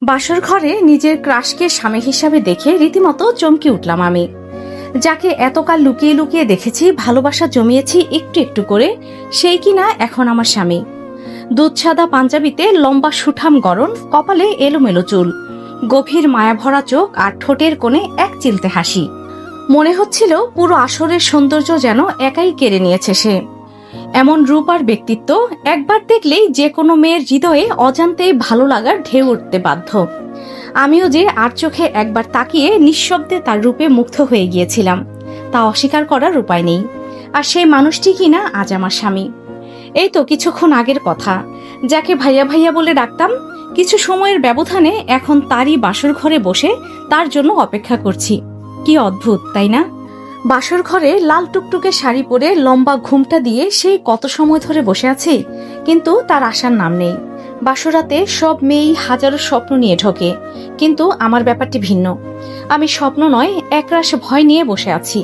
বাসর ঘরে নিজের ক্রাশকে স্বামী হিসাবে দেখে রীতিমতো চমকে উঠলাম আমি। যাকে এতকাল লুকিয়ে লুকিয়ে দেখেছি, ভালোবাসা জমিয়েছি একটু একটু করে, সেই কিনা এখন আমার স্বামী। দুধ সাদা পাঞ্জাবিতে লম্বা সুঠাম গড়ন, কপালে এলোমেলো চুল, গভীর মায়াভরা চোখ আর ঠোঁটের কোণে এক চিলতে হাসি। মনে হচ্ছিল পুরো আসরের সৌন্দর্য যেন একাই কেড়ে নিয়েছে সে। এমন রূপ আর ব্যক্তিত্ব একবার দেখলেই যে কোনো মেয়ের হৃদয়ে অজান্তেই ভালো লাগার ঢেউ উঠতে বাধ্য। আমিও যে আর চোখে একবার তাকিয়ে নিঃশব্দে তার রূপে মুগ্ধ হয়ে গিয়েছিলাম, তা অস্বীকার করার উপায় নেই। আর সেই মানুষটি কিনা আজ আমার স্বামী। এই তো কিছুক্ষণ আগের কথা, যাকে ভাইয়া ভাইয়া বলে ডাকতাম, কিছু সময়ের ব্যবধানে এখন তারই বাসর ঘরে বসে তার জন্য অপেক্ষা করছি। কি অদ্ভুত, তাই না? বাসর ঘরে লাল টুকটুকে শাড়ি পরে লম্বা ঘুমটা দিয়ে সেই কত সময় ধরে বসে আছি, কিন্তু তার আসার নাম নেই। বাসরাতে সব মেয়েই হাজারো স্বপ্ন নিয়ে ঢোকে, কিন্তু আমার ব্যাপারটি ভিন্ন। আমি স্বপ্ন নয়, একরাশ ভয় নিয়ে বসে আছি।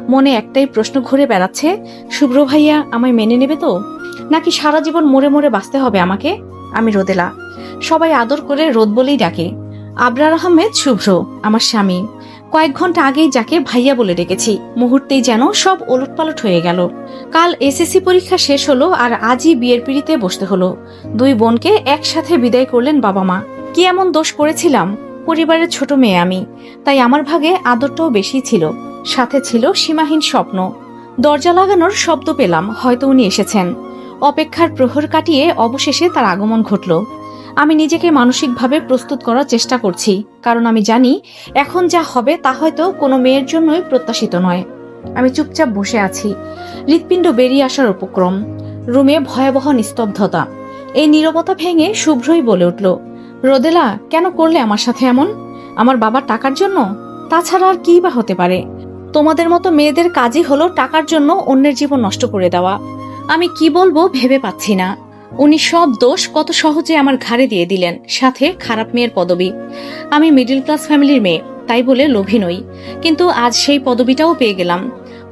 মনে একটাই প্রশ্ন ঘুরে বেড়াচ্ছে, শুভ্র ভাইয়া আমায় মেনে নেবে তো, নাকি সারা জীবন মরে মরে বাঁচতে হবে আমাকে? আমি রোদেলা, সবাই আদর করে রোদ বলেই ডাকে। আবরার আহমেদ শুভ্র আমার স্বামী। কয়েক ঘন্টা আগেই যাকে ভাইয়া বলে ডেকেছি, মুহূর্তেই যেন সব ওলটপালট হয়ে গেল। কাল এসএসসি পরীক্ষা শেষ হলো আর আজই বিয়ের পিঁড়িতে বসতে হলো। দুই বোনকে একসাথে বিদায় করলেন বাবা মা। কি এমন দোষ করেছিলাম? পরিবারের ছোট মেয়ে আমি, তাই আমার ভাগে আদরটাও বেশি ছিল, সাথে ছিল সীমাহীন স্বপ্ন। দরজা লাগানোর শব্দ পেলাম, হয়তো উনি এসেছেন। অপেক্ষার প্রহর কাটিয়ে অবশেষে তার আগমন ঘটল। আমি নিজেকে মানসিকভাবে প্রস্তুত করার চেষ্টা করছি, কারণ আমি জানি এখন যা হবে তা হয়তো কোনো মেয়ের জন্যই প্রত্যাশিত নয়। আমি চুপচাপ বসে আছি, হৃৎপিণ্ড বেরিয়ে আসার উপক্রম। রুমে ভয়াবহ নিস্তব্ধতা। এই নীরবতা ভেঙে শুভ্রই বলে উঠল, রোদেলা, কেন করলে আমার সাথে এমন? আমার বাবার টাকার জন্য? তাছাড়া আর কি বা হতে পারে? তোমাদের মতো মেয়েদের কাজই হলো টাকার জন্য অন্যের জীবন নষ্ট করে দেওয়া। আমি কি বলবো ভেবে পাচ্ছি না। উনি সব দোষ কত সহজে আমার ঘাড়ে দিয়ে দিলেন, সাথে খারাপ মেয়ের পদবি। আমি মিডল ক্লাস ফ্যামিলির মেয়ে, তাই বলে লোভী নই, কিন্তু আজ সেই পদবিটাও পেয়ে গেলাম।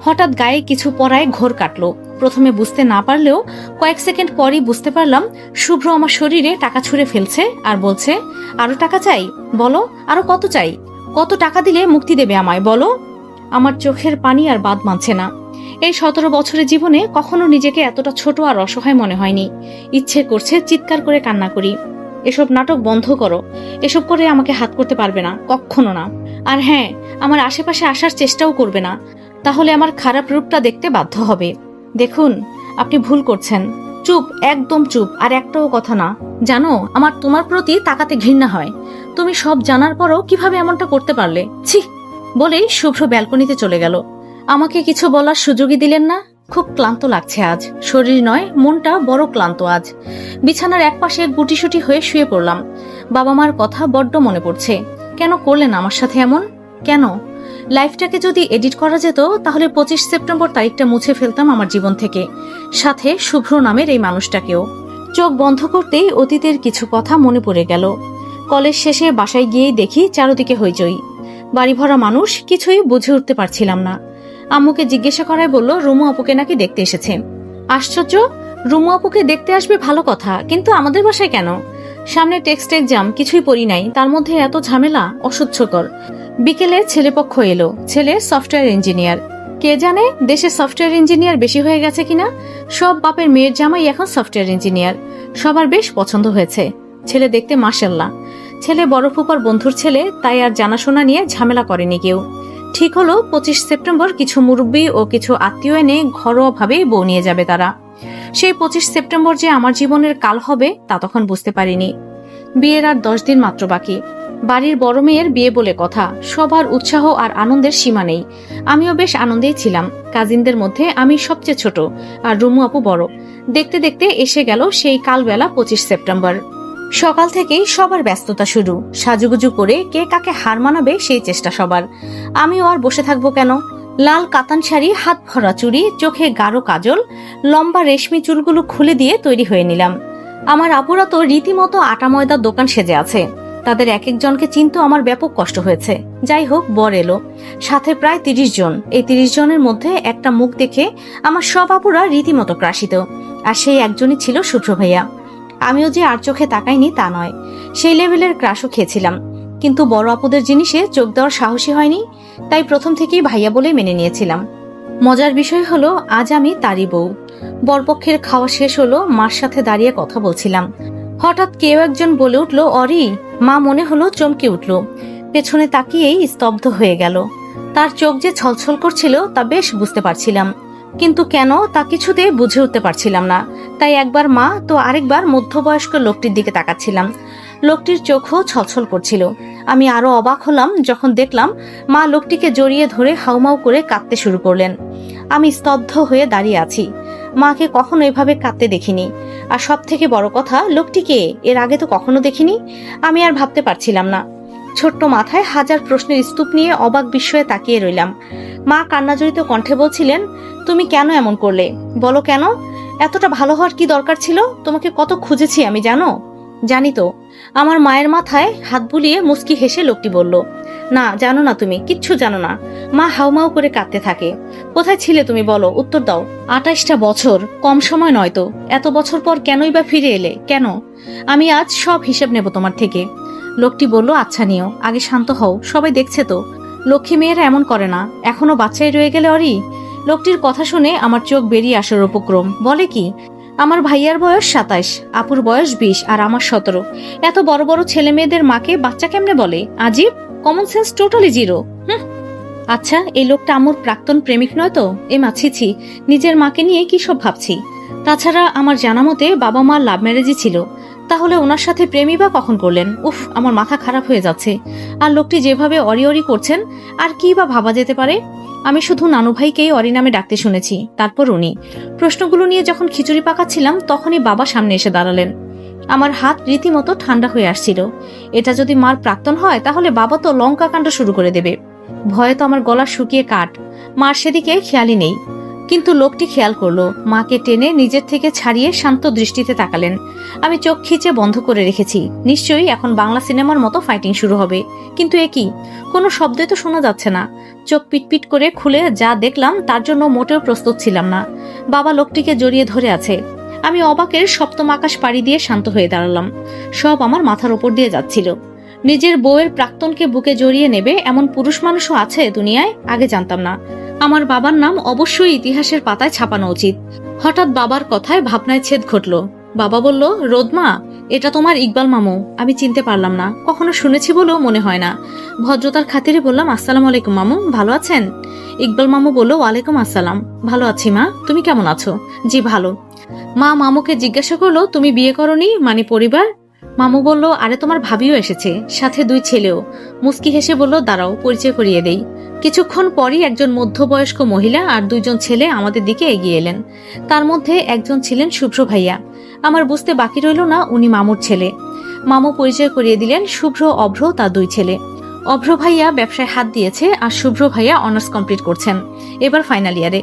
হঠাৎ গায়ে কিছু পরায় ঘোর কাটলো। প্রথমে বুঝতে না পারলেও কয়েক সেকেন্ড পরই বুঝতে পারলাম, শুভ্র আমার শরীরে টাকা ছুঁড়ে ফেলছে আর বলছে, আরো টাকা চাই? বলো, আরো কত চাই? কত টাকা দিলে মুক্তি দেবে আমায়, বলো? আমার চোখের পানি আর বাদ মানছে না। এই 17 বছরের জীবনে কখনো নিজেকে এতটা ছোট আর অসহায় মনে হয়নি। ইচ্ছে করছে চিৎকার করে কান্না করি। এসব নাটক বন্ধ করো। এসব করে আমাকে হাত করতে পারবে না, কখনো না। আর হ্যাঁ, আমার আশেপাশে আসার চেষ্টাও করবে না, তাহলে আমার খারাপ রূপটা দেখতে বাধ্য হবে। দেখুন, আপনি ভুল করছেন। চুপ, একদম চুপ, আর একটাও কথা না। জানো, আমার তোমার প্রতি তাকাতে ঘৃণা হয়। তুমি সব জানার পরও কিভাবে এমনটা করতে পারলে? ছি! বলেই শুভ্র ব্যালকনিতে চলে গেল। আমাকে কিছু বলার সুযোগই দিলেন না। খুব ক্লান্ত লাগছে আজ, শরীর নয় মনটা বড় ক্লান্ত আজ। বিছানার একপাশে গুটিসুটি হয়ে শুয়ে পড়লাম। বাবা মার কথা বড্ড মনে পড়ছে। কেন করলেন আমার সাথে এমন? কেন? লাইফটাকে যদি এডিট করা যেত, তাহলে 25 সেপ্টেম্বর তারিখটা মুছে ফেলতাম আমার জীবন থেকে, সাথে শুভ্র নামের এই মানুষটাকেও। চোখ বন্ধ করতেই অতীতের কিছু কথা মনে পড়ে গেল। কলেজ শেষে বাসায় গিয়েই দেখি চারদিকে হইচই, বাড়ি ভরা মানুষ। কিছুই বুঝে উঠতে পারছিলাম না। আম্মুকে জিজ্ঞাসা করায় বলল, রুমু আপুকে নাকি দেখতে এসেছে। আশ্চর্য, রুমু আপুকে দেখতে আসবে ভালো কথা, কিন্তু আমাদের বাসায় কেন? সামনে টেক্সট এক্সাম, কিছুই পড়ি নাই, তার মধ্যে এত ঝামেলা, অসহ্যকর। বিকেলে ছেলেপক্ষ এলো। ছেলে সফটওয়্যার ইঞ্জিনিয়ার। কে জানে দেশে সফটওয়্যার ইঞ্জিনিয়ার বেশি হয়ে গেছে কিনা। সব বাপের মেয়ের জামাই এখন সফটওয়্যার ইঞ্জিনিয়ার। সবার বেশ পছন্দ হয়েছে। ছেলে দেখতে মাশাআল্লাহ। ছেলে বড় ফুপার বন্ধুর ছেলে, তাই আর জানাশোনা নিয়ে ঝামেলা করেনি কেউ। ঠিক হলো 25 সেপ্টেম্বর কিছু মুরব্বী ও কিছু আত্মীয় এনে ঘরোয়াভাবে বউ নিয়ে যাবে তারা। সেই 25 সেপ্টেম্বর যে আমার জীবনের কাল হবে তা তখন বুঝতে পারিনি। বিয়ের আর 10 দিন মাত্র বাকি। বাড়ির বড় মেয়ের বিয়ে বলে কথা। সবার উৎসাহ আর আনন্দের সীমা নেই। আমিও বেশ আনন্দেই ছিলাম। কাজিনদের মধ্যে আমি সবচেয়ে ছোট, আর রুমু আপু বড়। দেখতে দেখতে এসে গেল সেই কালবেলা 25 সেপ্টেম্বর। সকাল থেকেই সবার ব্যস্ততা শুরু। সাজুগুজু করে কে কাকে হার মানাবে সেই চেষ্টা সবার। আমিও আর বসে থাকবো কেন? লাল কাতান শাড়ি, হাত ভরা চুড়ি, চোখে গাঢ় কাজল, লম্বা রেশমি চুলগুলো খুলে দিয়ে তৈরি হয়ে নিলাম। আমার আপুরা তো রীতিমতো আটা ময়দার দোকান সেজে আছে। তাদের এক একজনকে চিনতে আমার ব্যাপক কষ্ট হয়েছে। যাই হোক, বর এলো, সাথে প্রায় 30 জন। এই 30 জনের মধ্যে একটা মুখ দেখে আমার সব আপুরা রীতিমতো ক্রাশিত, আর সেই একজনই ছিল শুভ্র ভাইয়া। আমিও যে আর চোখে তাকাইনি তা নয়, সেই লেভেলের ক্রাশও খেয়েছিলাম, কিন্তু বড় আপুদের জিনিসে চোখ দেওয়ার সাহসী হয়নি, তাই প্রথম থেকেই ভাইয়া বলে মেনে নিয়েছিলাম। মজার বিষয় হলো আজ আমি তারই বউ। বরপক্ষের খাওয়া শেষ হলো, মার সাথে দাঁড়িয়ে কথা বলছিলাম। হঠাৎ কেউ একজন বলে উঠল, অরি। মা মনে হলো চমকে উঠল, পেছনে তাকিয়েই স্তব্ধ হয়ে গেল। তার চোখ যে ছলছল করছিল তা বেশ বুঝতে পারছিলাম, কিন্তু কেন তা কিছুতে বুঝে উঠতে পারছিলাম না। তাই একবার মা তো আরেকবার মধ্যবয়স্ক লোকটির দিকে তাকাচ্ছিলাম। লোকটির চোখও ছলছল করছিল। আমি আরো অবাক হলাম যখন দেখলাম মা লোকটিকে জড়িয়ে ধরে হাউমাউ করে কাঁদতে শুরু করলেন। আমি স্তব্ধ হয়ে দাঁড়িয়ে আছি। মাকে কখনো এভাবে কাঁদতে দেখিনি। আর সব থেকে বড় কথা, লোকটিকে এর আগে তো কখনো দেখিনি। আমি আর ভাবতে পারছিলাম না। ছোট্ট মাথায় হাজার প্রশ্নের স্তূপ নিয়ে অবাক বিস্ময়ে তাকিয়ে রইলাম। মা কান্নাজড়িত কণ্ঠে বলছিলেন, তুমি কেন এমন করলে? বলো কেন? এতটা ভালো হওয়ার কি দরকার ছিল? তোমাকে কত খুঁজেছি আমি, জানো? জানি তো। আমার মায়ের মাথায় হাত বুলিয়ে মুচকি হেসে লোকটি বলল, না, জানো না, তুমি কিচ্ছু জানো না। মা হাউমাউ করে কাঁদতে থাকে। কোথায় ছিলে তুমি, বলো, উত্তর দাও। 28টা বছর কম সময় নয় তো। এত বছর পর কেনই বা ফিরে এলে? কেন? আমি আজ সব হিসেব নেব তোমার থেকে। লোকটি বলল, আচ্ছা নিও, আগে শান্ত হও, সবাই দেখছে তো। লক্ষ্মী মেয়েরা এমন করে না। এখনো বাচ্চাই রয়ে গেলে অরি? লোকটির কথা শুনে আমার চোখ বেরিয়ে আসার উপক্রম। বলে কি? আমার ভাইয়ার বয়স 27, আপুর বয়স 20, আর আমার 17। এত বড় বড় ছেলে মেয়েদের মাকে বাচ্চা কেমনে বলে? আজীব, কমন সেন্স টোটালি জিরো। আচ্ছা, এই লোকটা আমার প্রাক্তন প্রেমিক নয় তো? এ মাছিছি, নিজের মাকে নিয়ে কি সব ভাবছি। তাছাড়া আমার জানা মতে বাবা মার লাভ ম্যারেজই ছিল। তাহলে ওনার সাথে প্রেমই বা কখন করলেন? উফ, আমার মাথা খারাপ হয়ে যাচ্ছে। আর লোকটি যেভাবে অরি অরি করছেন, আর কি বা ভাবা যেতে পারে? আমি শুধু নানু ভাইকেই অরি নামে ডাকতে শুনেছি, তারপর উনি। প্রশ্নগুলো নিয়ে যখন খিচুড়ি পাকাচ্ছিলাম তখনই বাবা সামনে এসে দাঁড়ালেন। আমার হাত রীতিমতো ঠান্ডা হয়ে আসছিল। এটা যদি মার প্রাক্তন হয় তাহলে বাবা তো লঙ্কা কাণ্ড শুরু করে দেবে। ভয়ে তো আমার গলা শুকিয়ে কাঠ। মার সেদিকে খেয়ালই নেই। কিন্তু লোকটি খেয়াল করলো, মাকে টেনে নিজের থেকে ছাড়িয়ে শান্ত দৃষ্টিতে তাকালেন। আমি চোখ খিচে বন্ধ করে রেখেছি। নিশ্চয়ই এখন বাংলা সিনেমার মতো ফাইটিং শুরু হবে। কিন্তু এ কি? কোনো শব্দই তো শোনা যাচ্ছে না। চোখ পিটপিট করে খুলে যা দেখলাম তার জন্য মোটেও প্রস্তুত ছিলাম না। বাবা লোকটিকে জড়িয়ে ধরে আছে। আমি অবাকের সপ্তম আকাশ পাড়ি দিয়ে শান্ত হয়ে দাঁড়ালাম। সব আমার মাথার ওপর দিয়ে যাচ্ছিল। নিজের বউয়ের প্রাক্তনকে বুকে জড়িয়ে নেবে এমন পুরুষ মানুষও আছে দুনিয়ায়, আগে জানতাম না। আমার বাবার নাম অবশ্যই ইতিহাসের পাতায় ছাপানো উচিত। হঠাৎ বাবার কথায় ভাবনায় ছেদ ঘটল। বাবা বলল, রোদমা, এটা তোমার ইকবাল মামু। আমি চিনতে পারলাম না, কখনো শুনেছি বলেও মনে হয় না। ভদ্রতার খাতিরে বললাম, আসসালামু আলাইকুম মামু, ভালো আছেন? ইকবাল মামু বলল, ওয়ালাইকুম আসসালাম। ভালো আছি মা, তুমি কেমন আছো? জি ভালো। মা মামুকে জিজ্ঞাসা করলো, তুমি বিয়ে করনি, মানে পরিবার? মামু বলল, আরে তোমার ভাবিও এসেছে, সাথে 2 ছেলেও। মুস্কি হেসে বলল, দাঁড়াও পরিচয় করিয়ে দেই। কিছুক্ষণ পরই একজন মধ্যবয়স্ক মহিলা আর 2 জন ছেলে আমাদের দিকে এগিয়ে এলেন। তার মধ্যে একজন ছিলেন শুভ্র ভাইয়া। আমার বুঝতে বাকি রইল না উনি মামুর ছেলে। মামু পরিচয় করিয়ে দিলেন শুভ্র, অভ্র, তার 2 ছেলে। অভ্র ভাইয়া ব্যবসায় হাত দিয়েছে আর শুভ্র ভাইয়া অনার্স কমপ্লিট করছেন, এবার ফাইনাল ইয়ারে।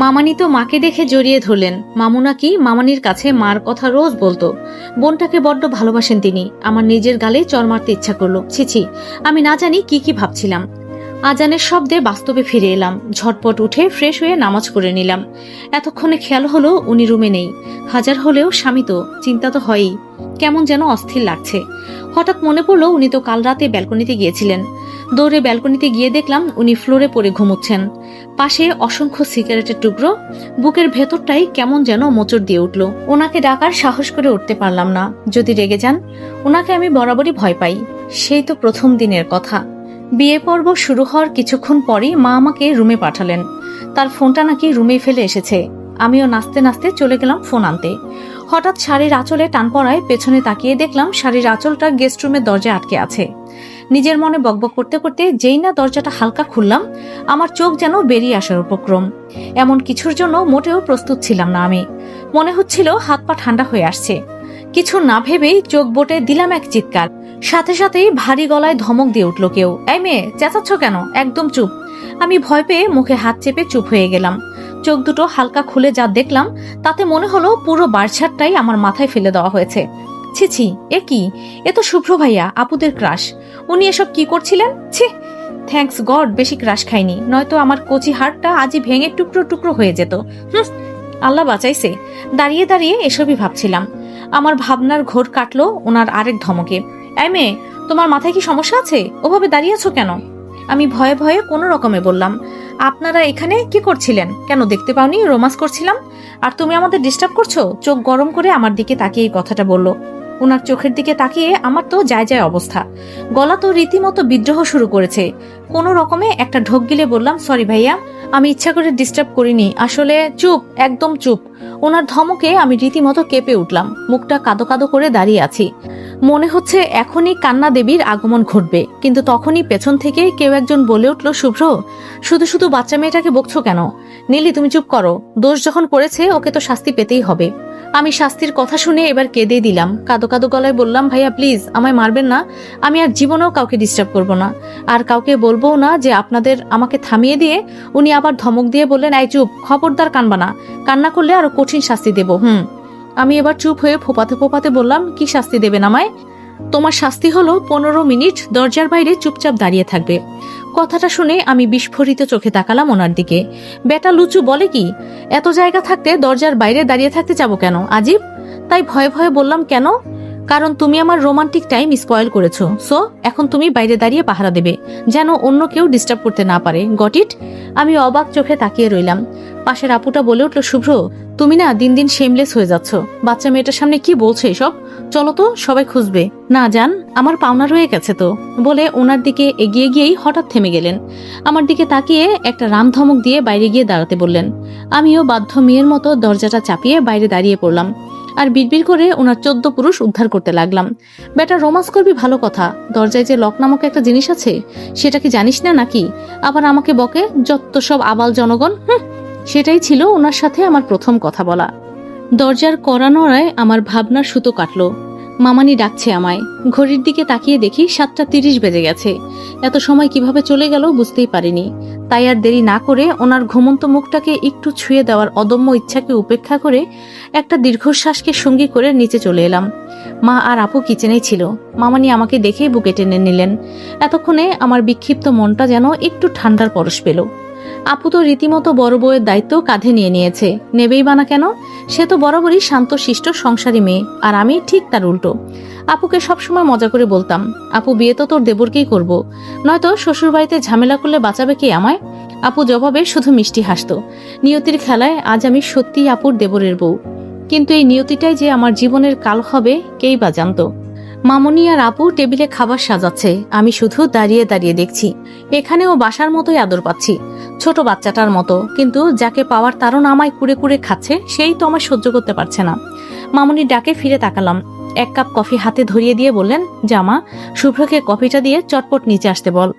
মামানি তো মাকে দেখে জড়িয়ে ধরলেন। মামু নাকি মামানির কাছে মার কথা রোজ বলতো। বোনটাকে বড্ড ভালোবাসেন তিনি। আমার নিজের গালে চড় মারতে ইচ্ছা করলো। ছিছি, আমি না জানি কি কি ভাবছিলাম। আজানের শব্দে বাস্তবে ফিরে এলাম। ঝটপট উঠে ফ্রেশ হয়ে নামাজ পড়ে নিলাম। এতক্ষণে খেয়াল হলো উনি রুমে নেই। হাজার হলেও স্বামী তো, চিন্তা তো হয়ই। কেমন যেন অস্থির লাগছে। হঠাৎ মনে পড়লো উনি তো কাল রাতে ব্যালকনিতে গিয়েছিলেন। দৌড়ে ব্যালকনিতে গিয়ে দেখলাম উনি ফ্লোরে পড়ে ঘুমোচ্ছেন। পাশে অসংখ্য সিগারেটের টুকরো। বুকের ভেতরটাই কেমন যেন মোচড় দিয়ে উঠল। ওনাকে ডাকার সাহস করে উঠতে পারলাম না। যদি রেগে যান? ওনাকে আমি বরাবরই ভয় পাই। সেই তো প্রথম দিনের কথা। বিয়ে পর্ব শুরু হওয়ার কিছুক্ষণ পরই মা আমাকে রুমে পাঠালেন। তার ফোনটা নাকি রুমে ফেলে এসেছে। আমিও নাচতে নাচতে চলে গেলাম ফোন আনতে। হঠাৎ শাড়ির আঁচলে টান পড়ায় পেছনে তাকিয়ে দেখলাম শাড়ির আঁচলটা গেস্ট রুমের দরজায় আটকে আছে। নিজের মনে বকবক করতে করতে যেই না দরজাটা হালকা খুললাম, আমার চোখ যেন বেরিয়ে আসার উপক্রম। এমন কিছুর জন্য মোটেও প্রস্তুত ছিলাম না আমি। মনে হচ্ছিল হাত পা ঠান্ডা হয়ে আসছে। কিছু না ভেবেই চোখ বোটে দিলাম এক চিৎকার। সাথে সাথেই ভারী গলায় ধমক দিয়ে উঠল কেউ, এই মেয়ে, চেঁচাচ্ছ কেন? একদম চুপ। আমি ভয় পেয়ে মুখে হাত চেপে চুপ হয়ে গেলাম। চোখ দুটো হালকা খুলে যা দেখলাম তাতে মনে হলো পুরো বাড়ছাটটাই আমার মাথায় ফেলে দেওয়া হয়েছে। ছিছি, এ কি? এ তো শুভ্র ভাইয়া, আপুদের ক্রাশ। উনি এসব কি করছিলেন? ছি, থ্যাঙ্কস গড বেশি ক্রাশ খাইনি, নয়তো আমার কচি হাড়টা আজই ভেঙে টুকরো টুকরো হয়ে যেত। আল্লাহ বাঁচাইছে। দাঁড়িয়ে দাঁড়িয়ে এসবই ভাবছিলাম। আমার ভাবনার ঘোর কাটলো ওনার আরেক ধমকে। এই মেয়ে, তোমার মাথায় কি সমস্যা আছে? ওভাবে দাঁড়িয়ে আছো কেন? আমি ভয়ে ভয়ে কোনো রকমে বললাম, আপনারা এখানে কি করছিলেন? কেন দেখতে পাওনি? রোমান্স করছিলাম। আর তুমি আমাদের ডিস্টার্ব করছো? চোখ গরম করে আমার দিকে তাকিয়ে এই কথাটা বলল। ওনার চোখের দিকে তাকিয়ে আমার তো যায় যায় অবস্থা। গলা তো রীতিমতো বিদ্রোহ শুরু করেছে। কোনো রকমে একটা ঢোক গিলে বললাম, সরি ভাইয়া, আমি ইচ্ছা করে ডিস্টার্ব করিনি, আসলে। চুপ, একদম চুপ। ওনার ধমকে আমি রীতিমতো কেঁপে উঠলাম, মুখটা কাদো কাদো করে দাঁড়িয়ে আছি। মনে হচ্ছে এখনই কান্না দেবীর আগমন ঘটবে, কিন্তু তখনই পেছন থেকে কেউ একজন বলে উঠল, শুভ্র, শুধু শুধু বাচ্চা মেয়েটাকে বকছো কেন? নীলি, তুমি চুপ করো। দোষ যখন করেছে ওকে তো শাস্তি পেতেই হবে। আমি শাস্তির কথা শুনে এবার কেঁদে দিলাম, কাদো কাদো গলায় বললাম, ভাইয়া প্লিজ আমায় মারবেন না। আমি আর জীবনেও কাউকে ডিস্টার্ব করব না, আর কাউকে বলবো না যে আপনাদের আমাকে থামিয়ে দিয়ে উনি আবার ধমক দিয়ে বললেন, এই চুপ, খবরদার কানবা না, কান্না করলে আরো কঠিন শাস্তি দেব। আমি এবার চুপ হয়ে ফোপাতে ফোপাতে বললাম, কি শাস্তি দেবেন আমায়? তোমার শাস্তি হলো 15 মিনিট দরজার বাইরে চুপচাপ দাঁড়িয়ে থাকবে। কথাটা শুনে আমি বিস্ফোরিত চোখে তাকালাম ওনার দিকে। বেটা লুচু বলে কি? এত জায়গা থাকতে দরজার বাইরে দাঁড়িয়ে থাকতে যাবো কেন? আজীব। তাই ভয়ে ভয়ে বললাম, কেন? কারণ তুমি আমার রোমান্টিক টাইম স্পয়েল করেছো, সো এখন তুমি বাইরে দাঁড়িয়ে পাহারা দেবে, যেন অন্য কেউ ডিস্টার্ব করতে না পারে। Got it? আমি অবাক চোখে তাকিয়ে রইলাম। পাশের আপুটা বলে উঠল, শুভ্র, তুমি না দিন দিন শেমলেস হয়ে যাচ্ছ। বাচ্চা মেয়েটার সামনে কি বলছো এসব? চলো তো, সবাই খুঁজবে। না জান, আমার পাওনা রয়ে গেছে তো, বলে ওনার দিকে এগিয়ে গিয়েই হঠাৎ থেমে গেলেন। আমার দিকে তাকিয়ে একটা রামধমক দিয়ে বাইরে গিয়ে দাঁড়াতে বললেন। আমিও বাধ্য মেয়ের মতো দরজাটা চাপিয়ে বাইরে দাঁড়িয়ে পড়লাম, আর বিড়বিড় করে ওনার 14 পুরুষ উদ্ধার করতে লাগলাম। বেটা, রোমান্স করবি ভালো কথা, দরজায় যে লক নামক একটা জিনিস আছে সেটা কি জানিস না নাকি? আবার আমাকে বকে, যত সব আবাল জনগণ। সেটাই ছিল ওনার সাথে আমার প্রথম কথা বলা। দরজার কড়া নড়ায় আমার ভাবনার সুতো কাটলো। মামানি ডাকছে আমায়। ঘড়ির দিকে তাকিয়ে দেখি 7:30 বেজে গেছে। এত সময় কিভাবে চলে গেল বুঝতেই পারিনি। তাই আর দেরি না করে ওনার ঘুমন্ত মুখটাকে একটু ছুঁয়ে দেওয়ার অদম্য ইচ্ছাকে উপেক্ষা করে একটা দীর্ঘশ্বাসকে সঙ্গী করে নিচে চলে এলাম। মা আর আপু কিচেনেই ছিল। মামানি আমাকে দেখেই বুকে টেনে নিলেন। এতক্ষণে আমার বিক্ষিপ্ত মনটা যেন একটু ঠান্ডার পরশ পেল। আপু তো রীতিমতো বড় বউয়ের দায়িত্ব কাঁধে নিয়ে নিয়েছে, নেবেই বানা কেন? সে তো বরাবরই শান্তশিষ্ট সংসারী মেয়ে, আর আমি ঠিক তার উল্টো। আপুকে সবসময় মজা করে বলতাম, আপু বিয়ে তো তোর দেবরকেই করব, নয়তো শ্বশুরবাড়িতে ঝামেলা করলে বাঁচাবে কে আমায়? আপু জবাবে শুধু মিষ্টি হাসতো। নিয়তির খেলায় আজ আমি সত্যিই আপুর দেবরের বউ। কিন্তু এই নিয়তিটাই যে আমার জীবনের কাল হবে কেই বা জানতো। মামনি আর আপু টেবিলে খাবার সাজাচ্ছে, আমি শুধু দাঁড়িয়ে দাঁড়িয়ে দেখছি। এখানেও বাসার মতোই আদর পাচ্ছি, ছোট বাচ্চাটার মতো। কিন্তু যাকে পাওয়ার তারও আমায় কুড়ে কুড়ে খাচ্ছে, সেই তো আমার সহ্য করতে পারছে না। মামনির ডাকে ফিরে তাকালাম। 1 কাপ কফি হাতে ধরিয়ে দিয়ে বললেন, জামা, শুভ্রকে কফিটা দিয়ে চটপট নিচে আসতে বল।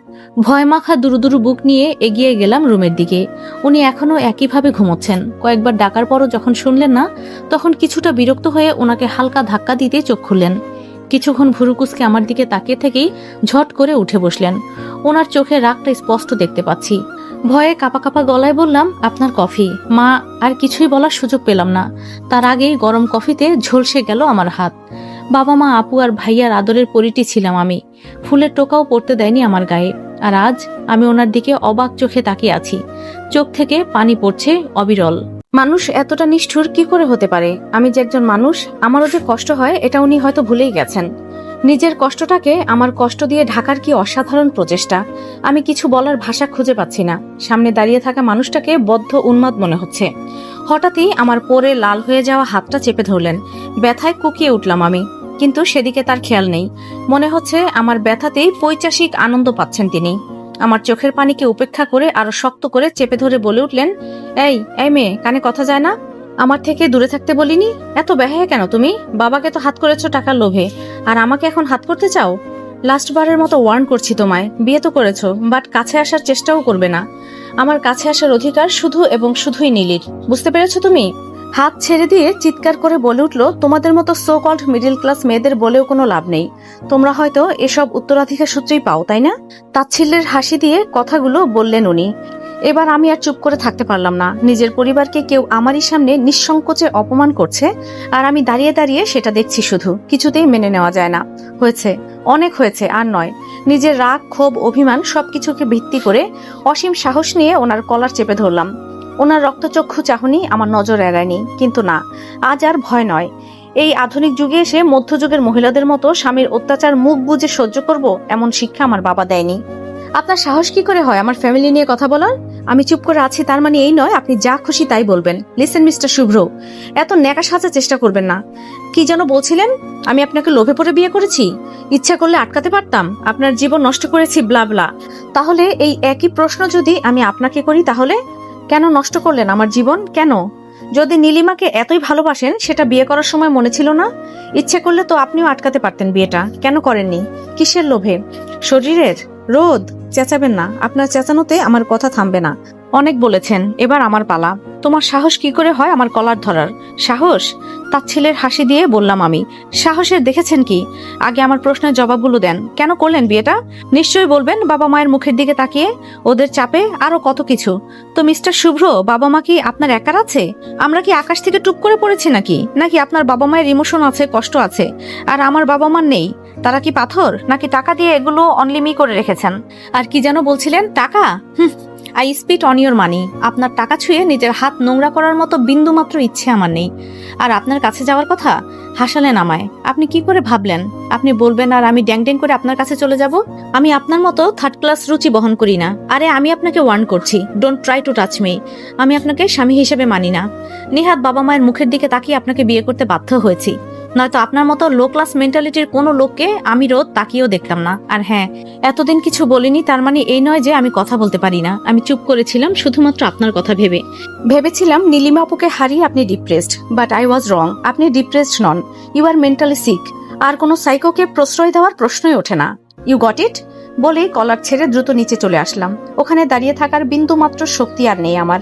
ভয় মাখা দুরু দুরু বুক নিয়ে এগিয়ে গেলাম রুমের দিকে। উনি এখনো একইভাবে ঘুমোচ্ছেন। কয়েকবার ডাকার পরও যখন শুনলেন না, তখন কিছুটা বিরক্ত হয়ে ওনাকে হালকা ধাক্কা দিতে চোখ খুললেন। কিছুক্ষণ ভুরুকুসকে আমার দিকে তাকিয়ে থেকেই ঝট করে উঠে বসলেন। ওনার চোখে রাগটা স্পষ্ট দেখতে পাচ্ছি। ভয়ে কাপা কাপা গলায় বললাম, আপনার কফি। মা আর কিছুই বলার সুযোগ পেলাম না, তার আগেই গরম কফিতে ঝলসে গেল আমার হাত। বাবা মা আপু আর ভাইয়ার আদরের পরিটি ছিলাম আমি। ফুলের টোকাও পড়তে দেয়নি আমার গায়ে। আর আজ আমি ওনার দিকে অবাক চোখে তাকিয়ে আছি। চোখ থেকে পানি পড়ছে অবিরল। মানুষ এতটা নিষ্ঠুর কি করে হতে পারে? আমি যে একজন মানুষ, আমারও যে কষ্ট হয় এটা উনি হয়তো ভুলেই গেছেন। নিজের কষ্টটাকে আমার কষ্ট দিয়ে ঢাকার কি অসাধারণ প্রচেষ্টা। আমি কিছু বলার ভাষা খুঁজে পাচ্ছি না। সামনে দাঁড়িয়ে থাকা মানুষটাকে বদ্ধ উন্মাদ মনে হচ্ছে। হঠাৎই আমার পরে লাল হয়ে যাওয়া হাতটা চেপে ধরলেন। ব্যথায় কুকিয়ে উঠলাম আমি, কিন্তু সেদিকে তার খেয়াল নেই। মনে হচ্ছে আমার ব্যথাতেই পৈশাচিক আনন্দ পাচ্ছেন তিনি। আমার চোখের পানিকে উপেক্ষা করে আরো শক্ত করে চেপে ধরে বলে উঠলেন, এই এই মেয়ে, কানে কথা যায় না? আমার থেকে দূরে থাকতে বলিনি? এত বেহায়া কেন তুমি? বাবাকে তো হাত করেছো টাকার লোভে, আর আমাকে এখন হাত করতে চাও? লাস্টবারের মতো ওয়ার্ন করছি তোমায়। বিয়ে তো করেছো, বাট কাছে আসার চেষ্টাও করবে না। আমার কাছে আসার অধিকার শুধু এবং শুধুই নীলির। বুঝতে পেরেছো তুমি? হাত ছেড়ে দিয়ে চিৎকার করে বলে উঠলো, তোমাদের মতো সো কল্ড মিডল ক্লাস মেয়েদের বলেও কোনো লাভ নেই। তোমরা হয়তো এসব উত্তরাধিকার সূত্রেই পাও, তাই না? তাচ্ছিল্যের হাসি দিয়ে কথাগুলো বললেন উনি। এবার আমি আর চুপ করে থাকতে পারলাম না। নিজের পরিবারকে কেউ আমারই সামনে নিঃসংকোচে অপমান করছে, আর আমি দাঁড়িয়ে দাঁড়িয়ে সেটা দেখছি শুধু। কিছুতেই মেনে নেওয়া যায় না। হয়েছে, অনেক হয়েছে, আর নয়। নিজের রাগ, ক্ষোভ, অভিমান সবকিছুকে ভিত্তি করে অসীম সাহস নিয়ে ওনার কলার চেপে ধরলাম। ওনার রক্তচক্ষু চাহনি আমার নজর এড়ায়নি। কিন্তু না, আজ আর ভয় নয়। এই আধুনিক যুগে এসে মধ্যযুগের মহিলাদের মতো স্বামীর অত্যাচার মুখ বুজে সহ্য করব এমন শিক্ষা আমার বাবা দেয়নি। আপনার সাহস কি করে হয় আমার ফ্যামিলি নিয়ে কথা বলার? আমি চুপ করে আছি তার মানে এই নয় আপনি যা খুশি তাই বলবেন। লিসেন মিস্টার শুভ্র, এত ন্যাকা সাজার চেষ্টা করবেন না। কি যেন বলছিলেন? আমি আপনাকে লোভে পড়ে বিয়ে করেছি? ইচ্ছা করলে আটকাতে পারতাম। আপনার জীবন নষ্ট করেছি ব্লা ব্লা। তাহলে এই একই প্রশ্ন যদি আমি আপনাকে করি তাহলে কেন নষ্ট করলেন আমার জীবন? কেন? যদি নীলিমাকে এতই ভালোবাসেন সেটা বিয়ে করার সময় মনে ছিল না? ইচ্ছে করলে তো আপনিও আটকাতে পারতেন বিয়েটা, কেন করেননি? কিসের লোভে? শরীরের রোদ? চেঁচাবেন না, আপনার চেঁচানোতে আমার কথা থামবে না। অনেক বলেছেন, এবার আমার পালা। তোমার সাহস কি করে হয় আমার কলার ধরার? সাহস? তার ছেলের হাসি দিয়ে বললাম আমি। সাহসের দেখেছেন কি? আগে আমার প্রশ্নের জবাবগুলো দেন। কেন করলেন বিয়েটা? নিশ্চয়ই বলবেন বাবা মায়ের মুখের দিকে তাকিয়ে, ওদের চাপে, আরো কত কিছু। তো মিস্টার শুভ্র, বাবা মা কি আপনার একার আছে? আমরা কি আকাশ থেকে টুপ করে পড়েছি নাকি? নাকি আপনার বাবা মায়ের ইমোশন আছে, কষ্ট আছে, আর আমার বাবা মার নেই? তারা কি পাথর নাকি টাকা দিয়ে এগুলো অনলিমি করে রেখেছেন? আর কি যেন বলছিলেন? টাকা? আই স্পিট অন ইওর মানি। আপনার টাকা ছুঁয়ে নিজের হাত নোংরা করার মতো বিন্দু মাত্র ইচ্ছে আমার নেই। আর আপনার কাছে যাওয়ার কথা? হাসালেন আমায়। আপনি কি করে ভাবলেন আপনি বলবেন আর আমি ড্যাং ড্যাং করে আপনার কাছে চলে যাব? আমি আপনার মতো থার্ড ক্লাস রুচি বহন করি না। আরে আমি আপনাকে ওয়ার্ন করছি, don't try to touch me. আমি আপনাকে স্বামী হিসেবে মানি না। নিহাত বাবা মায়ের মুখের দিকে তাকিয়ে আপনাকে বিয়ে করতে বাধ্য হয়েছি, নয়তো আপনার মতো লো ক্লাস মেন্টালিটির কোনো লোককে আমি রোজ তাকিয়েও দেখতাম না। আর হ্যাঁ, এতদিন কিছু বলিনি তার মানে এই নয় যে আমি কথা বলতে পারি না। আমি চুপ করেছিলাম শুধুমাত্র আপনার কথা ভেবেছিলাম নীলিমা আপুকে হারিয়ে আপনি depressed, but I was wrong. আপনি ডিপ্রেসড নন, ইউ আর মেন্টালি সিক। আর কোনো সাইকোকে প্রশ্রয় দেওয়ার প্রশ্নই ওঠে না। You got it? বলেই কলার ছেড়ে দ্রুত নিচে চলে আসলাম। ওখানে দাঁড়িয়ে থাকার বিন্দু মাত্র শক্তি আর নেই আমার।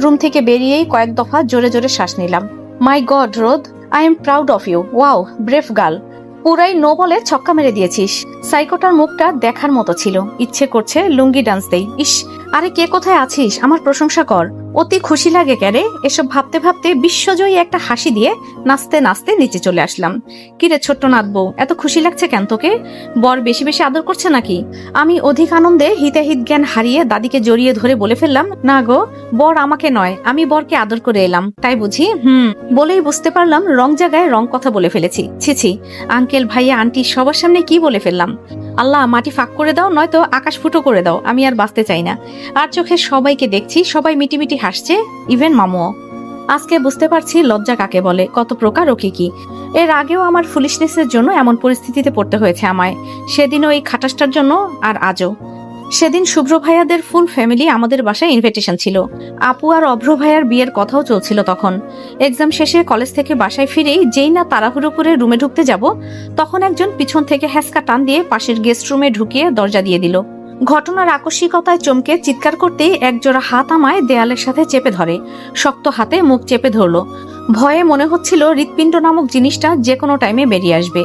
রুম থেকে বেরিয়েই কয়েক দফা জোরে জোরে শ্বাস নিলাম। মাই গড রোদ, I am proud of you. Wow, brave girl. পুরাই নো বলে ছক্কা মেরে দিয়েছিস। সাইকোটার মুখটা দেখার মতো ছিল। ইচ্ছে করছে লুঙ্গি ডান্স দেই। ইস, আরে কে কোথায় আছিস? আমার প্রশংসা কর। অতি খুশি লাগে ক্যারে। এসব ভাবতে ভাবতে বিশ্বজয়ী একটা হাসি দিয়ে নাচতে নাচতে নিচে চলে আসলাম। কিরে ছোট্ট নাতবো, এত খুশি লাগছে কেন তোকে? বর বেশি বেশি আদর করছে নাকি? আমি অধিক আনন্দে হিতাহিত জ্ঞান হারিয়ে দাদিকে জড়িয়ে ধরে বলে ফেললাম, না গো, বর আমাকে নয়, আমি বরকে আদর করে এলাম, তাই বুঝি? বলেই বুঝতে পারলাম রং জায়গায় রং কথা বলে ফেলেছি। ছিছি, আঙ্কেল ভাইয়া আন্টি সবার সামনে কি বলে ফেললাম। আল্লাহ, মাটি ফাঁক করে দাও, নয়তো আকাশ ফুটো করে দাও। আমি আর বাঁচতে চাই না। আর চোখে সবাইকে দেখছি, সবাই মিটিমিটি হাসছে, ইভেন মামুও। আজকে বুঝতে পারছি লজ্জা কাকে বলে, কত প্রকার ও কি। এর আগেও আমার ফুলিশনেসের জন্য এমন পরিস্থিতিতে পড়তে হয়েছে আমায়। সেদিনও এই খাটাসটার জন্য, আর আজও। সেদিন শুভ্র ভাইয়াদের ফুল ফ্যামিলি আমাদের বাসায় ইনভিটেশন ছিল। আপু আর অভ্র ভাইয়ার বিয়ের কথাও চলছিল তখন। এক্সাম শেষে কলেজ থেকে বাসায় ফিরেই যেই না তাড়াহুড়ো করে রুমে ঢুকতে যাব, তখন একজন পিছন থেকে হ্যাসকা টান দিয়ে পাশের গেস্ট রুমে ঢুকিয়ে দরজা দিয়ে দিল। ঘটনার আকস্মিকতায় চমকে চিৎকার করতেই একজোড়া হাত আমায় দেয়ালের সাথে চেপে ধরে। শক্ত হাতে মুখ চেপে ধরল। ভয়ে মনে হচ্ছিল হৃৎপিণ্ড নামক জিনিসটা যে কোনো টাইমে বেরিয়ে আসবে।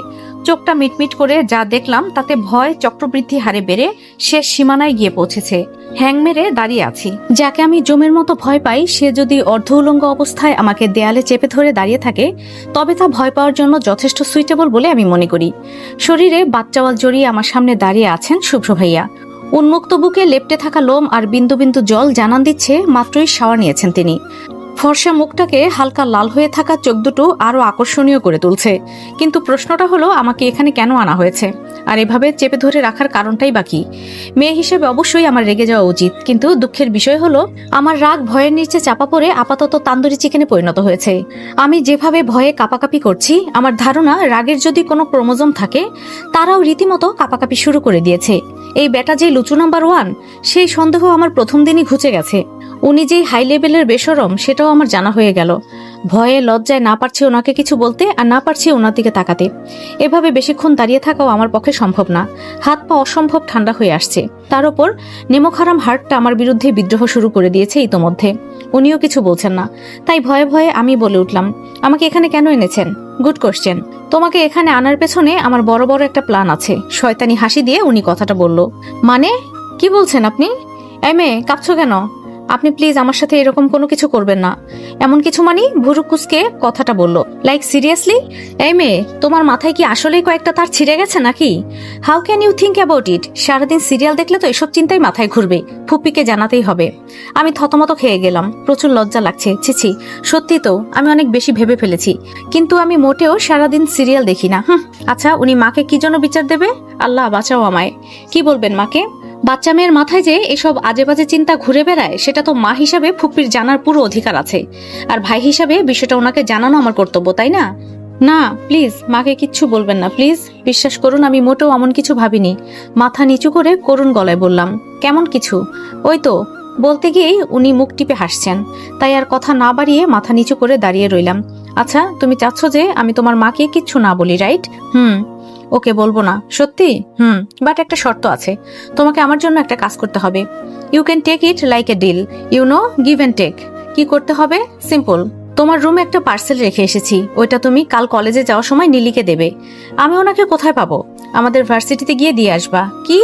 চোখটা মিটমিট করে যা দেখলাম তাতে ভয় চক্রবৃদ্ধি হারে বেড়ে শেষ সীমানায় গিয়ে পৌঁছেছে। হ্যাং মেরে দাঁড়িয়ে আছি। যাকে আমি জমের মতো ভয় পাই, সে যদি অর্ধ উলঙ্গ অবস্থায় আমাকে দেয়ালে চেপে ধরে দাঁড়িয়ে থাকে, তবে তা ভয় পাওয়ার জন্য যথেষ্ট সুইটেবল বলে আমি মনে করি। শরীরে বাচ্চাওয়াল জড়িয়ে আমার সামনে দাঁড়িয়ে আছেন শুভ্র ভাইয়া। উন্মুক্ত বুকে লেপ্টে থাকা লোম আর বিন্দু বিন্দু জল জানান দিচ্ছে মাত্রই শাওয়ার নিয়েছেন তিনি। ফর্সা মুখটাকে হালকা লাল হয়ে থাকা চোখ দুটো আরো আকর্ষণীয় করে তুলছে। কিন্তু প্রশ্নটা হলো, আমাকে এখানে কেন আনা হয়েছে? আর এভাবে চেপে ধরে রাখার কারণটাই বাকি। মেয়ে হিসেবে অবশ্যই আমার রেগে যাওয়া উচিত, কিন্তু দুঃখের বিষয় হলো আমার রাগ ভয়ের নিচে চাপা পড়ে আপাতত তান্দুরি চিকেনে পরিণত হয়েছে। আমি যেভাবে ভয়ে কাঁপাকাঁপি করছি, আমার ধারণা রাগের যদি কোনো ক্রোমোজোম থাকে, তারাও রীতিমতো কাঁপাকাঁপি শুরু করে দিয়েছে। এই বেটা যে লুচু নাম্বার 1, সেই সন্দেহ আমার প্রথম দিনই ঘুচে গেছে। উনি যেই হাই লেভেলের বেশরম সেটাও আমার জানা হয়ে গেল। ভয়ে লজ্জায় না পারছি ওনাকে কিছু বলতে, আর না পারছি ওনার দিকে তাকাতে। এভাবে বেশিক্ষণ দাঁড়িয়ে থাকাও আমার পক্ষে সম্ভব না। হাত পা অসম্ভব ঠান্ডা হয়ে আসছে। তার উপর নিমকহারাম হার্টটা আমার বিরুদ্ধে বিদ্রোহ শুরু করে দিয়েছে ইতোমধ্যে। উনিও কিছু বলছেন না, তাই ভয়ে ভয়ে আমি বলে উঠলাম, আমাকে এখানে কেন এনেছেন? Good question. তোমাকে এখানে আনার পেছনে আমার বড় বড় একটা প্ল্যান আছে। শয়তানি হাসি দিয়ে উনি কথাটা বলল। মানে কি বলছেন আপনি? এই মেয়ে, কাঁপছো কেন? আপনি প্লিজ আমার সাথে এরকম কোনো কিছু করবেন না। এমন কিছু মানে? ভুরু কুচকে কথাটা বলল। Like seriously? এই মেয়ে, তোমার মাথায় কি আসলেই কয়েকটা তার ছিঁড়ে গেছে নাকি? How can you think about it? সারাদিন সিরিয়াল দেখলে তো এসব চিন্তাই মাথায় ঘুরবে। ফুপ্পিকে জানাতেই হবে। আমি থতমত খেয়ে গেলাম, প্রচুর লজ্জা লাগছে। ছিছি, সত্যি তো আমি অনেক বেশি ভেবে ফেলেছি, কিন্তু আমি মোটেও সারাদিন সিরিয়াল দেখি না। আচ্ছা, উনি মাকে কি জন্য বিচার দেবে? আল্লাহ বাঁচাও আমায়। কি বলবেন মাকে? বাচ্চা মেয়ের মাথায় যে এসব আজে বাজে চিন্তা ঘুরে বেড়ায় সেটা তো মা হিসাবে ফুপ্পির জানার পুরো অধিকার আছে, আর ভাই হিসাবে বিষয়টা ওনাকে জানানো আমার কর্তব্য, তাই না? না প্লিজ, মাকে কিচ্ছু বলবেন না প্লিজ। বিশ্বাস করুন, আমি মোটেও এমন কিছু ভাবিনি। মাথা নিচু করে করুণ গলায় বললাম। কেমন কিছু? ওই তো, বলতে গিয়েই উনি মুখ টিপে হাসছেন, তাই আর কথা না বাড়িয়ে মাথা নিচু করে দাঁড়িয়ে রইলাম। আচ্ছা, তুমি চাচ্ছ যে আমি তোমার মাকে কিচ্ছু না বলি, রাইট? ওকে, বলবো না। সত্যি? বাট একটা শর্ত আছে। তোমাকে আমার জন্য একটা কাজ করতে হবে। You can take it like a deal, you know, give and take. কি করতে হবে? সিম্পল। তোমার রুমে একটা পার্সেল রেখে এসেছি, ওইটা তুমি কাল কলেজে যাওয়ার সময় নীলিকে দেবে। আমি ওনাকে কোথায় পাবো? আমাদের ভার্সিটিতে গিয়ে দিয়ে আসবা। কি,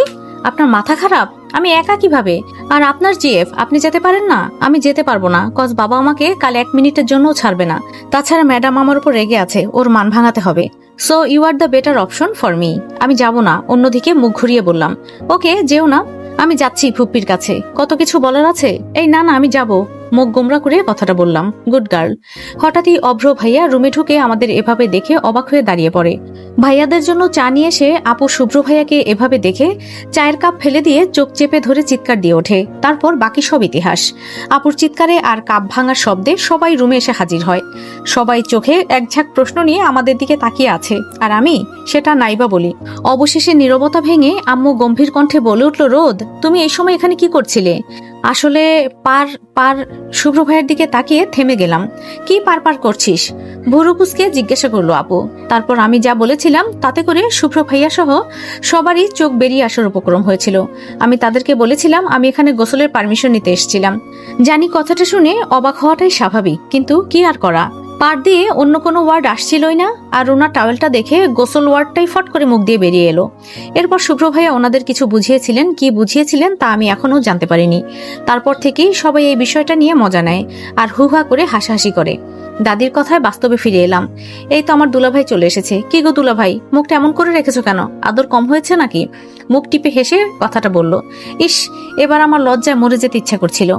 আপনার মাথা খারাপ? আমি একা কিভাবে? আর আপনার জিএফ, আপনি যেতে পারেন না? আমি যেতে পারবো না, কজ বাবা আমাকে কাল 1 মিনিটের জন্যও ছাড়বে না। তাছাড়া ম্যাডাম আমার উপর রেগে আছে, ওর মান ভাঙাতে হবে। So you are the better option for me. আমি যাব না। অন্যদিকে মুখ ঘুরিয়ে বললাম। ওকে, যেও না। আমি যাচ্ছি ফুপ্পির কাছে, কত কিছু বলার আছে। এই না, আমি যাব। মুখ গোমরা করে কথাটা বললাম। Good girl. হঠাৎই অভ্র ভাইয়া রুমে ঢুকে আমাদের এভাবে দেখে অবাক হয়ে দাঁড়িয়ে পড়ে। ভাইয়াদের জন্য চা নিয়ে এসে আপু শুভ্র ভাইয়াকে এভাবে দেখে চায়ের কাপ ফেলে দিয়ে চোখ চেপে ধরে চিৎকার দিয়ে ওঠে। তারপর বাকি সব ইতিহাস। আপুর চিৎকারে আর কাপ ভাঙার শব্দে সবাই রুমে এসে হাজির হয়। সবাই চোখে একঝাঁক প্রশ্ন নিয়ে আমাদের দিকে তাকিয়ে আছে, আর আমি সেটা নাইবা বলি। অবশেষে নীরবতা ভেঙে আম্মু গম্ভীর কণ্ঠে বলে উঠল, রোদ, তুমি এই সময় এখানে কি করছিলে? আসলে পার পার শুভ্র ভাইয়ের দিকে তাকিয়ে থেমে গেলাম। কি পার পার করছিস? ভুরু কুচকে জিজ্ঞাসা করলো আপু। তারপর আমি যা বলেছিলাম তাতে করে শুভ্র ভাইয়া সহ সবারই চোখ বেরিয়ে আসার উপক্রম হয়েছিল। আমি তাদেরকে বলেছিলাম আমি এখানে গোসলের পারমিশন নিতে এসেছিলাম। জানি কথাটা শুনে অবাক হওয়াটাই স্বাভাবিক, কিন্তু কি আর করা। পার দিয়ে অন্য কোনো ওয়ার্ড আসছিলই না, আর ওনার টাওয়েলটা দেখে গোসল ওয়ার্ডটাই ফট করে মুখ দিয়ে বেরিয়ে এলো। এরপর শুভ্র ভাইয়া ওনাদের কিছু বুঝিয়েছিলেন, কি বুঝিয়েছিলেন তা আমি এখনো জানতে পারিনি। তারপর থেকেই সবাই এই বিষয়টা নিয়ে মজা নেয় আর হুহা করে হাসাহাসি করে। দাদির কথায় বাস্তবে ফিরে এলাম। এই তো আমার দুলাভাই চলে এসেছে। কি গো দুলাভাই, মুখটা এমন করে রেখেছো কেন? আদর কম হয়েছে নাকি? মুখ টিপে হেসে কথাটা বলল। ইস, এবার আমার লজ্জায় মরে যেতে ইচ্ছা করছিল।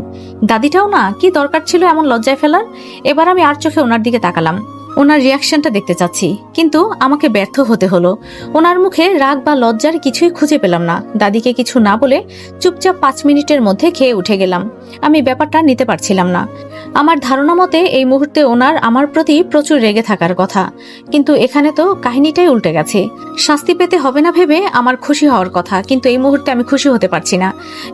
দাদিটাও না, কি দরকার ছিল এমন লজ্জায় ফেলার? এবার আমি আর চোখে ওনার দিকে তাকালাম। ওনার রিয়াকশনটা দেখতে চাচ্ছি, কিন্তু আমাকে ব্যর্থ হতে হলো। ওনার মুখে রাগ বা লজ্জার কিছুই খুঁজে পেলাম না। দাদিকে কিছু না বলে চুপচাপ 5 মিনিটের মধ্যে খেয়ে উঠে গেলাম। আমি ব্যাপারটা নিতে পারছিলাম না। আমার ধারণা মতে এই মুহূর্তে ওনার আমার প্রতি প্রচুর রেগে থাকার কথা, কিন্তু এখানে তো কাহিনীটাই উল্টে গেছে। শাস্তি পেতে হবে না ভেবে আমার খুশি হওয়ার কথা, কিন্তু এই মুহূর্তে আমি খুশি হতে পারছি না।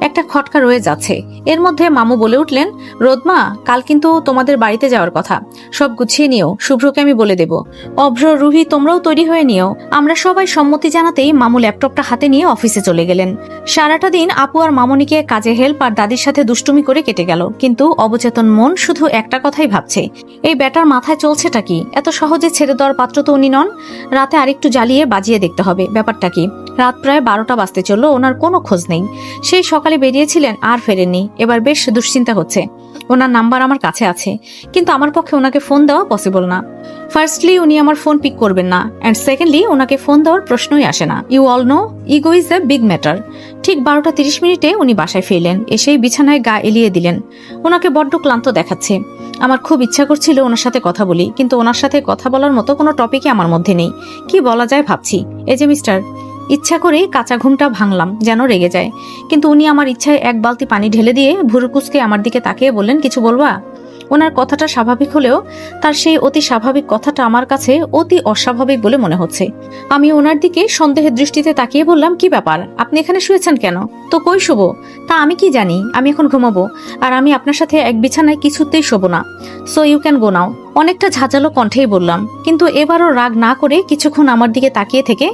একটা খটকা রয়ে যাচ্ছে। এর মধ্যে মামু বলে উঠলেন, রোদমা, কাল কিন্তু তোমাদের বাড়িতে যাওয়ার কথা, সব গুছিয়ে নিও, শুভ্রকে আমি বলে দেব। অভ্র, রুহি, তোমরাও তৈরি হয়ে নিও। আমরা সবাই সম্মতি জানাতেই মামু ল্যাপটপটা হাতে নিয়ে অফিসে চলে গেলেন। সারাটা দিন আপু আর মামনিকে কাজে হেল্প আর দাদির সাথে দুষ্টুমি করে কেটে গেল, কিন্তু অবচেতন মন শুধু একটা কথাই ভাবছে, এই ব্যাটার মাথায় চলছেটা কি? এত সহজে ছেড়ে দেওয়ার পাত্র তো উনি নন। রাতে আরেকটু জ্বালিয়ে বাজিয়ে দেখতে হবে ব্যাপারটা কি। রাত প্রায় 12টা বাজতে চললো, ওনার কোনো খোঁজ নেই। সেই সকালে বেরিয়েছিলেন আর ফেরেননি। এবার বেশ দুশ্চিন্তা হচ্ছে। ওনার নাম্বার আমার কাছে আছে, কিন্তু আমার পক্ষে ওনাকে ফোন দেওয়া পসিবল না। ফার্স্টলি, উনি আমার ফোন পিক করবেন না, অ্যান্ড সেকেন্ডলি, ওনাকে ফোন দেওয়ার প্রশ্নই আসে না। You all know, ego is a big matter. ঠিক 12টা 30 মিনিটে উনি বাসায় ফিরলেন। এসেই বিছানায় গা এলিয়ে দিলেন। ওনাকে বড্ড ক্লান্ত দেখাচ্ছে। আমার খুব ইচ্ছা করছিল ওনার সাথে কথা বলি, কিন্তু ওনার সাথে কথা বলার মতো কোনো টপিকই আমার মধ্যে নেই। কি বলা যায় ভাবছি। এই যে মিস্টার, ইচ্ছা করেই কাঁচা ঘুমটা ভাঙলাম যেন রেগে যায়, কিন্তু উনি আমার ইচ্ছায় 1 বালতি পানি ঢেলে দিয়ে ভুরুকুচকে আমার দিকে তাকিয়ে বললেন, কিছু বলবা? ওনার কথাটা স্বাভাবিক হলেও তার সেই অতি স্বাভাবিক কথাটা আমার কাছে অতি অস্বাভাবিক বলে মনে হচ্ছে। আমি ওনার দিকে সন্দেহের দৃষ্টিতে তাকিয়ে বললাম, কি ব্যাপার, আপনি এখানে শুয়েছেন কেন? তো কই শোবো? তা আমি কি জানি, আমি এখন ঘুমাবো, আর আমি আপনার সাথে এক বিছানায় কিছুতেই শোবো না। সো ইউ ক্যান গো নাও। অনেকটা ঝাঁঝালো কণ্ঠেই বললাম, কিন্তু এবারও রাগ না করে কিছুক্ষণ আমার দিকে তাকিয়ে থেকে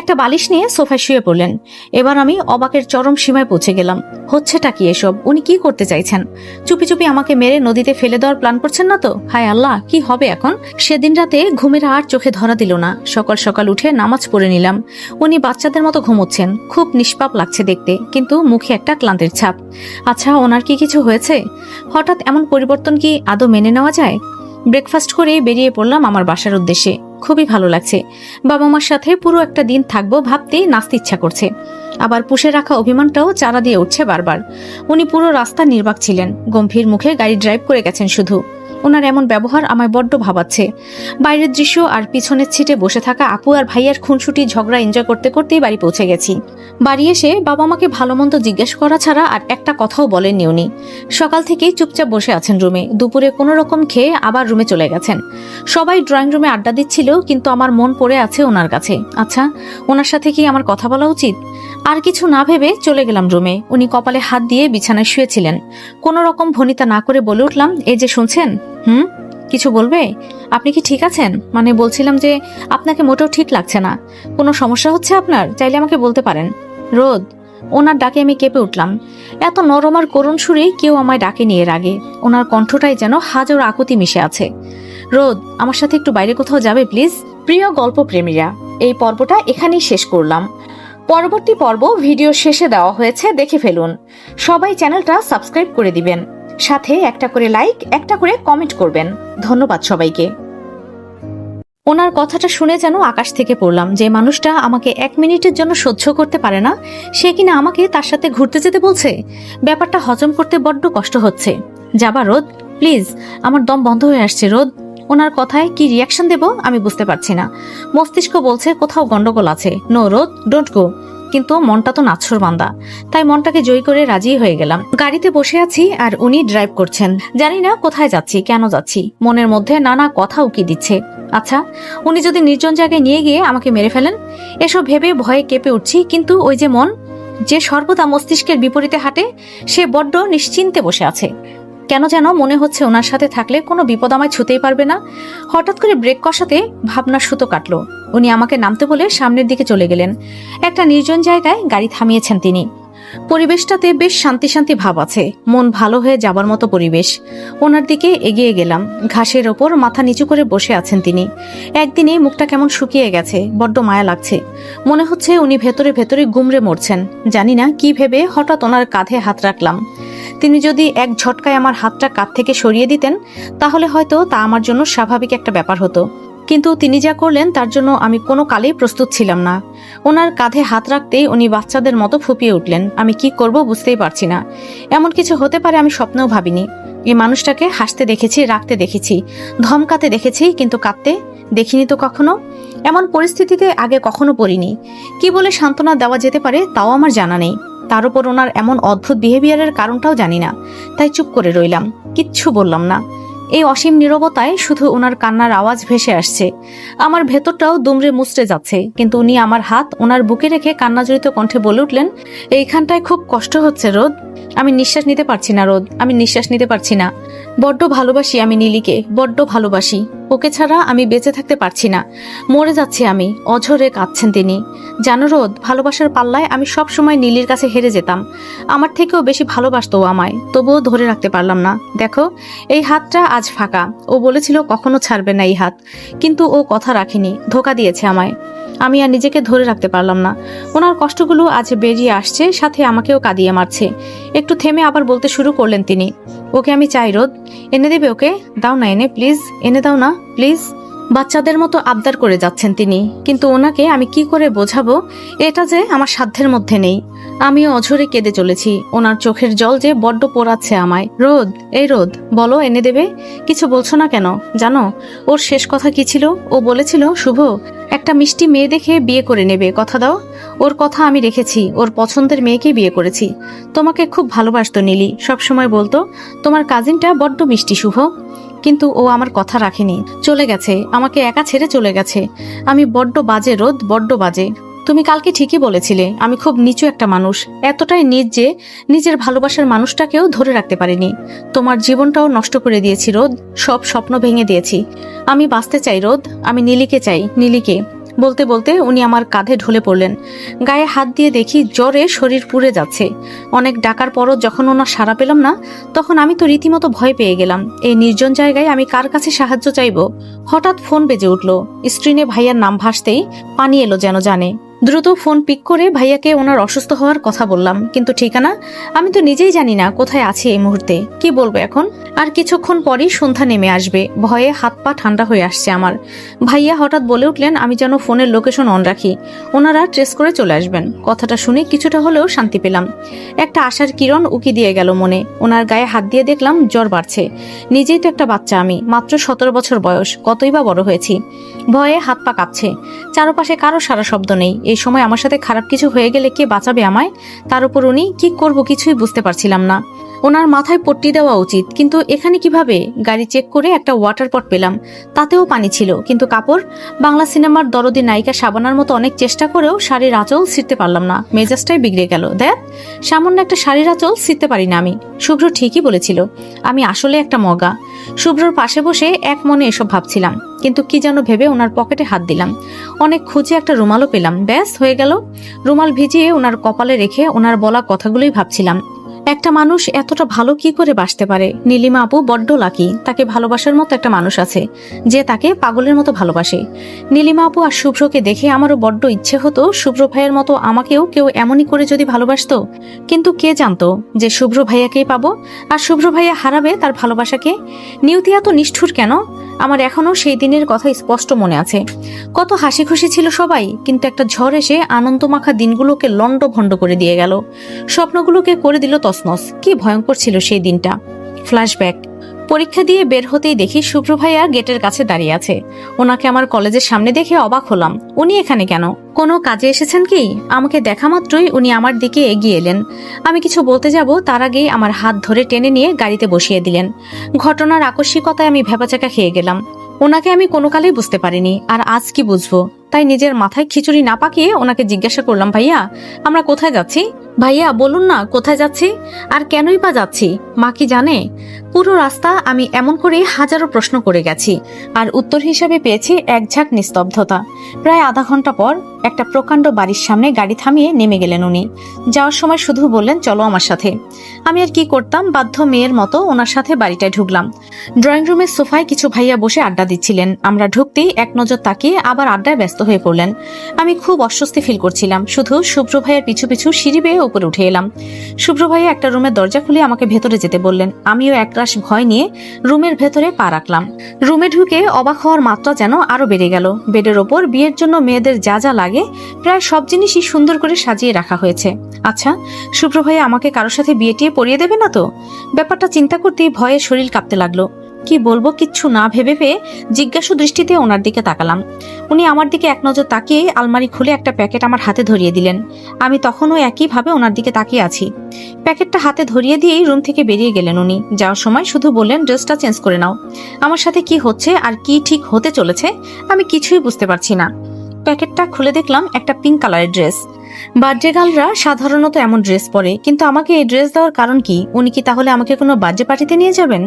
একটা বালিশ নিয়ে সোফায় শুয়ে পড়লেন। এবার আমি অবাকের চরম সীমায় পৌঁছে গেলাম। হচ্ছেটা কি এসব? উনি কি করতে চাইছেন? চুপি চুপি আমাকে মেরে নদীতে ফেলে দেওয়ার প্ল্যান করছেন না তো? হায় আল্লাহ, কি হবে এখন? সেদিন রাতে ঘুমের আর চোখে ধরা দিল না। সকাল সকাল উঠে নামাজ পড়ে নিলাম। উনি বাচ্চাদের মতো ঘুমোচ্ছেন, খুব নিষ্পাপ লাগছে দেখতে, কিন্তু মুখে একটা ক্লান্তির ছাপ। আচ্ছা, ওনার কি কিছু হয়েছে? হঠাৎ এমন পরিবর্তন কি আদৌ মেনে নেওয়া যায়? ব্রেকফাস্ট করে বেরিয়ে পড়লাম আমার বাসার উদ্দেশ্যে। খুবই ভালো লাগছে। বাবা মার সাথে পুরো একটা দিন থাকবো ভাবতেই নাচতে ইচ্ছা করছে। আবার পুষে রাখা অভিমানটাও চারা দিয়ে উঠছে বারবার। উনি পুরো রাস্তা নির্বাক ছিলেন, গম্ভীর মুখে গাড়ি ড্রাইভ করে গেছেন শুধু। ওনার এমন ব্যবহার আমায় বড্ড ভাবাচ্ছে। বাইরের দৃশ্য আর পিছনের ছিটে বসে থাকা আপু আর ভাইয়ার খুনসুটি ঝগড়া এনজয় করতে করতেই বাড়ি পৌঁছে গেছি। বাড়ি এসে বাবা মাকে ভালো মন্দ জিজ্ঞেস করা ছাড়া আর একটা কথাও বলেননি উনি। সকাল থেকেই চুপচাপ বসে আছেন রুমে। দুপুরে কোনো রকম খেয়ে আবার রুমে চলে গেছেন। সবাই ড্রয়িং রুমে আড্ডা দিচ্ছিল, কিন্তু আমার মন পড়ে আছে ওনার কাছে। আচ্ছা, ওনার সাথে কি আমার কথা বলা উচিত? আর কিছু না ভেবে চলে গেলাম রুমে। উনি কপালে হাত দিয়ে বিছানায় শুয়েছিলেন। কোনো রকম ভনিতা না করে বলে উঠলাম, এই যে শুনছেন? কিছু বলবে? আপনি কি ঠিক আছেন? মানে বলছিলাম যে আপনাকে মোটেও ঠিক লাগছে না। কোনো সমস্যা হচ্ছে আপনার? চাইলে আমাকে বলতে পারেন। রোদ। ওনার ডাকে আমি কেঁপে উঠলাম। এত নরম আর করুণ সুরে কেউ আমায় ডাকে নিয়ে রাগে। ওনার কণ্ঠটাই যেন হাজার আকুতি মিশে আছে। রোদ, আমার সাথে একটু বাইরে কোথাও যাবে প্লিজ? প্রিয় গল্প প্রেমীরা, এই পর্বটা এখানেই শেষ করলাম। পরবর্তী পর্ব ভিডিও শেষে দেওয়া হয়েছে, দেখে ফেলুন। সবাই চ্যানেলটা সাবস্ক্রাইব করে দিবেন, সাথে একটা করে লাইক, একটা করে কমেন্ট করবেন। ধন্যবাদ সবাইকে। ওনার কথাটা শুনে যেন আকাশ থেকে পড়লাম। যে মানুষটা আমাকে 1 মিনিটের জন্য সহ্য করতে পারে না, সে কিনা আমাকে তার সাথে ঘুরতে যেতে বলছে। ব্যাপারটা হজম করতে বড্ড কষ্ট হচ্ছে। যাবা রোদ? প্লিজ, আমার দম বন্ধ হয়ে আসছে রোদ। ওনার কথায় কি রিয়াকশন দেব আমি বুঝতে পারছি না। মস্তিষ্ক বলছে কোথাও গন্ডগোল আছে। নো রোদ, ডোন্ট গো। কিন্তু মনটা তো নাছর বান্দা, তাই মনটাকে জয় করে রাজি হয়ে গেলাম। গাড়িতে বসে আছি আর উনি ড্রাইভ করছেন। জানি না কোথায় যাচ্ছি, কেন যাচ্ছি। মনের মধ্যে নানা কথা উকি দিচ্ছে। আচ্ছা, উনি যদি নির্জন জায়গায় নিয়ে গিয়ে আমাকে মেরে ফেলেন, এসব ভেবে ভয়ে কেঁপে উঠছি। কিন্তু ওই যে মন, যে সর্বদা মস্তিষ্কের বিপরীতে হাঁটে, সে বড্ড নিশ্চিন্তে বসে আছে। কেন যেন মনে হচ্ছে ওনার সাথে থাকলে কোনো বিপদ আমায় ছুতেই পারবে না। হঠাৎ করে ব্রেক কষাতে ভাবনার সুতো কাটলো। উনি আমাকে নামতে বলে সামনের দিকে চলে গেলেন। একটা নির্জন জায়গায় গাড়ি থামিয়েছেন তিনি। পরিবেশটাতে বেশ শান্তি শান্তি ভাব আছে, মন ভালো হয়ে যাবার মতো পরিবেশ। ওনার দিকে এগিয়ে গেলাম। ঘাসের ওপর মাথা নিচু করে বসে আছেন তিনি। একদিনে মুখটা কেমন শুকিয়ে গেছে, বড্ড মায়া লাগছে। মনে হচ্ছে উনি ভেতরে ভেতরে গুমড়ে মরছেন। জানি না কি ভেবে হঠাৎ ওনার কাঁধে হাত রাখলাম। তিনি যদি এক ঝটকায় আমার হাতটা কাঁধ থেকে সরিয়ে দিতেন, তাহলে হয়তো তা আমার জন্য স্বাভাবিক একটা ব্যাপার হতো। কিন্তু তিনি যা করলেন তার জন্য আমি কোনো কালেই প্রস্তুত ছিলাম না। ওনার কাঁধে হাত রাখতেই উনি বাচ্চাদের মতো ফুপিয়ে উঠলেন। আমি কি করব বুঝতেই পারছি না। এমন কিছু হতে পারে আমি স্বপ্নেও ভাবিনি। এই মানুষটাকে হাসতে দেখেছি, রাগতে দেখেছি, ধমকাতে দেখেছি, কিন্তু কাঁদতে দেখিনি তো কখনো। এমন পরিস্থিতিতে আগে কখনো পড়িনি। কি বলে সান্ত্বনা দেওয়া যেতে পারে তাও আমার জানা নেই। তার উপর ওনার এমন অদ্ভুত বিহেভিয়ারের কারণটাও জানি না। তাই চুপ করে রইলাম, কিচ্ছু বললাম না। এই অসীম নীরবতায় শুধু ওনার কান্নার আওয়াজ ভেসে আসছে। আমার ভেতরটাও দুমড়ে মুচড়ে যাচ্ছে। কিন্তু উনি আমার হাত ওনার বুকে রেখে কান্নাজড়িত কণ্ঠে বলে উঠলেন, এইখানটায় খুব কষ্ট হচ্ছে রোদ। আমি নিঃশ্বাস নিতে পারছি না রোদ, আমি নিঃশ্বাস নিতে পারছি না। বড্ড ভালোবাসি আমি নীলিকে, বড্ড ভালোবাসি। ওকে ছাড়া আমি বেঁচে থাকতে পারছি না, মরে যাচ্ছি আমি। অঝরে কাঁদছেন তিনি। জানো রোদ, ভালোবাসার পাল্লায় আমি সব সময় নীলির কাছে হেরে যেতাম। আমার থেকেও বেশি ভালোবাসতো ও আমায়, তবুও ধরে রাখতে পারলাম না। দেখো, এই হাতটা আজ ফাঁকা। ও বলেছিল কখনো ছাড়বে না এই হাত, কিন্তু ও কথা রাখেনি, ধোঁকা দিয়েছে আমায়। আমি আর নিজেকে ধরে রাখতে পারলাম না। ওনার কষ্টগুলো আজ বেরিয়ে আসছে, সাথে আমাকেও কাঁদিয়ে মারছে। একটু থেমে আবার বলতে শুরু করলেন তিনি, ওকে আমি চাই রোদ, এনে দেবে ওকে? দাও না এনে, প্লিজ এনে দাও না প্লিজ। বাচ্চাদের মতো আবদার করে যাচ্ছেন তিনি, কিন্তু ওনাকে আমি কি করে বোঝাবো এটা যে আমার সাধ্যের মধ্যে নেই। আমিও অঝরে কেঁদে চলেছি। ওনার চোখের জল যে বড্ড পোড়াচ্ছে আমায়। রোদ, এই রোদ, বলো এনে দেবে? কিছু বলছো না কেন? জানো ওর শেষ কথা কি ছিল? ও বলেছিল শুভ একটা মিষ্টি মেয়ে দেখে বিয়ে করে নেবে, কথা দাও। ওর কথা আমি রেখেছি, ওর পছন্দের মেয়েকে বিয়ে করেছি। তোমাকে খুব ভালোবাসতো নীলি, সবসময় বলতো তোমার কাজিনটা বড্ড মিষ্টি শুভ। কিন্তু ও আমার কথা রাখেনি, চলে গেছে, আমাকে একা ছেড়ে চলে গেছে। আমি বড্ড বাজে রোদ, বড্ড বাজে। তুমি কালকে ঠিকই বলেছিলে আমি খুব নিচু একটা মানুষ, এতটাই নিজ যে নিজের ভালোবাসার মানুষটাকেও ধরে রাখতে পারিনি। তোমার জীবনটাও নষ্ট করে দিয়েছি রোদ, সব স্বপ্ন ভেঙে দিয়েছি। আমি বাঁচতে চাই রোদ, আমি নীলিকে চাই, নীলিকে। বলতে বলতে উনি আমার কাঁধে ঢলে পড়লেন। গায়ে হাত দিয়ে দেখি জ্বরে শরীর পুড়ে যাচ্ছে। অনেক ডাকার পরও যখন ওনার সাড়া পেলাম না, তখন আমি তো রীতিমতো ভয় পেয়ে গেলাম। এই নির্জন জায়গায় আমি কার কাছে সাহায্য চাইব? হঠাৎ ফোন বেজে উঠল। স্ক্রিনে ভাইয়ার নাম ভাসতেই পানি এলো যেন জানে। দ্রুত ফোন পিক করে ভাইয়াকে ওনার অসুস্থ হওয়ার কথা বললাম, কিন্তু ঠিকানা আমি তো নিজেই জানি না কোথায় আছি এই মুহূর্তে। কি বলবো এখন? আর কিছুক্ষণ পরেই সন্ধ্যা নেমে আসবে। ভয়ে হাত পা ঠান্ডা হয়ে আসছে আমার। ভাইয়া হঠাৎ বলে উঠলেন আমি যেন ফোনের লোকেশন অন রাখি, ওনারা ট্রেস করে চলে আসবেন। কথাটা শুনে কিছুটা হলেও শান্তি পেলাম। একটা আশার কিরণ উকি দিয়ে গেল মনে। ওনার গায়ে হাত দিয়ে দেখলাম জ্বর বাড়ছে। নিজেই তো একটা বাচ্চা আমি, মাত্র 17 বছর বয়স, কতই বা বড় হয়েছি। ভয়ে হাত পা কাঁপছে। চারপাশে কারো সারা শব্দ নেই। এই সময় আমার সাথে খারাপ কিছু হয়ে গেলে কে বাঁচাবে আমায়? তার উপর উনি কি করব কিছুই বুঝতে পারছিলাম না। ওনার মাথায় পট্টি দেওয়া উচিত, কিন্তু এখানে কিভাবে? গাড়ি চেক করে একটা ওয়াটার পট পেলাম, তাতেও পানি ছিল, কিন্তু কাপড়? বাংলা সিনেমার দরদি নায়িকা শাবানার মতো অনেক চেষ্টা করেও শাড়ির আঁচল ছিঁড়তে পারলাম না। মেজাজটাই বিগড়ে গেল। দেখ, সামান্য একটা শাড়ির আঁচল ছিঁড়তে পারি না আমি। শুভ্র ঠিকই বলেছিল, আমি আসলে একটা মগা। শুভ্রর পাশে বসে এক মনে এসব ভাবছিলাম, কিন্তু কি যেন ভেবে ওনার পকেটে হাত দিলাম। অনেক খুঁজে একটা রুমালও পেলাম, ব্যাস হয়ে গেল। রুমাল ভিজিয়ে ওনার কপালে রেখে ওনার বলা কথাগুলোই ভাবছিলাম। একটা মানুষ এতটা ভালো কি করে বাসতে পারে? নীলিমা আপু বড্ড লাকি, তাকে ভালোবাসার মতো একটা মানুষ আছে যে তাকে পাগলের মতো ভালোবাসে। নীলিমা আপু আর শুভ্রকে দেখে আমারও বড্ড ইচ্ছে হতো শুভ্র ভাইয়ের মতো আমাকেও কেউ এমনই করে যদি ভালোবাসতো। কিন্তু কে জানতো যে শুভ্র ভাইয়াকেই পাবো, আর শুভ্র ভাইয়া হারাবে তার ভালোবাসাকে। নিয়তি এত নিষ্ঠুর কেন? আমার এখনো সেই দিনের কথা স্পষ্ট মনে আছে। কত হাসি খুশি ছিল সবাই, কিন্তু একটা ঝড় এসে আনন্দমাখা দিনগুলোকে লন্ডভন্ড করে দিয়ে গেল। স্বপ্নগুলোকে করে দিল তছনছ। কি ভয়ঙ্কর ছিল সেই দিনটা। ফ্ল্যাশব্যাক। পরীক্ষা দিয়ে বের হতেই দেখি শুভ্র ভাইয়া গেটের কাছে দাঁড়িয়ে আছে। ওনাকে আমার কলেজের সামনে দেখে অবাক হলাম। উনি এখানে কেন? কোনো কাজে এসেছেন কি? আমাকে দেখা মাত্রই উনি আমার দিকে এগিয়ে এলেন। আমি কিছু বলতে যাব তার আগেই আমার হাত ধরে টেনে নিয়ে গাড়িতে বসিয়ে দিলেন। ঘটনার আকস্মিকতায় আমি ভ্যাবাচাকা খেয়ে গেলাম। ওনাকে আমি কোনো কালেই বুঝতে পারিনি, আর আজ কি বুঝবো? তাই নিজের মাথায় খিচুড়ি না পাকিয়ে ওনাকে জিজ্ঞাসা করলাম, ভাইয়া আমরা কোথায় যাচ্ছি? ভাইয়া বলুন না কোথায় যাচ্ছি, আর কেনই বা যাচ্ছি? মা কি জানে? পুরো রাস্তা আমি এমন করে হাজারো প্রশ্ন করে গেছি, আর উত্তর হিসাবে পেয়েছি এক ঝাঁক নিস্তব্ধতা। প্রায় আধা ঘন্টা পর একটা প্রকাণ্ড বাড়ির সামনে গাড়ি থামিয়ে নেমে গেলেন উনি। যাওয়ার সময় শুধু বললেন চলো আমার সাথে। আমি আর কি করতাম, বাধ্য মেয়ের মতো ওনার সাথে বাড়িটায় ঢুকলাম। ড্রয়িং রুমের সোফায় কিছু ভাইয়া বসে আড্ডা দিচ্ছিলেন। আমরা ঢুকতেই এক নজর তাকিয়ে আবার আড্ডায় ব্যস্ত হয়ে পড়লেন। আমি খুব অস্বস্তি ফিল করছিলাম। শুধু শুভ্র ভাইয়ের পিছু পিছু সিঁড়ি বেয়ে উপরে উঠে এলাম। শুভ্র ভাইয়া একটা রুমের দরজা খুলে আমাকে ভেতরে যেতে বললেন। আমিও একরাশ ভয় নিয়ে রুমের ভেতরে পা রাখলাম। রুমে ঢুকে অবাক হওয়ার মাত্রা যেন আরো বেড়ে গেল। বেডের ওপর বিয়ের জন্য মেয়েদের যা যা লাগে প্রায় সব জিনিসই সুন্দর করে সাজিয়ে রাখা হয়েছে। আচ্ছা, শুভ্র ভাইয়া আমাকে কারোর সাথে বিয়ে টিয়ে পরিয়ে দেবে না তো? ব্যাপারটা চিন্তা করতেই ভয়ে শরীর কাঁপতে লাগলো। কি বলবো কিচ্ছু না ভেবে পেয়ে জিজ্ঞাসু দৃষ্টিতে ওনার দিকে তাকালাম। উনি আমার দিকে এক নজর তাকিয়ে আলমারি খুলে একটা প্যাকেট আমার হাতে ধরিয়ে দিলেন। আমি তখনও একইভাবে ওনার দিকে তাকিয়ে আছি। প্যাকেটটা হাতে ধরিয়ে দিয়েই রুম থেকে বেরিয়ে গেলেন উনি। যাওয়ার সময় শুধু বললেন ড্রেসটা চেঞ্জ করে নাও। আমার সাথে কি হচ্ছে আর কি ঠিক হতে চলেছে আমি কিছুই বুঝতে পারছি না। প্যাকেটটা খুলে দেখলাম একটা পিঙ্ক কালারের ড্রেস। বার্থডে গার্লরা সাধারণত এমন ড্রেস পরে, কিন্তু আমাকে এই ড্রেস দেওয়ার কারণ কি? উনি কি তাহলে আমাকে কোনো বার্থডে পার্টিতে নিয়ে যাবেন?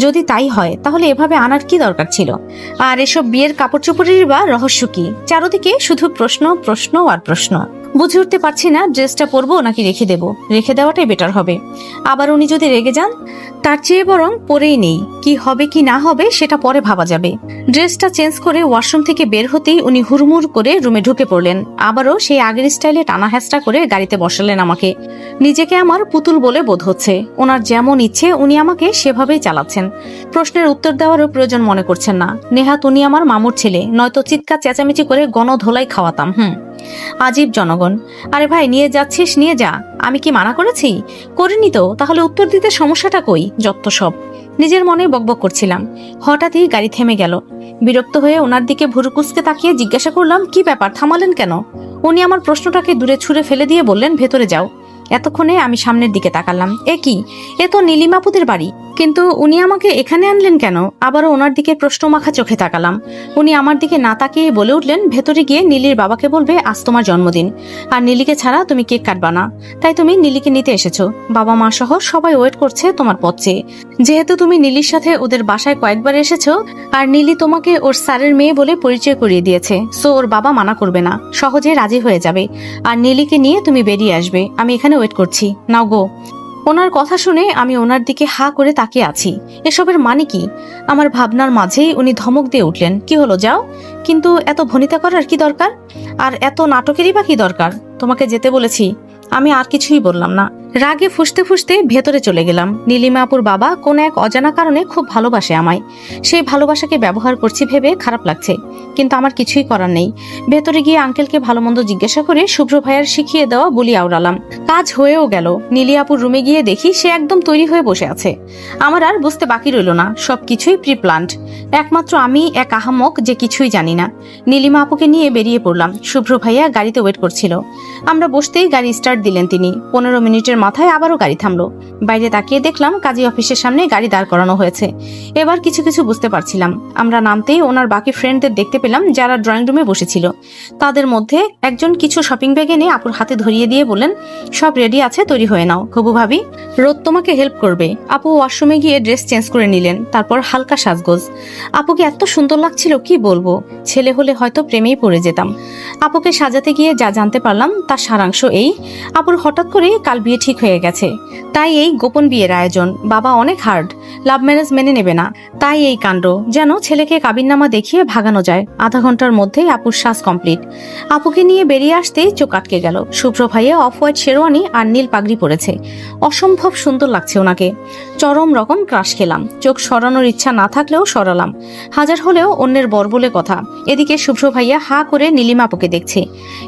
যদি তাই হয় তাহলে এভাবে আনার কি দরকার ছিল? আর এসব বিয়ের কাপড় চোপড়ের বা রহস্য কি? চারদিকে শুধু প্রশ্ন প্রশ্ন আর প্রশ্ন। বুঝে উঠতে পারছি না ড্রেসটা পরবো নাকি রেখে দেবো। রেখে দেওয়াটাই বেটার হবে। আবার উনি যদি রেগে যান, তার চেয়ে বরং পরেই নেই। কি হবে কি না হবে সেটা পরে ভাবা যাবে। ড্রেসটা চেঞ্জ করে ওয়াশরুম থেকে বের হতেই উনি হুড়মুড় করে রুমে ঢুকে পড়লেন। আবারও সেই আগের স্টাইলে টানা হ্যাঁচড়া করে গাড়িতে বসালেন আমাকে। নিজেকে আমার পুতুল বলে বোধ হচ্ছে। ওনার যেমন ইচ্ছে উনি আমাকে সেভাবেই চালাচ্ছেন। প্রশ্নের উত্তর দেওয়ারও প্রয়োজন মনে করছেন না। নেহাত উনি আমার মামুর ছেলে, নয়তো চিৎকার চেঁচামেচি করে গণধোলাই খাওয়াতাম। আজীব জনগণ। আরে ভাই নিয়ে যাচ্ছিস নিয়ে যা, আমি কি মানা করেছি? করিনি তো, তাহলে উত্তর দিতে সমস্যাটা কই? যত সব। নিজের মনে বকবক করছিলাম। হঠাৎই গাড়ি থেমে গেল। বিরক্ত হয়ে ওনার দিকে ভুরুকুচকে তাকিয়ে জিজ্ঞাসা করলাম, কি ব্যাপার, থামালেন কেন? উনি আমার প্রশ্নটাকে দূরে ছুঁড়ে ফেলে দিয়ে বললেন, ভেতরে যাও। এতক্ষণে আমি সামনের দিকে তাকালাম। এ কি? এ তো নীলিমাপুদের বাড়ি। কিন্তু উনি আমাকে এখানে আনলেন কেন? আবারও ওনার দিকে প্রশ্নমাখা চোখে তাকালাম। উনি আমার দিকে না তাকিয়ে বলে উঠলেন, ভেতরে গিয়ে নীলির বাবাকে বলবে আজ তোমার জন্মদিন, আর নীলিকে ছাড়া তুমি কেক কাটবা না, তাই তুমি নীলিকে নিতে এসেছো। বাবা মা সহ সবাই ওয়েট করছে তোমার পথ চেয়ে। যেহেতু তুমি নীলির সাথে ওদের বাসায় কয়েকবার এসেছো, আর নীলি তোমাকে ওর স্যারের মেয়ে বলে পরিচয় করিয়ে দিয়েছে, সো ওর বাবা মানা করবে না, সহজে রাজি হয়ে যাবে। আর নীলিকে নিয়ে তুমি বেরিয়ে আসবে, আমি এখানে ওয়েট করছি, নাও গো। ওনার কথা শুনে আমি ওনার দিকে হা করে তাকিয়ে আছি। এসবের মানে কি? আমার ভাবনার মাঝেই উনি ধমক দিয়ে উঠলেন, কি হলো, যাও। কিন্তু এত ভনিতা করার কি দরকার? আর এত নাটকেরই বা কি দরকার? তোমাকে যেতে বলেছি। আমি আর কিছুই বললাম না। রাগে ফুঁসতে ফুঁসতে ভেতরে চলে গেলাম। নীলিমা আপুর বাবা কোন এক অজানা কারণে খুব ভালোবাসে আমায়। সেই ভালোবাসাকে ব্যবহার করছি ভেবে খারাপ লাগছে, কিন্তু আমার কিছুই করার নেই। ভেতরে গিয়ে আঙ্কেলকে ভালো মন্দ জিজ্ঞাসা করে শুভ্র ভাইয়ার শিখিয়ে দেওয়া বলি আওড়ালাম। কাজ হয়েও গেল। নীলি আপুর রুমে গিয়ে দেখি সে একদম তৈরি হয়ে বসে আছে। আমার আর বুঝতে বাকি রইল না, সবকিছুই প্রি প্ল্যান্ড। একমাত্র আমি এক আহামক যে কিছুই জানি না। নীলিমা আপুকে নিয়ে বেরিয়ে পড়লাম। শুভ্র ভাইয়া গাড়িতে ওয়েট করছিল। আমরা বসতেই গাড়ি স্টার্ট দিলেন তিনি। 15 মিনিটের মাথায় আবারও গাড়ি থামলো। বাইরে তাকিয়ে দেখলাম কাজী অফিসের সামনে গাড়ি দাঁড় করানো হয়েছে। এবার কিছু কিছু বুঝতে পারছিলাম। আমরা নামতেই ওনার বাকি ফ্রেন্ডদের দেখতে পেলাম যারা ড্রয়িং রুমে বসেছিল। তাদের মধ্যে একজন কিছু শপিং ব্যাগ এনে আপুর হাতে ধরিয়ে দিয়ে বললেন, সব রেডি আছে, তৈরি হয়ে নাও। হবু ভাবি, রোদ তোমাকে হেল্প করবে। আপু ওয়াশরুমে গিয়ে ড্রেস চেঞ্জ করে নিলেন, তারপর হালকা সাজগোজ। আপুকে এত সুন্দর লাগছিল কি বলবো, ছেলে হলে হয়তো প্রেমেই পড়ে যেতাম। আপুকে সাজাতে গিয়ে যা জানতে পারলাম তার সারাংশ এই, আপুর হঠাৎ করে কাল বিয়ে ঠিক হয়ে গেছে, তাই এই গোপন বিয়ের আয়োজন। বাবা অনেক হার্ড, লাভ ম্যারেজ মেনে নেবে না, তাই এই কাণ্ড। যেন ছেলেকে কাবিননামা দেখিয়ে ভাগানো যায়। আধা ঘন্টার মধ্যেই আপুর সাজ কমপ্লিট। আপুকে নিয়ে বেরিয়ে আসতেই চোখ আটকে গেল। শুভ্র ভাইয়া অফ হোয়াইট শেরওয়ানি আর নীল পাগড়ি পরেছে। অসম্ভব সুন্দর লাগছে ওনাকে। চরম রকম ক্রাশ খেলাম। চোখ সরানোর ইচ্ছা না থাকলেও সরালাম, হাজার হলেও অন্যের বর বলে কথা। এদিকে শুভ্র ভাইয়া হা করে নীলিমা আপুকে দেখছে।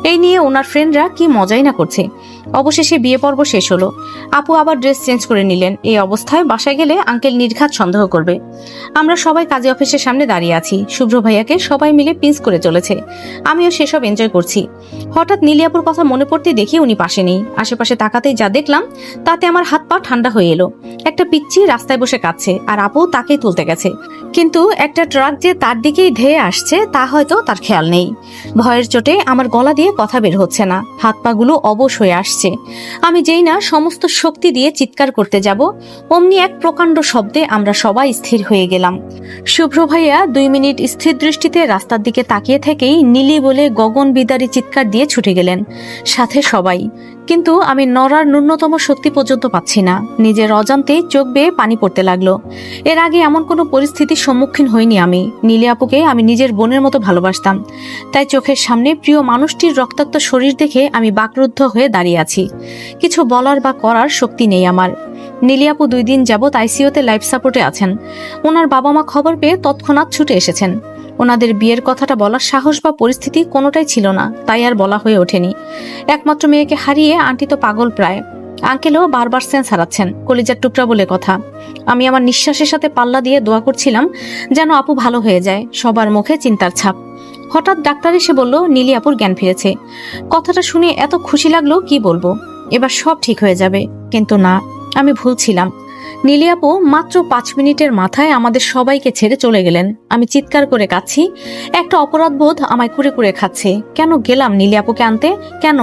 এই নিয়ে ওনার ফ্রেন্ডরা কি মজাই না করছে। অবশেষে বিয়ে পর্ব শেষ হলো। আপু আবার ড্রেস চেঞ্জ করে নিলেন। এই অবস্থায় বাসায় গেলে আঙ্কেল নির্ঘাত সন্দেহ করবে। আমরা সবাই কাজী অফিসের সামনে দাঁড়িয়ে আছি। শুভ্র ভাইয়াকে সবাই মিলে পিঞ্চ করে চলেছে। আমিও সেসব এনজয় করছি। হঠাৎ নীলি আপুর কথা মনে পড়তে দেখি উনি পাশে নেই। আশেপাশে তাকাতেই যা দেখলাম তাতে আমার হাত পা ঠান্ডা হয়ে এলো। একটা পিচ্চি রাস্তায় বসে কাঁদছে, আর আপু তাকেই তুলতে গেছে। কিন্তু একটা ট্রাক যে তার দিকেই ধেয়ে আসছে তা হয়তো তার খেয়াল নেই। ভয়ের চোটে আমার গলা দিয়ে কথা বের হচ্ছে না, হাত পাগুলো অবশ হয়ে আসছে। আমি যেই না সমস্ত শক্তি দিয়ে চিৎকার করতে যাব, অমনি এক প্রকাণ্ড শব্দে আমরা সবাই স্থির হয়ে গেলাম। শুভ্র ভাইয়া 2 মিনিট স্থির দৃষ্টিতে রাস্তার দিকে তাকিয়ে থেকেই নীলি বলে গগন বিদারী চিৎকার দিয়ে ছুটে গেলেন, সাথে সবাই। কিন্তু আমি নড়ার ন্যূনতম শক্তি পর্যন্ত পাচ্ছি না। নিজের অজান্তেই চোখ বেয়ে পানি পড়তে লাগলো। এর আগে এমন কোনো পরিস্থিতির সম্মুখীন হইনি আমি। নীলি আপুকে আমি নিজের বোনের মতো ভালোবাসতাম, তাই চোখের সামনে প্রিয় মানুষটির রক্তাক্ত শরীর দেখে আমি বাকরুদ্ধ হয়ে দাঁড়িয়ে আছি। কিছু বলার বা করার শক্তি নেই আমার। নীলি আপু 2 দিন যাবৎ আইসিইউতে লাইফ সাপোর্টে আছেন। ওনার বাবা মা খবর পেয়ে তৎক্ষণাৎ ছুটে এসেছেন। ওনাদের বিয়ের কথাটা বলার সাহস বা পরিস্থিতি কোনোটাই ছিল না, তাই আর বলা হয়ে ওঠেনি। একমাত্র মেয়েকে হারিয়ে আন্টি তো পাগল প্রায়। আঙ্কেলও বারবার সেন্স হারাচ্ছেন, কলিজার টুকরা বলে কথা। আমি আমার নিঃশ্বাসের সাথে পাল্লা দিয়ে দোয়া করছিলাম যেন আপু ভালো হয়ে যায়। সবার মুখে চিন্তার ছাপ। হঠাৎ ডাক্তার এসে বলল নীলি আপুর জ্ঞান ফিরেছে। কথাটা শুনে এত খুশি লাগলো কি বলবো, এবার সব ঠিক হয়ে যাবে। কিন্তু না, আমি ভুল ছিলাম। নীলি আপু মাত্র 5 মিনিটের মাথায় আমাদের সবাইকে ছেড়ে চলে গেলেন। আমি চিৎকার করে কাঁদছি। একটা অপরাধবোধ আমায় কুরে কুরে খাচ্ছে। কেন গেলাম নীলি আপুকে আনতে? কেন?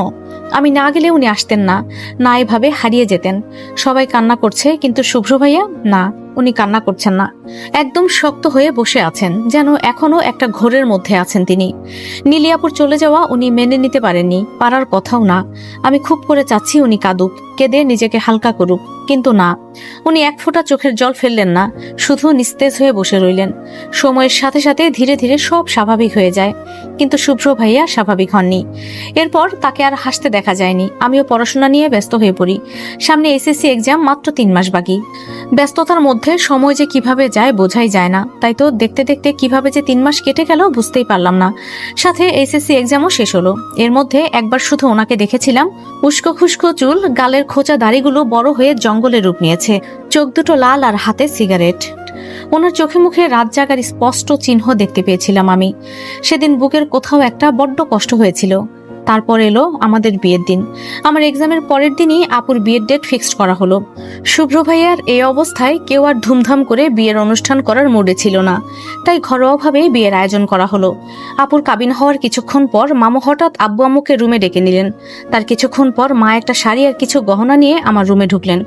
আমি না গেলে উনি আসতেন না, না এভাবে হারিয়ে যেতেন। সবাই কান্না করছে, কিন্তু শুভ্র ভাইয়া না, উনি কান্না করছেন না। একদম শক্ত হয়ে বসে আছেন, যেন এখনো একটা ঘোরের মধ্যে আছেন তিনি। নীলি আপুর চলে যাওয়া উনি মেনে নিতে পারেননি, পারার কথাও না। আমি খুব করে চাচ্ছি উনি কাঁদুক, কেঁদে নিজেকে হালকা করুক, কিন্তু না। উনি এক ফোঁটা চোখের জল ফেললেন না, শুধু নিস্তেজ হয়ে বসে রইলেন। সময়ের সাথে সাথে ধীরে ধীরে সব স্বাভাবিক হয়ে যায়, কিন্তু শুভ্র ভাইয়া স্বাভাবিক হননি। এরপর তাকে আর হাসতে দেখা যায়নি। আমিও পড়াশোনা নিয়ে ব্যস্ত হয়ে পড়ি। সামনে এসএসসি এক্সাম, মাত্র 3 মাস বাকি। ব্যস্ততার মধ্যে সময় যে কিভাবে যায় বোঝাই যায় না। তাই তো দেখতে দেখতে কিভাবে যে 3 মাস কেটে গেল বুঝতেই পারলাম না। সাথে এসএসসি এক্সামও শেষ হলো। এর মধ্যে একবার শুধু ওনাকে দেখেছিলাম। উস্কো খুস্কো চুল, গালের খোঁচা দাড়িগুলো বড় হয়ে জঙ্গলে রূপ নিয়েছে, চোখ দুটো লাল আর হাতে সিগারেট। ওনার চোখে মুখে রাত জাগার স্পষ্ট চিহ্ন দেখতে পেয়েছিলাম আমি। সেদিন বুকের কোথাও একটা বড্ড কষ্ট হয়েছিল। তারপর এলো আমাদের বিয়ের দিন। আমার এক্সামের পরের দিনই আপুর বিয়ের ডেট ফিক্সড করা হলো। শুভ্র ভাইয়ার এই অবস্থায় কেউ আর ধুমধাম করে বিয়ের অনুষ্ঠান করার মুডে ছিল না, তাই ঘরোয়াভাবে বিয়ের আয়োজন করা হলো। আপুর কাবিন হওয়ার কিছুক্ষণ পর মামু হঠাৎ আব্বু আম্মুকে রুমে ডেকে নিলেন। তার কিছুক্ষণ পর মা একটা শাড়ি আর কিছু গহনা নিয়ে আমার রুমে ঢুকলেন।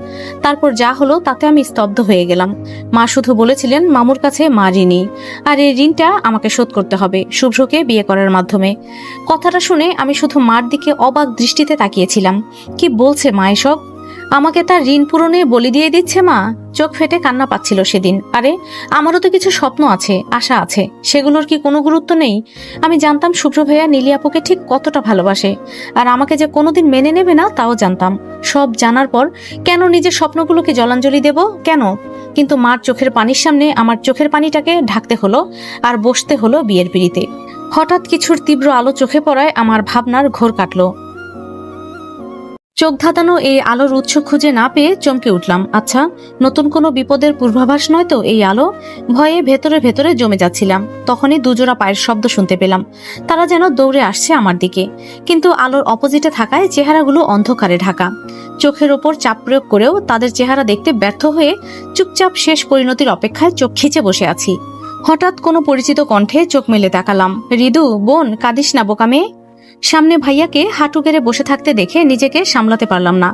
তারপর যা হলো তাতে আমি স্তব্ধ হয়ে গেলাম। মা শুধু বলেছিলেন মামুর কাছে মা ঋণী, আর এই ঋণটা আমাকে শোধ করতে হবে শুভ্রকে বিয়ে করার মাধ্যমে। কথাটা শুনে আমি শুধু মার দিকে অবাক দৃষ্টিতে তাকিয়েছিলাম। কি বলছে মা এসব? আমাকে তার ঋণ পূরণে বলি দিয়ে দিচ্ছে মা? চোখ ফেটে কান্না পাচ্ছিল সেদিন। আরে আমারও তো কিছু স্বপ্ন আছে, আশা আছে, সেগুলোর কি কোনো গুরুত্ব নেই? আমি জানতাম শুভ্র ভাইয়া নীলি আপুকে ঠিক কতটা ভালোবাসে, আর আমাকে যে কোনোদিন মেনে নেবে না তাও জানতাম। সব জানার পর কেন নিজের স্বপ্নগুলোকে জলাঞ্জলি দেব, কেন? কিন্তু মার চোখের পানির সামনে আমার চোখের পানিটাকে ঢাকতে হলো আর বসতে হলো বিয়ের পিঁড়িতে। হঠাৎ কিছুর তীব্র আলো চোখে পড়ায় আমার ভাবনার ঘোর কাটলো। চোখ ধাঁধানো এই আলোর উৎস খুঁজে না পেয়ে চমকে উঠলাম। আচ্ছা, নতুন কোনো বিপদের পূর্বাভাস নয় তো এই আলো? ভয়ে ভেতরে ভেতরে জমে যাচ্ছিলাম। তখনই দুজোড়া পায়ের শব্দ শুনতে পেলাম। তারা যেন দৌড়ে আসছে আমার দিকে, কিন্তু আলোর অপোজিটে থাকায় চেহারাগুলো অন্ধকারে ঢাকা। চোখের ওপর চাপ প্রয়োগ করেও তাদের চেহারা দেখতে ব্যর্থ হয়ে চুপচাপ শেষ পরিণতির অপেক্ষায় চোখ খিচে বসে আছি। হঠাৎ কোনো পরিচিত কণ্ঠে চোখ মেলে তাকালাম। রিদু, বোন, কাঁদিস না বোকা মেয়ে। সামনে ভাইয়াকে হাঁটু গেড়ে বসে থাকতে দেখে নিজেকে সামলাতে পারলাম না।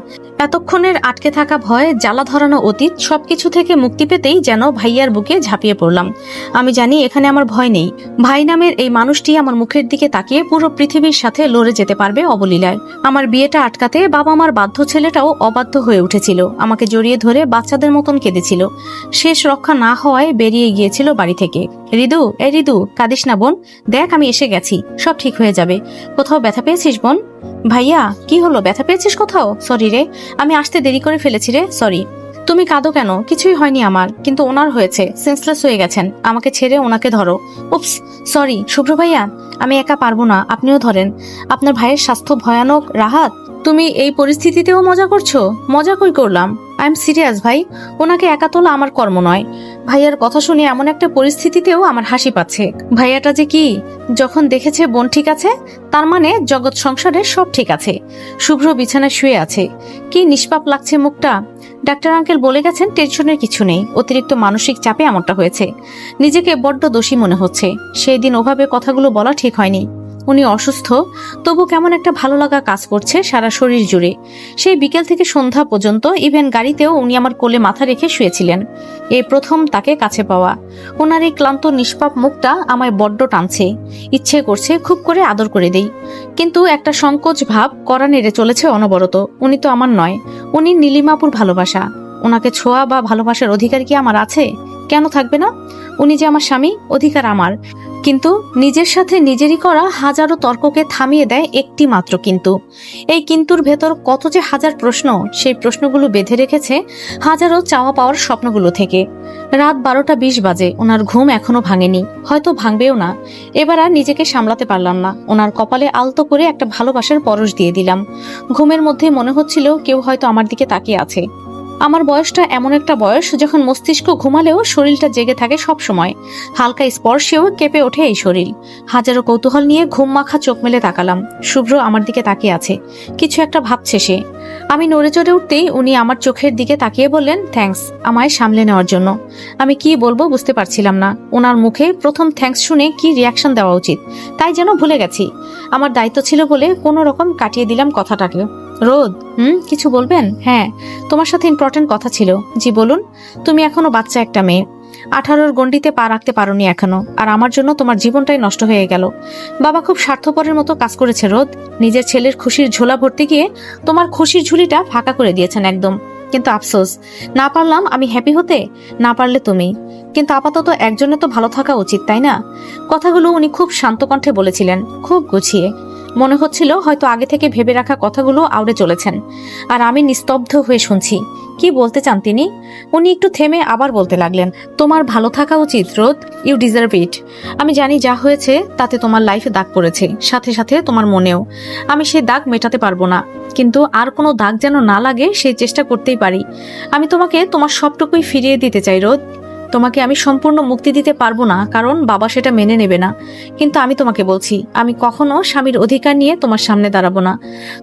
এতক্ষণের আটকে থাকা ভয়, জ্বালা ধরানো অতীত সবকিছু থেকে মুক্তি পেতেই যেন ভাইয়ার বুকে ঝাঁপিয়ে পড়লাম। আমি জানি এখানে আমার ভয় নেই। ভাই নামের এই মানুষটি আমার মুখের দিকে তাকিয়ে পুরো পৃথিবীর সাথে লড়ে যেতে পারবে অবলীলায়। আমার বিয়েটা আটকাতে বাবা মার বাধ্য ছেলেটাও অবাধ্য হয়ে উঠেছিল। আমাকে জড়িয়ে ধরে বাচ্চাদের মতন কেঁদেছিল। শেষ রক্ষা না হওয়ায় বেরিয়ে গিয়েছিল বাড়ি থেকে। রিদু, এই রিদু, কাঁদিস না বোন, দেখ আমি এসে গেছি, সব ঠিক হয়ে যাবে। কোথাও ব্যথা পেয়েছিস বোন? ভাইয়া, কি হলো, ব্যথা পেয়েছিস কোথাও? সরি রে, আমি আসতে দেরি করে ফেলেছি রে, সরি। তুমি কাঁদো কেন? কিছুই হয়নি আমার, কিন্তু ওনার হয়েছে, সেন্সলেস হয়ে গেছেন। আমাকে ছেড়ে ওনাকে ধরো। উপস, সরি শুভ্র ভাইয়া, আমি একা পারবো না, আপনিও ধরেন। আপনার ভাইয়ের স্বাস্থ্য ভয়ানক। রাহাত, তুমি এই পরিস্থিতিতেও মজা করছো? মজা কই করলাম, আই এম সিরিয়াস ভাই। ওনাকে একা তোলা আমার কর্ম নয়। ভাইয়ার কথা শুনে এমন একটা পরিস্থিতিতেও আমার হাসি পাচ্ছে। ভাইয়াটা যে কি, যখন দেখেছে বোন ঠিক আছে, তার মানে জগৎ সংসারে সব ঠিক আছে। শুভ্র বিছানায় শুয়ে আছে, কি নিষ্পাপ লাগছে মুখটা। ডাক্তার আঙ্কেল বলে গেছেন টেনশনের কিছু নেই, অতিরিক্ত মানসিক চাপে এমনটা হয়েছে। নিজেকে বড্ড দোষী মনে হচ্ছে। সেই দিন ওভাবে কথাগুলো বলা ঠিক হয়নি। উনি অসুস্থ, তবু কেমন একটা ভালো লাগা কাজ করছে সারা শরীর জুড়ে। সেই বিকেল থেকে সন্ধ্যা পর্যন্ত, ইভেন গাড়িতেও উনি আমার কোলে মাথা রেখে শুয়েছিলেন। এই প্রথম তাকে কাছে পাওয়া। ওনার এই ক্লান্ত নিষ্পাপ মুখটা আমায় বড্ড টানছে। ইচ্ছে করছে খুব করে আদর করে দেই, কিন্তু একটা সংকোচ ভাব কড়া নেড়ে চলেছে অনবরত। উনি তো আমার নয়, উনি নীলিমাপুর ভালোবাসা। ওনাকে ছোঁয়া বা ভালোবাসার অধিকার কি আমার আছে? কেন থাকবে না? উনি যে আমার স্বামী, অধিকার আমার। কিন্তু নিজের সাথে নিজেরই করা হাজারো তর্ককে থামিয়ে দেয় একটি মাত্র কিন্তু। এই কিন্তুর ভেতর কত যে হাজার প্রশ্ন, সেই প্রশ্নগুলো বেঁধে রেখেছে হাজারো চাওয়া পাওয়ার স্বপ্নগুলো থেকে। রাত 12:20 বাজে, ওনার ঘুম এখনো ভাঙেনি, হয়তো ভাঙবেও না। এবার আর নিজেকে সামলাতে পারলাম না। ওনার কপালে আলতো করে একটা ভালোবাসার পরশ দিয়ে দিলাম। ঘুমের মধ্যে মনে হচ্ছিল কেউ হয়তো আমার দিকে তাকিয়ে আছে। আমার বয়সটা এমন একটা বয়স যখন মস্তিষ্ক ঘুমালেও শরীরটা জেগে থাকে সব সময়। হালকা স্পর্শেও কেঁপে ওঠে এই শরীর। হাজারো কৌতূহল নিয়ে ঘুম মাখা চোখ মেলে তাকালাম। শুভ্র আমার দিকে তাকিয়ে আছে, কিছু একটা ভাবছে সে। আমি নড়ে চড়ে উঠতেই উনি আমার চোখের দিকে তাকিয়ে বললেন, থ্যাঙ্কস আমায় সামলে নেওয়ার জন্য। আমি কি বলবো বুঝতে পারছিলাম না। ওনার মুখে প্রথম থ্যাঙ্কস শুনে কি রিয়াকশন দেওয়া উচিত তাই যেন ভুলে গেছি। আমার দায়িত্ব ছিল বলে কোনো রকম কাটিয়ে দিলাম কথাটাকে। রোদ, কিছু বলবেন? হ্যাঁ, তোমার সাথে ইম্পর্টেন্ট কথা ছিল। জি বলুন। তুমি এখনো বাচ্চা একটা মেয়ে, 18-র গণ্ডিতে পা রাখতে পারোনি এখনো, আর আমার জন্য তোমার জীবনটাই নষ্ট হয়ে গেল। বাবা খুব স্বার্থপরের মতো কাজ করেছে রোদ। নিজের ছেলের খুশির ঝোলা ভরতে গিয়ে তোমার খুশির ঝুলিটা ফাঁকা করে দিয়েছেন একদম। কিন্তু আফসোস, না পারলাম আমি হ্যাপি হতে, না পারলে তুমি। কিন্তু আপাতত একজনের তো ভালো থাকা উচিত, তাই না? কথাগুলো উনি খুব শান্ত কণ্ঠে বলেছিলেন, খুব গুছিয়ে। মনে হচ্ছিল হয়তো আগে থেকে ভেবে রাখা কথাগুলো আউড়ে চলেছেন, আর আমি নিস্তব্ধ হয়ে শুনছি। কি বলতে চান তিনি? উনি একটু থেমে আবার বলতে লাগলেন, তোমার ভালো থাকা উচিত রোদ, ইউ ডিজার্ভ ইট। আমি জানি যা হয়েছে তাতে তোমার লাইফে দাগ পড়েছে, সাথে সাথে তোমার মনেও। আমি সেই দাগ মেটাতে পারবো না, কিন্তু আর কোনো দাগ যেন না লাগে সেই চেষ্টা করতেই পারি। আমি তোমাকে তোমার সবটুকুই ফিরিয়ে দিতে চাই রোদ। তোমাকে আমি সম্পূর্ণ মুক্তি দিতে পারবো না, কারণ বাবা সেটা মেনে নেবে না। কিন্তু আমি তোমাকে বলছি, আমি কখনো স্বামীর অধিকার নিয়ে তোমার সামনে দাঁড়াবো না,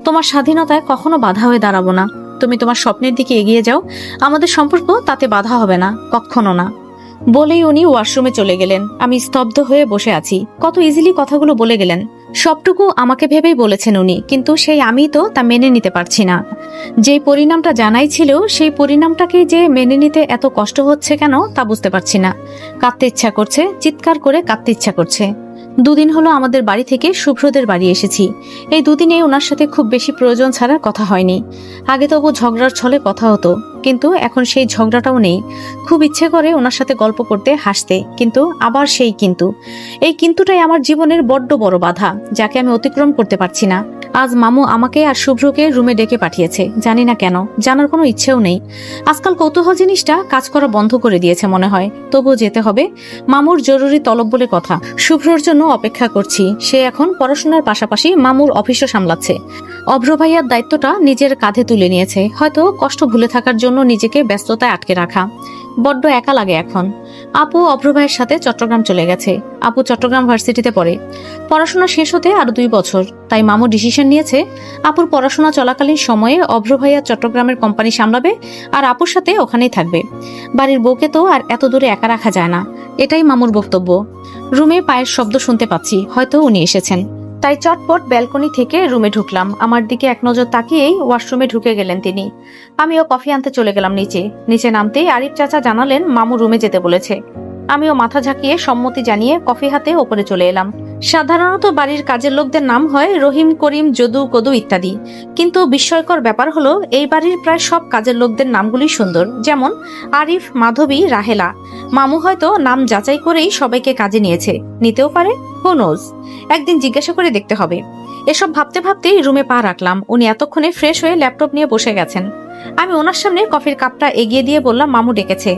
তোমার স্বাধীনতায় কখনো বাধা হয়ে দাঁড়াবো না। তুমি তোমার স্বপ্নের দিকে এগিয়ে যাও, আমাদের সম্পর্ক তাতে বাধা হবে না, কখনো না। বলেই উনি ওয়াশরুমে চলে গেলেন। আমি স্তব্ধ হয়ে বসে আছি। কত ইজিলি কথাগুলো বলে গেলেন। সবটুকু আমাকে ভেবেই বলেছেন উনি, কিন্তু সেই আমি তো তা মেনে নিতে পারছি না। যেই পরিণামটা জানাই ছিল, সেই পরিণামটাকে যে মেনে নিতে এত কষ্ট হচ্ছে কেন তা বুঝতে পারছি না। কাঁদতে ইচ্ছা করছে, চিৎকার করে কাঁদতে ইচ্ছা করছে। দুদিন হলো আমাদের বাড়ি থেকে শুভ্রদের বাড়ি এসেছি। এই দুদিনে ওনার সাথে খুব বেশি প্রয়োজন ছাড়া কথা হয়নি। আগে তবু ঝগড়ার ছলে কথা হতো, কিন্তু এখন সেই ঝগড়াটাও নেই। খুব ইচ্ছে করে ওনার সাথে গল্প করতে, হাসতে, কিন্তু আবার সেই কিন্তু। এই কিন্তুটাই আমার জীবনের বড্ড বড় বাধা, যাকে আমি অতিক্রম করতে পারছি না। আজ মামু আমাকে আর শুভ্রকে রুমে ডেকে পাঠিয়েছে, জানি না কেন, জানার কোনো ইচ্ছেও নেই। আজকাল কৌতূহল জিনিসটা কাজ করা বন্ধ করে দিয়েছে মনে হয়, তবুও যেতে হবে। মামুর জরুরি তলব বলে কথা। শুভ্রর জন্য অপেক্ষা করছি। সে এখন পড়াশোনার পাশাপাশি মামুর অফিসও সামলাচ্ছে। অভ্র ভাইয়ার দায়িত্বটা নিজের কাঁধে তুলে নিয়েছে, হয়তো কষ্ট ভুলে থাকার জন্য নিজেকে ব্যস্ততায় আটকে রাখা। বড্ড একা লাগে এখন। আপু অভ্র ভাইয়ের সাথে চট্টগ্রাম চলে গেছে। আপু চট্টগ্রাম ভার্সিটিতে পড়ে। পড়াশোনা শেষ হতে আরো 2 বছর। তাই মামু ডিসিশন নিয়েছে, আপুর পড়াশোনা চলাকালীন সময়ে অভ্র ভাইয়া চট্টগ্রামের কোম্পানি সামলাবে আর আপুর সাথে ওখানেই থাকবে। বাড়ির বউকে তো আর এত দূরে একা রাখা যায় না, এটাই মামুর বক্তব্য। রুমে পায়ের শব্দ শুনতে পাচ্ছি, হয়তো উনি এসেছেন। তাই চটপট ব্যালকনি থেকে রুমে ঢুকলাম। আমার দিকে এক নজর তাকিয়েই ওয়াশরুমে ঢুকে গেলেন তিনি। আমিও কফি আনতে চলে গেলাম নিচে নামতেই আরিফ চাচা জানালেন মামু রুমে যেতে বলেছে। আমিও মাথা ঝাঁকিয়ে সম্মতি জানিয়ে কফি হাতে ওপরে চলে এলাম। সাধারণত বাড়ির কাজের লোকদের নাম হয় রহিম, করিম, যদু, কদু ইত্যাদি। কিন্তু বিস্ময়কর ব্যাপার হলো, এই বাড়ির প্রায় সব কাজের লোকদের নামগুলি সুন্দর, যেমন আরিফ, মাধবী, রাহেলা। মামু হয়তো নাম যাচাই করেই সবাইকে কাজে নিয়েছে, নিতেও পারে, হু নোজ। একদিন জিজ্ঞাসা করে দেখতে হবে। এসব ভাবতে ভাবতেই রুমে পা রাখলাম। উনি এতক্ষণে ফ্রেশ হয়ে ল্যাপটপ নিয়ে বসে গেছেন। আমি ওনার সামনে কফির কাপটা এগিয়ে দিয়ে বললাম, মামু ডেকেছে।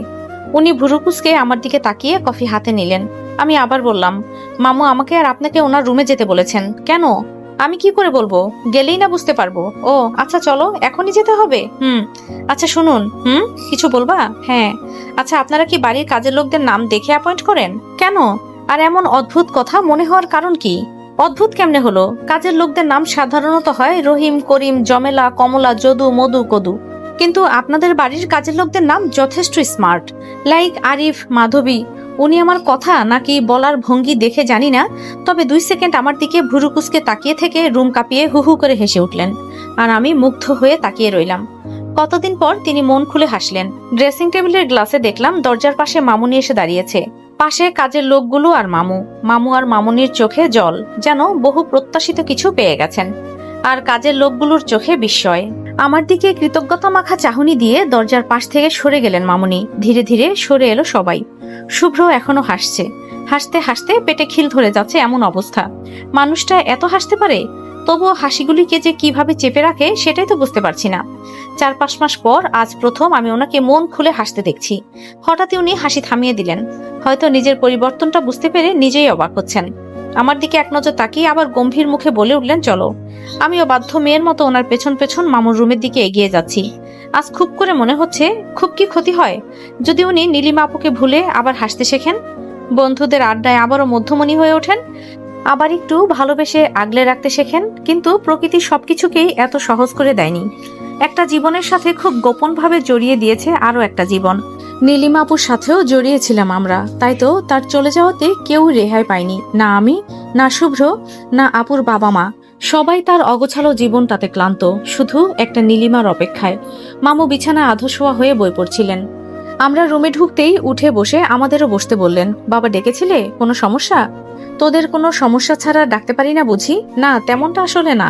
উনি ভুরুকুচকে আমার দিকে তাকিয়ে কফি হাতে নিলেন। আমি আবার বললাম, মামু আমাকে আর আপনাকে ওনার রুমে যেতে বলেছেন। কেন? আমি কি করে বলবো? গেলেই না বুঝতে পারবো। ও আচ্ছা, চলো, এখনই যেতে হবে? আচ্ছা শুনুন। কিছু বলবা? হ্যাঁ। আচ্ছা, আপনারা কি বাড়ির কাজের লোকদের নাম দেখে অ্যাপয়েন্ট করেন? কেন? আর এমন অদ্ভুত কথা মনে হওয়ার কারণ কি? অদ্ভুত কেমনে হলো? কাজের লোকদের নাম সাধারণত হয় রহিম, করিম, জমেলা, কমলা, যদু, মধু, কদু। কিন্তু আপনাদের বাড়ির কাজের লোকদের নাম যথেষ্ট স্মার্ট, লাইক আরিফ, মাধবী। উনি আমার কথা নাকি বলার ভঙ্গি দেখে জানি না, তবে 2 সেকেন্ড আমার দিকে ভুরুকুচকে তাকিয়ে থেকে রুম কাঁপিয়ে হু হু করে হেসে উঠলেন। আর আমি মুগ্ধ হয়ে তাকিয়ে রইলাম। কতদিন পর তিনি মন খুলে হাসলেন। ড্রেসিং টেবিলের গ্লাসে দেখলাম দরজার পাশে মামুনি এসে দাঁড়িয়েছে। পাশে কাজের লোকগুলো আর মামু আর মামুনির চোখে জল, যেন বহু প্রত্যাশিত কিছু পেয়ে গেছেন। আর কাজের লোকগুলোর চোখে বিস্ময়। আমার দিকে কৃতজ্ঞতা মাখা চাহনি দিয়ে দরজার পাশ থেকে সরে গেলেন মামুনি। ধীরে ধীরে সরে এলো সবাই। শুভ্র এখনো হাসছে। হাসতে হাসতে পেটে খিল ধরে যাচ্ছে এমন অবস্থা। মানুষটা এত হাসতে পারে, তবুও হাসিগুলিকে যে কিভাবে চেপে রাখে সেটাই তো বুঝতে পারছি না। 4-5 মাস পর আজ প্রথম আমি ওনাকে মন খুলে হাসতে দেখছি। হঠাৎই উনি হাসি থামিয়ে দিলেন। হয়তো নিজের পরিবর্তনটা বুঝতে পেরে নিজেই অবাক হচ্ছেন। আমার দিকে এক নজর তাকিয়ে আবার গম্ভীর মুখে বলে উঠলেন, চলো। আমিও বাধ্য মেয়ের মতো ওনার পেছন পেছন মামুর রুমের দিকে এগিয়ে যাচ্ছি। আজ খুব করে মনে হচ্ছে, খুব কি ক্ষতি হয় যদি উনি নীলিমা আপুকে ভুলে আবার হাসতে শেখেন, বন্ধুদের আড্ডায় আবারও মধ্যমণি হয়ে ওঠেন, আবার একটু ভালোবেসে আগলে রাখতে শেখেন। কিন্তু প্রকৃতি সবকিছুকেই এত সহজ করে দেয়নি। একটা জীবনের সাথে খুব গোপনভাবে জড়িয়ে দিয়েছে আরো একটা জীবন। নীলিমা আপুর সাথেও জড়িয়েছিলাম আমরা, তাই তো তার চলে যাওয়াতে কেউ রেহাই পায়নি, না আমি, না শুভ্র, না আপুর বাবা মা। সবাই তার অগোছালো জীবনটাতে ক্লান্ত, শুধু একটা নীলিমার অপেক্ষায়। মামু বিছানায় আধশোয়া হয়ে বই পড়ছিলেন। আমরা রুমে ঢুকতেই উঠে বসে আমাদেরও বসতে বললেন। বাবা ডেকেছিলে? কোনো সমস্যা? তোদের কোনো সমস্যা ছাড়া ডাকতে পারি না বুঝি? না, তেমনটা আসলে না।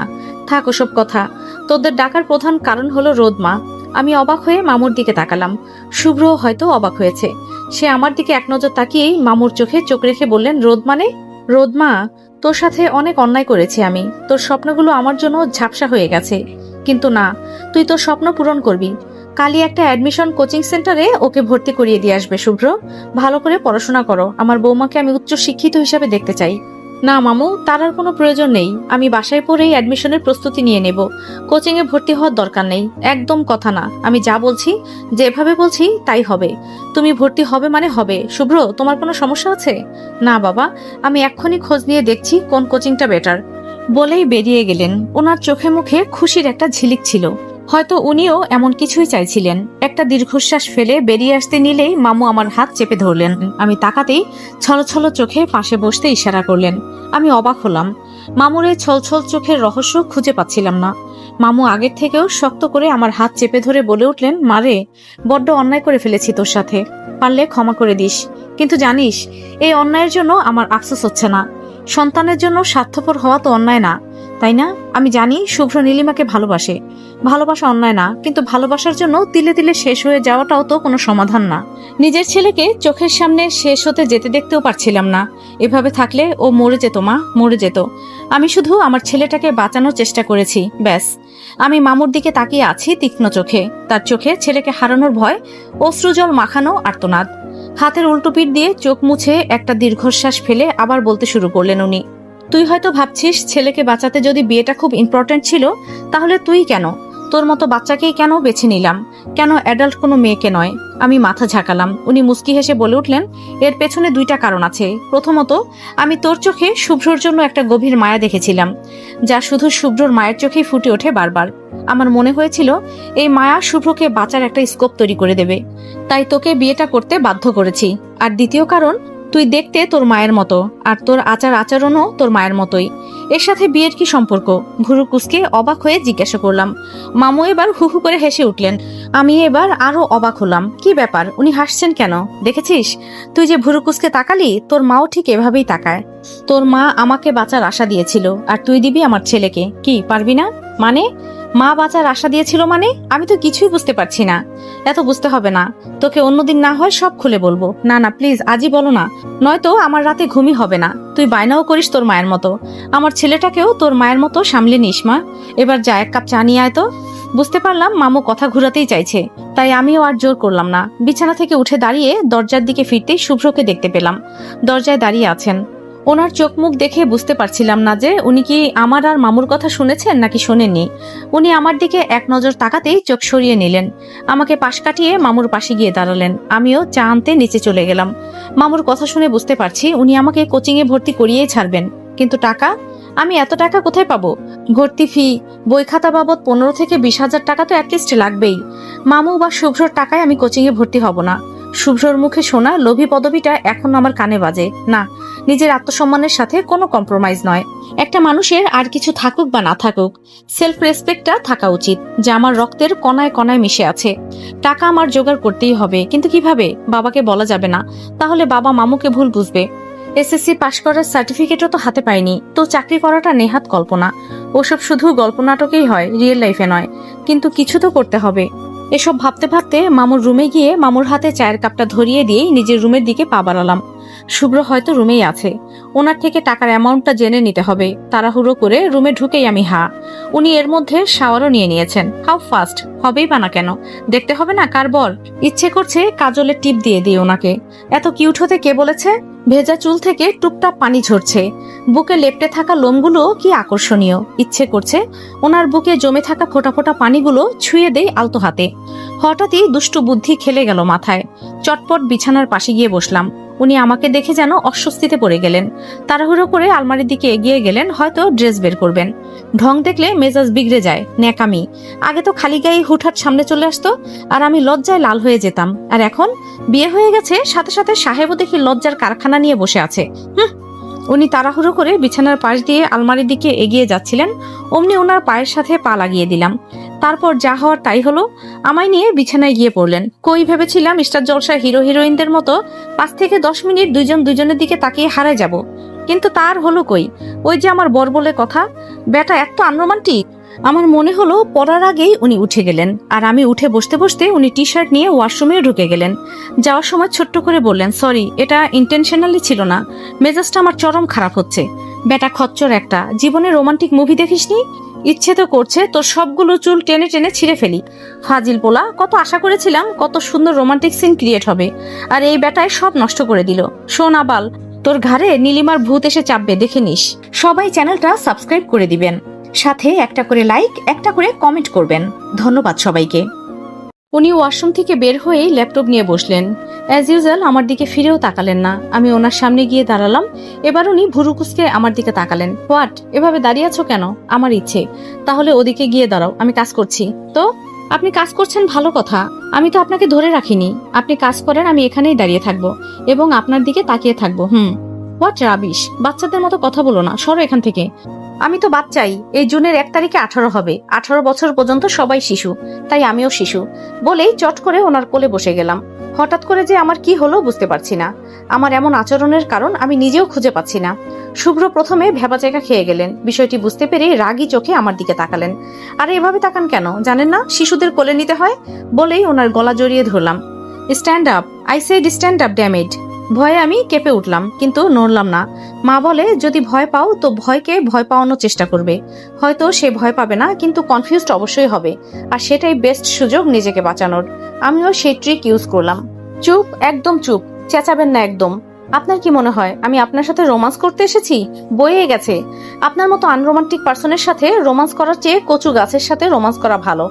থাক ওসব কথা। তোদের ডাকার প্রধান কারণ হলো রোদমা। আমি অবাক হয়ে মামুর দিকে তাকালাম। শুভ্র হয়তো অবাক হয়েছে। সে আমার দিকে এক নজর তাকিয়েই মামুর চোখে চোখ রেখে বললেন, রোদ মানে? রোদমা, তোর সাথে অনেক অন্যায় করেছি আমি। তোর স্বপ্নগুলো আমার জন্য ঝাপসা হয়ে গেছে। কিন্তু না, তুই তোর স্বপ্ন পূরণ করবি। কালই একটা অ্যাডমিশন কোচিং সেন্টারে ওকে ভর্তি করিয়ে দিয়ে আসবে শুভ্র। ভালো করে পড়াশোনা করো। আমার বৌমাকে আমি উচ্চ শিক্ষিত হিসাবে দেখতে চাই। না মামু, তার আর কোনো প্রয়োজন নেই। আমি বাসায় পড়েই অ্যাডমিশনের প্রস্তুতি নিয়ে নেব। কোচিংয়ে ভর্তি হওয়ার দরকার নেই, একদম কথা না। আমি যা বলছি, যেভাবে বলছি তাই হবে। তুমি ভর্তি হবে মানে হবে। শুভ্র, তোমার কোনো সমস্যা আছে? না বাবা, আমি এক্ষুনি খোঁজ নিয়ে দেখছি কোন কোচিংটা বেটার। বলেই বেরিয়ে গেলেন। ওনার চোখে মুখে খুশির একটা ঝিলিক ছিল। হয়তো উনিও এমন কিছুই চাইছিলেন। একটা দীর্ঘশ্বাস ফেলে বেরিয়ে আসতে নিলেই মামু আমার হাত চেপে ধরলেন। আমি তাকাতেই ছলছল চোখে পাশে বসতে ইশারা করলেন। আমি অবাক হলাম। মামুর এই ছলছল চোখের রহস্য খুঁজে পাচ্ছিলাম না। মামু আগের থেকেও শক্ত করে আমার হাত চেপে ধরে বলে উঠলেন, মারে, বড্ড অন্যায় করে ফেলেছি তোর সাথে, পারলে ক্ষমা করে দিস। কিন্তু জানিস, এই অন্যায়ের জন্য আমার আফসোস হচ্ছে না। সন্তানের জন্য স্বার্থপর হওয়া তো অন্যায় না, তাই না? আমি জানি শুভ্র নীলিমাকে ভালোবাসে, ভালোবাসা অন্যায় না, কিন্তু ভালোবাসার জন্য তিলে তিলে শেষ হয়ে যাওয়াটাও তো কোনো সমাধান না। নিজের ছেলেকে চোখের সামনে শেষ হতে যেতে দেখতেও পারছিলাম না। এভাবে থাকলে ও মরে যেত মা, মরে যেত। আমি শুধু আমার ছেলেটাকে বাঁচানোর চেষ্টা করেছি, ব্যাস। আমি মামুর দিকে তাকিয়ে আছি তীক্ষ্ণ চোখে। তার চোখে ছেলেকে হারানোর ভয়, অশ্রুজল মাখানো আর্তনাদ। হাতের উল্টো পিঠ দিয়ে চোখ মুছে একটা দীর্ঘশ্বাস ফেলে আবার বলতে শুরু করলেন উনি, তুই হয়তো ভাবছিস ছেলেকে বাঁচাতে যদি বিয়েটা খুব ইম্পর্টেন্ট ছিল, তাহলে তুই কেন, তোর মতো বাচ্চাকেই কেন বেছে নিলাম, কেন অ্যাডাল্ট কোনো মেয়েকে নয়? আমি মাথা ঝাঁকালাম। উনি মুস্কি হেসে বলে উঠলেন, এর পেছনে দুইটা কারণ আছে। প্রথমত, আমি তোর চোখে শুভ্রর জন্য একটা গভীর মায়া দেখেছিলাম, যা শুধু শুভ্রর মায়ের চোখেই ফুটে ওঠে বারবার। আমার মনে হয়েছিল এই মায়া শুভ্রকে বাঁচার একটা স্কোপ তৈরি করে দেবে, তাই তোকে বিয়েটা করতে বাধ্য করেছি। আর দ্বিতীয় কারণ, তুই দেখতে তোর মায়ের মতো, আর তোর আচার আচরণও তোর মায়ের মতোই। এর সাথে বিয়ের কি সম্পর্ক? ভুরু কুঁচকে অবাক হয়ে জিজ্ঞাসা করলাম। মামু এবার হু হু করে হেসে উঠলেন। আমি এবার আরো অবাক হলাম। কি ব্যাপার, উনি হাসছেন কেন? দেখেছিস, তুই যে ভুরু কুঁচকে তাকালি, তোর মাও ঠিক এভাবেই তাকায়। তোর মা আমাকে বাঁচার আশা দিয়েছিল, আর তুই দিবি আমার ছেলেকে। কি পারবি না? মানে মা বাঁচার আশা দিয়েছিল মানে? আমি তো কিছুই বুঝতে পারছি না। এত বুঝতে হবে না, তোকে অন্যদিন না হয় সব খুলে বলবো। না না প্লিজ, আজই বলো না, নয়তো আমার রাতে ঘুমই হবে না। তুই বায়নাও করিস তোর মায়ের মতো, আমার ছেলেটাকেও তোর মায়ের মতো সামলে নিস মা। এবার যা, এক কাপ চা নিয়ে আয় তো। বুঝতে পারলাম মামু কথা ঘুরাতেই চাইছে, তাই আমিও আর জোর করলাম না। বিছানা থেকে উঠে দাঁড়িয়ে দরজার দিকে ফিরতেই শুভ্রকে দেখতে পেলাম দরজায় দাঁড়িয়ে আছেন। ওনার চোখ মুখ দেখে বুঝতে পারছিলাম না যে উনি কি আমার আর মামুর কথা শুনেছেন নাকি শোনেননি। উনি আমার দিকে এক নজর তাকাতেই চোখ সরিয়ে নিলেন, আমাকে পাশ কাটিয়ে মামুর পাশে গিয়ে দাঁড়ালেন। আমিও চা আনতে নিচে চলে গেলাম। মামুর কথা শুনে বুঝতে পারছি উনি আমাকে কোচিংয়ে ভর্তি করিয়েই ছাড়বেন, কিন্তু টাকা? আমি এত টাকা কোথায় পাবো? ভর্তি ফি, বই খাতা বাবদ 15 থেকে 20,000 টাকা তো অ্যাটলিস্ট লাগবেই। মামু বা শুভ্রর টাকায় আমি কোচিংয়ে ভর্তি হব না। শুভ্রর মুখে শোনা লোভী পদবিটা এখন আমার কানে বাজে না। নিজের আত্মসম্মানের সাথে কোনো কম্প্রোমাইজ নয়। একটা মানুষের আর কিছু থাকুক বা না থাকুক, সেলফ রেসপেক্টটা থাকা উচিত, যা আমার রক্তের কণায় কণায় মিশে আছে। টাকা আমার জোগাড় করতেই হবে, কিন্তু কিভাবে? বাবাকে বলা যাবে না, তাহলে বাবা মামুকে ভুল বুঝবে। এসএসসি পাশ করার সার্টিফিকেটও তো হাতে পাইনি, তো চাকরি করাটা নেহাত কল্পনা। ওসব শুধু গল্প নাটকেই হয়, রিয়েল লাইফে নয়। কিন্তু কিছু তো করতে হবে। এসব ভাবতে ভাবতে মামুর রুমে গিয়ে মামুর হাতে চায়ের কাপটা ধরিয়ে দিয়েই নিজের রুমের দিকে পা বাড়ালাম। শুভ্র হয়তো রুমেই আছে, ওনার থেকে টাকার অ্যামাউন্টটা জেনে নিতে হবে। তাড়াহুড়ো করে রুমে ঢুকেই আমি উনি এর মধ্যে শাওয়ারও নিয়ে নিয়েছেন। হাউ ফাস্ট, হবেই বা না কেন, দেখতে হবে না কার বর। ইচ্ছে করছে কাজলের টিপ দিয়ে দিই ওনাকে। এত কিউট হতে কে বলেছে? ভেজা চুল থেকে টুপটাপ পানি ঝরছে, বুকে লেপ্টে থাকা লোমগুলো কি আকর্ষণীয়। ইচ্ছে করছে ওনার বুকে জমে থাকা ফোটা ফোটা পানিগুলো ছুঁয়ে দেই আলতো হাতে। হঠাৎই দুষ্টু বুদ্ধি খেলে গেল মাথায়। চটপট বিছানার পাশে গিয়ে বসলাম। উনি আমাকে দেখে যেন অস্বস্তিতে পড়ে গেলেন। তাড়াহুড়ো করে আলমারির দিকে এগিয়ে গেলেন, হয়তো ড্রেস বের করবেন। ঢং দেখলে মেজাজ বিগড়ে যায়, ন্যাকামি। আগে তো খালি গায়ে হুটহাট সামনে চলে আসতো, আর আমি লজ্জায় লাল হয়ে যেতাম। আর এখন বিয়ে হয়ে গেছে, সাথে সাথে সাহেবও দেখি লজ্জার কারখানা নিয়ে বসে আছে। উনি তাড়াহুড়ো করে বিছানার পাশ দিয়ে আলমারির দিকে এগিয়ে যাচ্ছিলেন, অমনি ওনার পায়ের সাথে পা লাগিয়ে দিলাম। তারপর যা হওয়ার তাই হলো, আমায় নিয়ে বিছানায় গিয়ে পড়লেন। কই ভেবেছিলাম স্টার জলসা হিরো হিরোইনদের মতো 5 থেকে 10 মিনিট দুইজন দুইজনের দিকে তাকিয়ে হারায় যাব, কিন্তু তার হলো কই। ওই যে আমার বর বলে কথা, বেটা এত আনরোমান্টিক। আমার মনে হলো পড়ার আগেই উনি উঠে গেলেন, আর আমি উঠে বসতে বসতে উনি টি শার্ট নিয়ে ওয়াশরুমেও ঢুকে গেলেন। যাওয়ার সময় ছোট্ট করে বললেন, সরি, এটা ইন্টেনশনালি ছিল না, মেজাজটা আমার চরম খারাপ হচ্ছে। বেটা খচ্চর একটা, জীবনে রোমান্টিক মুভি দেখিসনি? ইচ্ছে তো করছে তোর সবগুলো চুল টেনে টেনে ছিঁড়ে ফেলি। ফাজিল পোলা, কত আশা করেছিলাম কত সুন্দর রোমান্টিক সিন ক্রিয়েট হবে, আর এই বেটায় সব নষ্ট করে দিল। শোন আবাল, তোর ঘাড়ে নীলিমার ভূত এসে চাপবে, দেখে নিস। সবাই চ্যানেলটা সাবস্ক্রাইব করে দিবেন, সাথে একটা করে লাইক, একটা করে কমেন্ট করবেন। ধন্যবাদ সবাইকে। উনি ওয়াশরুম থেকে বের হয়েই ল্যাপটপ নিয়ে বসলেন। অ্যাজ ইউজুয়াল আমার দিকে ফিরেও তাকালেন না। আমি ওনার সামনে গিয়ে দাঁড়ালাম। এবার উনি ভুরু কুঁচকে আমার দিকে তাকালেন। হোয়াট, এভাবে দাঁড়িয়ে আছো কেন? আমার ইচ্ছে। তাহলে ওদিকে গিয়ে দাঁড়াও, আমি কাজ করছি। তো আপনি কাজ করছেন, ভালো কথা। আমি তো আপনাকে ধরে রাখিনি। আপনি কাজ করেন, আমি এখানেই দাঁড়িয়ে থাকবো এবং আপনার দিকে তাকিয়ে থাকবো। হোয়াট রাবিশ, বাচ্চাদের মতো কথা বলো না, সরো এখান থেকে। আমি তো বাচ্চাই। এই জুনের 1 তারিখে 18 হবে। 18 বছর পর্যন্ত সবাই শিশু, তাই আমিও শিশু। বলেই চট করে ওনার কোলে বসে গেলাম। হঠাৎ করে যে আমার কি হলো বুঝতে পারছি না। আমার এমন আচরণের কারণ আমি নিজেও খুঁজে পাচ্ছি না। শুভ্র প্রথমে ভেবা জায়গা খেয়ে গেলেন। বিষয়টি বুঝতে পেরে রাগী চোখে আমার দিকে তাকালেন। আরে এভাবে তাকান কেন? জানেন না শিশুদের কোলে নিতে হয়? বলেই ওনার গলা জড়িয়ে ধরলাম। Stand up, I said stand up damned. ভয়ে আমি কেঁপে উঠলাম, কিন্তু নড়লাম না। মা বলে যদি ভয় পাও তো ভয়কে ভয় পাওয়ানোর চেষ্টা করবে। হয়তো সে ভয় পাবে না, কিন্তু কনফিউজড অবশ্যই হবে। আর সেটাই বেস্ট সুযোগ নিজেকে বাঁচানোর। আমিও সেই ট্রিক ইউজ করলাম। চুপ, একদম চুপ, চেঁচাবেন না একদম। আপনার কি মনে হয় আমি আপনার সাথে রোমান্স করতে এসেছি? বয়ে গেছে। আপনার মতো আনরোমান্টিক পার্সনের সাথে রোমান্স করার চেয়ে কচু গাছের সাথে রোমান্স করা ভালো।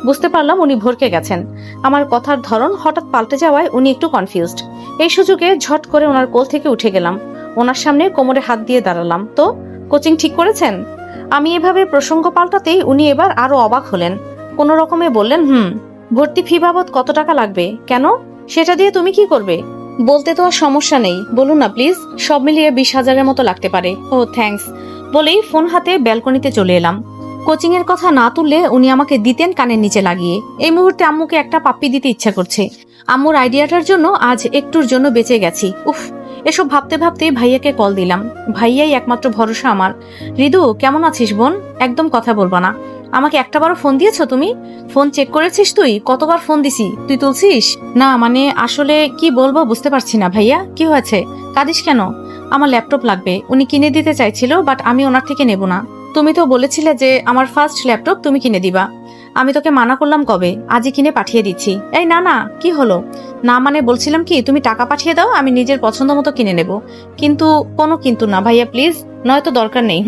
বুঝতে পারলাম উনি ভরকে গেছেন। আমার কথার ধরন হঠাৎ পাল্টে যাওয়ায় উনি একটু কনফিউজড। এই সুযোগে ঝট করে ওনার কোল থেকে উঠে গেলাম। ওনার সামনে কোমরে হাত দিয়ে দাঁড়ালাম। তো কোচিং ঠিক করেছেন? আমি এভাবে প্রসঙ্গ পাল্টাতেই উনি এবার আরো অবাক হলেন। কোনো রকমে বললেন, ভর্তি ফি বাবদ কত টাকা লাগবে? কেন, সেটা দিয়ে তুমি কি করবে? বলতে তো আর সমস্যা নেই, বলুন না প্লিজ। সব মিলিয়ে 20,000-এর মতো লাগতে পারে। ও থ্যাঙ্কস। বলেই ফোন হাতে ব্যালকনিতে চলে এলাম। কোচিং এর কথা না তুললে উনি আমাকে দিতেন কানের নিচে লাগিয়ে। এই মুহূর্তে আম্মুকে একটা পাপ্পি দিতে ইচ্ছা করছে। আম্মুর আইডিয়াটার জন্য আজ একটুর জন্য বেঁচে গেছি। উফ, এসব ভাবতে ভাবতে ভাইয়াকে কল দিলাম। ভাইয়াই একমাত্র ভরসা আমার। রিদু, কেমন আছিস বোন? একদম কথা বলবা না। আমাকে একটাবারও ফোন দিয়েছো তুমি? ফোন চেক করেছিস তুই? কতবার ফোন দিছি, তুই তুলছিস না? মানে আসলে কি বলবো বুঝতে পারছি না। ভাইয়া কি হয়েছে, কাঁদিস কেন? আমার ল্যাপটপ লাগবে। উনি কিনে দিতে চাইছিল, বাট আমি ওনার থেকে নেব না। তুমি তো বলেছিলে যে আমার ফার্স্ট ল্যাপটপ তুমি কিনে দিবা। আমি তোকে মানা করলাম কবে? আজই কিনে পাঠিয়ে দিচ্ছি। এই না না, কি হলো? না মানে বলছিলাম কি, তুমি টাকা পাঠিয়ে দাও, আমি নিজের পছন্দ মতো কিনে নেব। কিন্তু কোনো কিন্তু না ভাইয়া, প্লিজ। নয়তো দরকার নেই।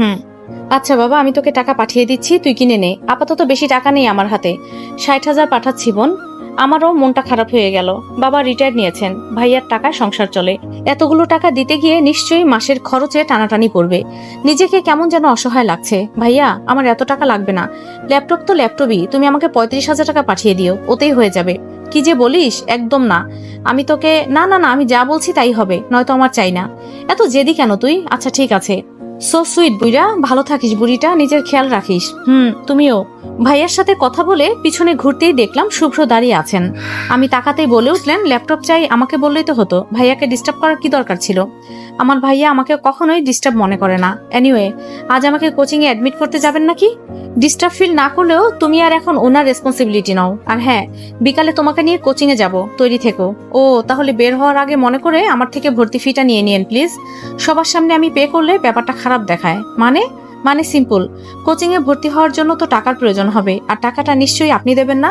আচ্ছা বাবা, আমি তোকে টাকা পাঠিয়ে দিচ্ছি, তুই কিনে নে। আপাতত বেশি টাকা নেই আমার হাতে। 60,000 পাঠাচ্ছি বোন। আমারও মনটা খারাপ হয়ে গেল। বাবা রিটায়ার নিয়েছেন, ভাইয়ার টাকায় সংসার চলে। এতগুলো টাকা দিতে গিয়ে নিশ্চয়ই মাসের খরচে টানাটানি পড়বে। নিজেকে কেমন যেন অসহায় লাগছে। ভাইয়া, আমার এত টাকা লাগবে না। ল্যাপটপ তো ল্যাপটপই, তুমি আমাকে 35,000 টাকা পাঠিয়ে দিও, ওতেই হয়ে যাবে। কি যে বলিস, একদম না। আমি তোকে না না না, আমি যা বলছি তাই হবে, নয়তো আমার চাই না। এত জেদি কেন তুই? আচ্ছা ঠিক আছে। সো সুইট বুইরা, ভালো থাকিস বুড়িটা, নিজের খেয়াল রাখিস। তুমিও। ভাইয়ার সাথে কথা বলে পিছনে ঘুরতেই দেখলাম শুভ্র দাঁড়িয়ে আছেন। আমি তাকাতেই বলে উঠলেন, ল্যাপটপ চাই। আমাকে বললেই তো হতো, ভাইয়াকে ডিস্টার্ব করার কি দরকার ছিল? আমার ভাইয়া আমাকে কখনোই ডিস্টার্ব মনে করে না। এনিওয়ে, আজ আমাকে কোচিং এ অ্যাডমিট করতে যাবেন নাকি? ডিস্টার্ব ফিল না করলেও তুমি আর এখন ওনার রেসপন্সিবিলিটি নাও। আর হ্যাঁ, বিকালে তোমাকে নিয়ে কোচিং এ যাব, তৈরি থেকো। ও তাহলে বের হওয়ার আগে মনে করে আমার থেকে ভর্তি ফিটা নিয়ে নিয়েন প্লিজ। সবার সামনে আমি পে করলে ব্যাপারটা খারাপ দেখায়। মানে সিম্পল, কোচিং এ ভর্তি হওয়ার জন্য তো টাকার প্রয়োজন হবে, আর টাকাটা নিশ্চয়ই আপনি দেবেন না?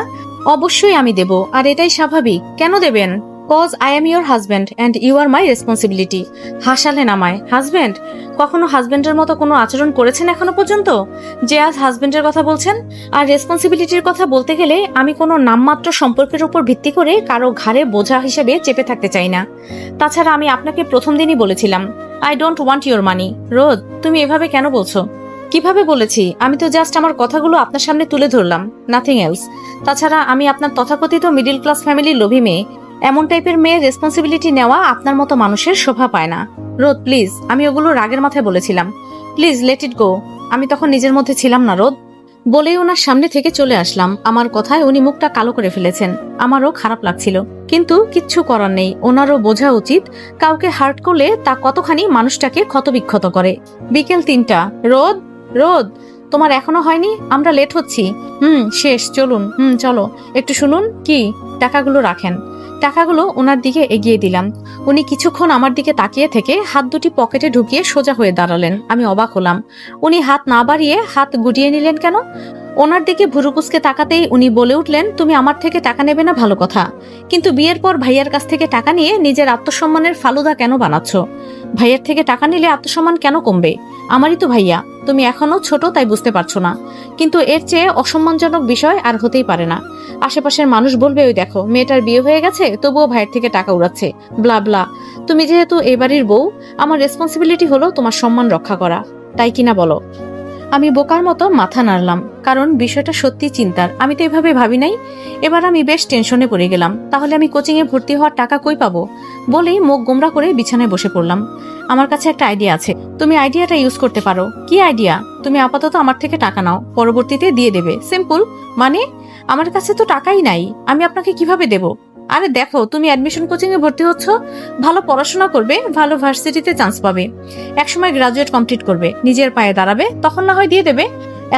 অবশ্যই আমি দেব, আর এটাই স্বাভাবিক। কেন দেবেন? Cause I am your husband and you are my responsibility. হাসালেন আমায়। হাজব্যান্ড? কখনো হাজব্যান্ডের মতো কোনো আচরণ করেছেন এখনো পর্যন্ত, যে আজ হাজব্যান্ডের কথা বলছেন? আর রেসপন্সিবিলিটির কথা বলতে গেলে আমি কোনো নামমাত্র সম্পর্কের উপর ভিত্তি করে কারো ঘাড়ে বোঝা হিসেবে চেপে থাকতে চাই না। তাছাড়া আমি আপনাকে প্রথম দিনই বলেছিলাম, আই ডোন্ট ওয়ান্ট ইউর মানি। রোদ, তুমি এভাবে কেন বলছো? কিভাবে বলেছি? আমি তো জাস্ট আমার কথাগুলো আপনার সামনে তুলে ধরলাম, নাথিং এলস। তাছাড়া আমি আপনার তথাকথিত মিডিল ক্লাস ফ্যামিলির লোভী মেয়ে। এমন টাইপের মেয়ের রেসপন্সিবিলিটি নেওয়া আপনার মতো মানুষের শোভা পায় না। রোদ প্লিজ, আমি ওগুলো রাগের মাথায় বলেছিলাম। প্লিজ লেট ইট গো। আমি তখন নিজের মধ্যে ছিলাম না রোদ। বলেই ওনার সামনে থেকে চলে আসলাম। আমার কথায় উনি মুখটা কালো করে ফেলেছেন। আমারও খারাপ লাগছিল, কিন্তু কিচ্ছু করার নেই। ওনারও বোঝা উচিত কাউকে হার্ট করলে তা কতখানি মানুষটাকে ক্ষতবিক্ষত করে। বিকেল 3টা। রোদ, রোদ, তোমার এখনো হয়নি? আমরা লেট হচ্ছি। শেষ, চলুন। চলো। একটু শুনুন। কি? টাকাগুলো রাখেন। টাকাগুলো ওনার দিকে এগিয়ে দিলাম। উনি কিছুক্ষণ আমার দিকে তাকিয়ে থেকে হাত দুটি পকেটে ঢুকিয়ে সোজা হয়ে দাঁড়ালেন। আমি অবাক হলাম। উনি হাত না বাড়িয়ে হাত গুটিয়ে নিলেন কেন? ওনার দিকে ভুরুকুসকে তাকাতেই উনি বলে উঠলেন, তুমি আমার থেকে টাকা নেবে না ভালো কথা, কিন্তু বিয়ের পর ভাইয়ার কাছ থেকে টাকা নিয়ে নিজের আত্মসম্মানের ফালুদা কেন বানাচ্ছ? ভাইয়ার থেকে টাকা নিলে আত্মসম্মান কেন কমবে? আমারই তো ভাইয়া, তুমি এখনো ছোট তাই বুঝতে পারছো না, কিন্তু এর চেয়ে অসম্মানজনক বিষয় আর হতেই পারে না। আশেপাশের মানুষ বলবে, ওই দেখো মেয়েটার বিয়ে হয়ে গেছে তবুও ভাইয়ের থেকে টাকা উড়াচ্ছে, ব্লা ব্লা। তুমি যেহেতু এই বাড়ির বউ, আমার রেসপন্সিবিলিটি হলো তোমার সম্মান রক্ষা করা, তাই কিনা বলো? আমি বোকার মতো মাথা নাড়লাম, কারণ বিষয়টা সত্যি চিন্তার, আমি তো এভাবে ভাবি নাই। এবার আমি বেশ টেনশনে পড়ে গেলাম, তাহলে আমি কোচিং এ ভর্তি হওয়ার টাকা কই পাবো? বলেই মুখ গোমরা করে বিছানায় বসে পড়লাম। আমার কাছে একটা আইডিয়া আছে, তুমি আইডিয়াটা ইউজ করতে পারো। কি আইডিয়া? তুমি আপাতত আমার থেকে টাকা নাও, পরবর্তীতে দিয়ে দেবে, সিম্পল। মানে আমার কাছে তো টাকাই নাই, আমি আপনাকে কিভাবে দেব? আরে দেখো, তুমি অ্যাডমিশন কোচিং এ ভর্তি হচ্ছ, ভালো পড়াশোনা করবে, ভালো ভার্সিটিতে চান্স পাবে, একসময় গ্রাজুয়েট কমপ্লিট করবে, নিজের পায়ে দাঁড়াবে, তখন না হয় দিয়ে দেবে।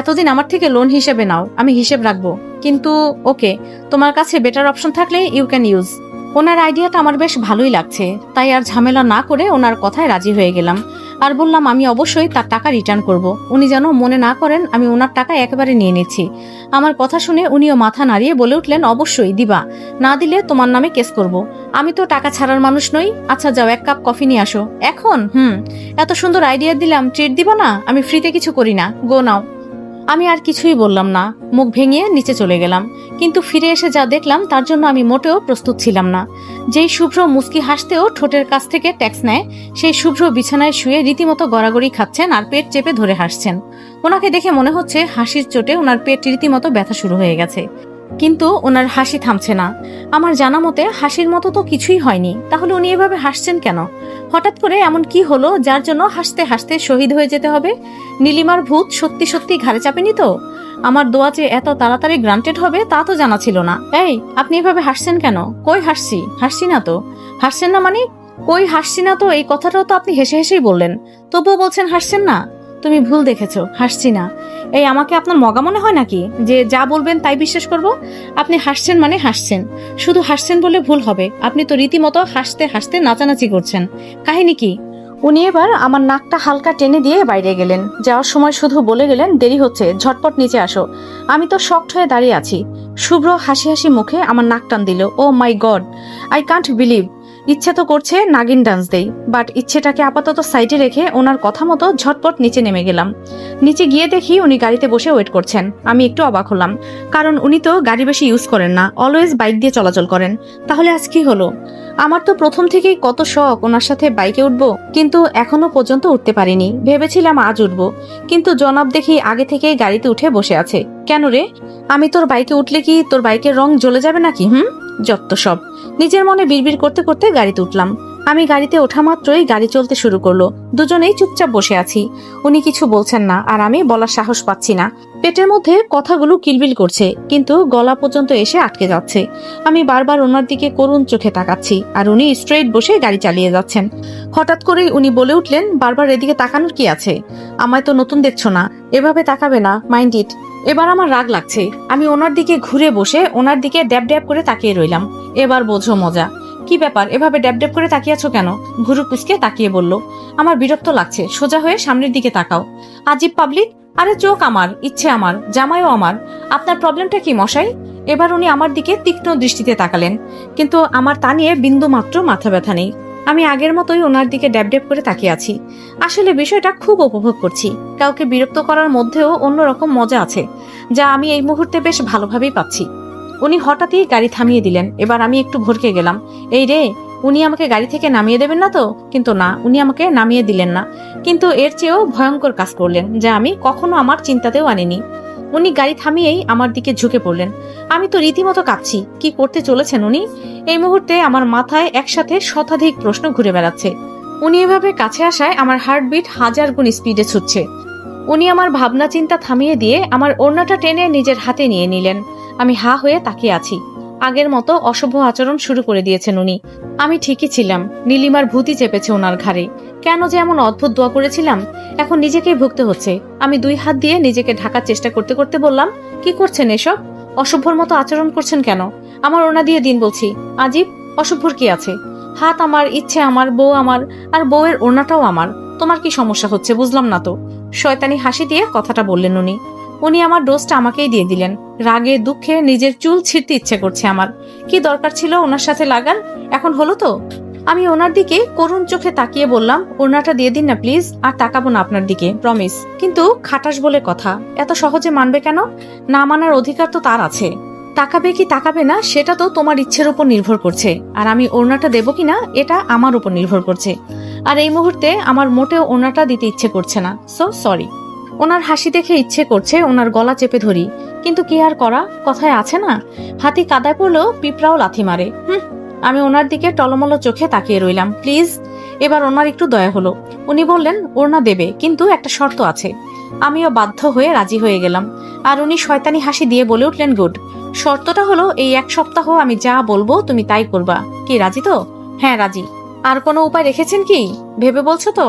এতদিন আমার থেকে লোন হিসেবে নাও, আমি হিসেব রাখবো। কিন্তু ওকে, তোমার কাছে বেটার অপশন থাকলে ইউ ক্যান ইউজ। ওনার আইডিয়াটা আমার বেশ ভালোই লাগছে, তাই আর ঝামেলা না করে ওনার কথায় রাজি হয়ে গেলাম আর বললাম আমি অবশ্যই তার টাকা রিটার্ন করব। উনি যেন মনে না করেন আমি ওনার টাকা একেবারে নিয়ে নিচ্ছি। আমার কথা শুনে উনিও মাথা নাড়িয়ে বলে উঠলেন, অবশ্যই দিবা, না দিলে তোমার নামে কেস করব। আমি তো টাকা ছাড়ার মানুষ নই। আচ্ছা যাও, এক কাপ কফি নিয়ে আসো এখন। এত সুন্দর আইডিয়া দিলাম, ট্রিট দিবা না? আমি ফ্রিতে কিছু করি না, গো নাও। আমি আর কিছুই বললাম না, মুখ ভেঙে নিচে চলে গেলাম। কিন্তু ফিরে এসে যা দেখলাম তার জন্য আমি মোটেও প্রস্তুত ছিলাম না। যেই শুভ্র মুস্কি হাসতেও ঠোঁটের কাছ থেকে ট্যাক্স নেয়, সেই শুভ্র বিছানায় শুয়ে রীতিমতো গড়াগড়ি খাচ্ছেন আর পেট চেপে ধরে হাসছেন। ওনাকে দেখে মনে হচ্ছে হাসির চোটে ওনার পেট রীতিমতো ব্যথা শুরু হয়ে গেছে, কিন্তু ওনার হাসি থামছে না। আমার জানা মতে হাসির মতো তো কিছুই হয়নি, তাহলে উনি এভাবে হাসছেন কেন? হঠাৎ করে এমন কি হলো যার জন্য হাসতে হাসতে শহীদ হয়ে যেতে হবে? নীলিমার ভূত সত্যি সত্যি ঘাড়ে চাপেনি তো? আমার দোয়া যে এত তাড়াতাড়ি গ্রান্টেড হবে তা তো জানা ছিল না। এই, আপনি এভাবে হাসছেন কেন? কই হাসছি না তো। হাসছেন না মানে? কই হাসছি না তো, এই কথাটাও তো আপনি হেসে হেসেই বললেন, তবুও বলছেন হাসছেন না। তুমি ভুল দেখেছো, হাসছি না। এই, আমাকে আপনার মগা মনে হয় নাকি যে যা বলবেন তাই বিশ্বাস করব? আপনি হাসছেন মানে হাসছেন, শুধু হাসছেন বলে ভুল হবে, আপনি তো রীতিমতো হাসতে হাসতে নাচানাচি করছেন। কাহিনী কি? উনি এবার আমার নাকটা হালকা টেনে দিয়ে বাইরে গেলেন। যাওয়ার সময় শুধু বলে গেলেন, দেরি হচ্ছে, ঝটপট নিচে আসো। আমি তো শকড হয়ে দাঁড়িয়ে আছি। শুভ্র হাসি হাসি মুখে আমার নাক টান দিল। ও মাই গড, আই কান্ট বিলিভ। ইচ্ছে তো করছে নাগিন ডান্স দেই, বাট ইচ্ছেটাকে আপাতত সাইডে রেখে ওনার কথা মতো ঝটপট নিচে নেমে গেলাম। নিচে গিয়ে দেখি উনি গাড়িতে বসে ওয়েট করছেন। আমি একটু অবাক হলাম, কারণ উনি তো গাড়ি বেশি ইউজ করেন না, অলওয়েজ বাইক দিয়ে চলাচল করেন। তাহলে আজ কি হলো? আমার তো প্রথম থেকেই কত শখ ওনার সাথে বাইকে উঠবো, কিন্তু এখনো পর্যন্ত উঠতে পারিনি। ভেবেছিলাম আজ উঠবো, কিন্তু জনাব দেখি আগে থেকেই গাড়িতে উঠে বসে আছে। কেন রে? আমি তোর বাইকে উঠলে কি তোর বাইকের রং জ্বলে যাবে নাকি? যত সব। নিজের মনে বিড়বিড় করতে করতে গাড়িতে উঠলাম। আমি গাড়িতে ওঠা মাত্রই গাড়ি চলতে শুরু করলো। দুজনেই চুপচাপ বসে আছি। উনি কিছু বলছেন না, আর আমি বলার সাহস পাচ্ছি না। পেটের মধ্যে কথাগুলো কিলবিল করছে, কিন্তু গলা পর্যন্ত এসে আটকে যাচ্ছে। আমি বারবার ওনার দিকে করুণ চোখে তাকাচ্ছি, আর উনি স্ট্রেইট বসে গাড়ি চালিয়ে যাচ্ছেন। হঠাৎ করেই উনি বলে উঠলেন, বারবার এদিকে তাকানোর কি আছে? আমায় তো নতুন দেখছো না, এভাবে তাকাবে না, মাইন্ড ইট। এবার আমার রাগ লাগছে। আমি ওনার দিকে ঘুরে বসে ওনার দিকে ড্যাব ড্যাব করে তাকিয়ে রইলাম। এবার বোঝো মজা। কি ব্যাপার, এভাবে ড্যাব ড্যাব করে তাকিয়ে আছো কেন? ঘুরু কুসকে তাকিয়ে বলল, আমার বিরক্ত লাগছে, সোজা হয়ে সামনের দিকে তাকাও। আজিব পাবলিক। আরে চোখ আমার, ইচ্ছে আমার, জামাইও আমার, আপনার প্রবলেমটা কি মশাই? এবার উনি আমার দিকে তীক্ষ্ণ দৃষ্টিতে তাকালেন, কিন্তু আমার তা নিয়ে বিন্দু মাত্র মাথা ব্যথা নেই। আমি আগের মতোই ওনার দিকে ড্যাব ড্যাব করে তাকিয়ে আছি। আসলে বিষয়টা খুব উপভোগ করছি। কাউকে বিরক্ত করার মধ্যেও অন্যরকম মজা আছে, যা আমি এই মুহূর্তে বেশ ভালোভাবেই পাচ্ছি। উনি হঠাৎই গাড়ি থামিয়ে দিলেন। এবার আমি একটু ভরকে গেলাম। এই রে, উনি আমাকে গাড়ি থেকে নামিয়ে দেবেন না তো? কিন্তু না, উনি আমাকে নামিয়ে দিলেন না, কিন্তু এর চেয়েও ভয়ঙ্কর কাজ করলেন, যা আমি কখনো আমার চিন্তাতেও আনিনি। উনি গাড়ি থামিয়েই আমার দিকে ঝুঁকে পড়লেন। আমি তো রীতিমতো কাঁপছি। কি করতে চলেছেন উনি? এই মুহূর্তে আমার মাথায় একসাথে শতাধিক প্রশ্ন ঘুরে বেড়াচ্ছে। উনি এভাবে কাছে আসায় আমার হার্টবিট 1000 গুণ স্পিডে ছুটছে। উনি আমার ভাবনা চিন্তা থামিয়ে দিয়ে আমার ওড়নাটা টেনে নিজের হাতে নিয়ে নিলেন। আমি হা হয়ে তাকিয়ে আছি। আগের মতো অসভ্য আচরণ শুরু করে দিয়েছেন উনি। আমি ঠিকই ছিলাম, নীলিমার ভূতি চেপেছে ওনার ঘাড়ে। কেন যে এমন অদ্ভুত দোয়া করেছিলাম, এখন নিজেকেই ভুগতে হচ্ছে। আমি 2 হাত দিয়ে নিজেকে ঢাকার চেষ্টা করতে করতে বললাম, কি করছেন এসব? অসভ্যর মতো আচরণ করছেন কেন? আমার ওড়না দিয়ে দিন বলছি। আজিব, অসভ্যর কি আছে? হাত আমার, ইচ্ছে আমার, বউ আমার, আর বউয়ের ওড়নাটাও আমার। তোমার কি সমস্যা হচ্ছে বুঝলাম না তো। শয়তানি হাসি দিয়ে কথাটা বললেন উনি। উনি আমার ডোজটা আমাকেই দিয়ে দিলেন। রাগে দুঃখে নিজের চুল ছিঁড়তে ইচ্ছে করছে আমার। কি দরকার ছিল ওনার সাথে লাগার? এখন হলো তো। আমি ওনার দিকে করুণ চোখে তাকিয়ে বললাম, ওনাটা দিয়ে দিন না প্লিজ, আর তাকাবো না আপনার দিকে, প্রমিস। কিন্তু খাটাস বলে কথা, এত সহজে মানবে কেন? না মানার অধিকার তো তার আছে। তাকাবে কি তাকাবে না সেটা তো তোমার ইচ্ছের উপর নির্ভর করছে, আর আমি ওড়নাটা দেবো কিনা এটা আমার উপর নির্ভর করছে। আর এই মুহূর্তে আমার মোটেও ওড়নাটা দিতে ইচ্ছে করছে না, সো সরি। ওনার হাসি দেখে ইচ্ছে করছে ওনার গলা চেপে ধরি, কিন্তু কি আর করা, কথায় আছে না, হাতি কাদায় পড়লেও পিঁপড়াও লাথি মারে। আমি ওনার দিকে টলমলো চোখে তাকিয়ে রইলাম। প্লিজ। এবার ওনার একটু দয়া হলো। উনি বললেন ওড়না দেবে, কিন্তু একটা শর্ত আছে। আমিও বাধ্য হয়ে রাজি হয়ে গেলাম। আর উনি শয়তানি হাসি দিয়ে বলে উঠলেন, গুড। শর্তটা হলো এই 1 সপ্তাহ আমি যা বলবো তুমি তাই করবা। কি রাজি তো? হ্যাঁ রাজি। আর কোনো উপায় রেখেছেন কি ভেবে বলছো তো?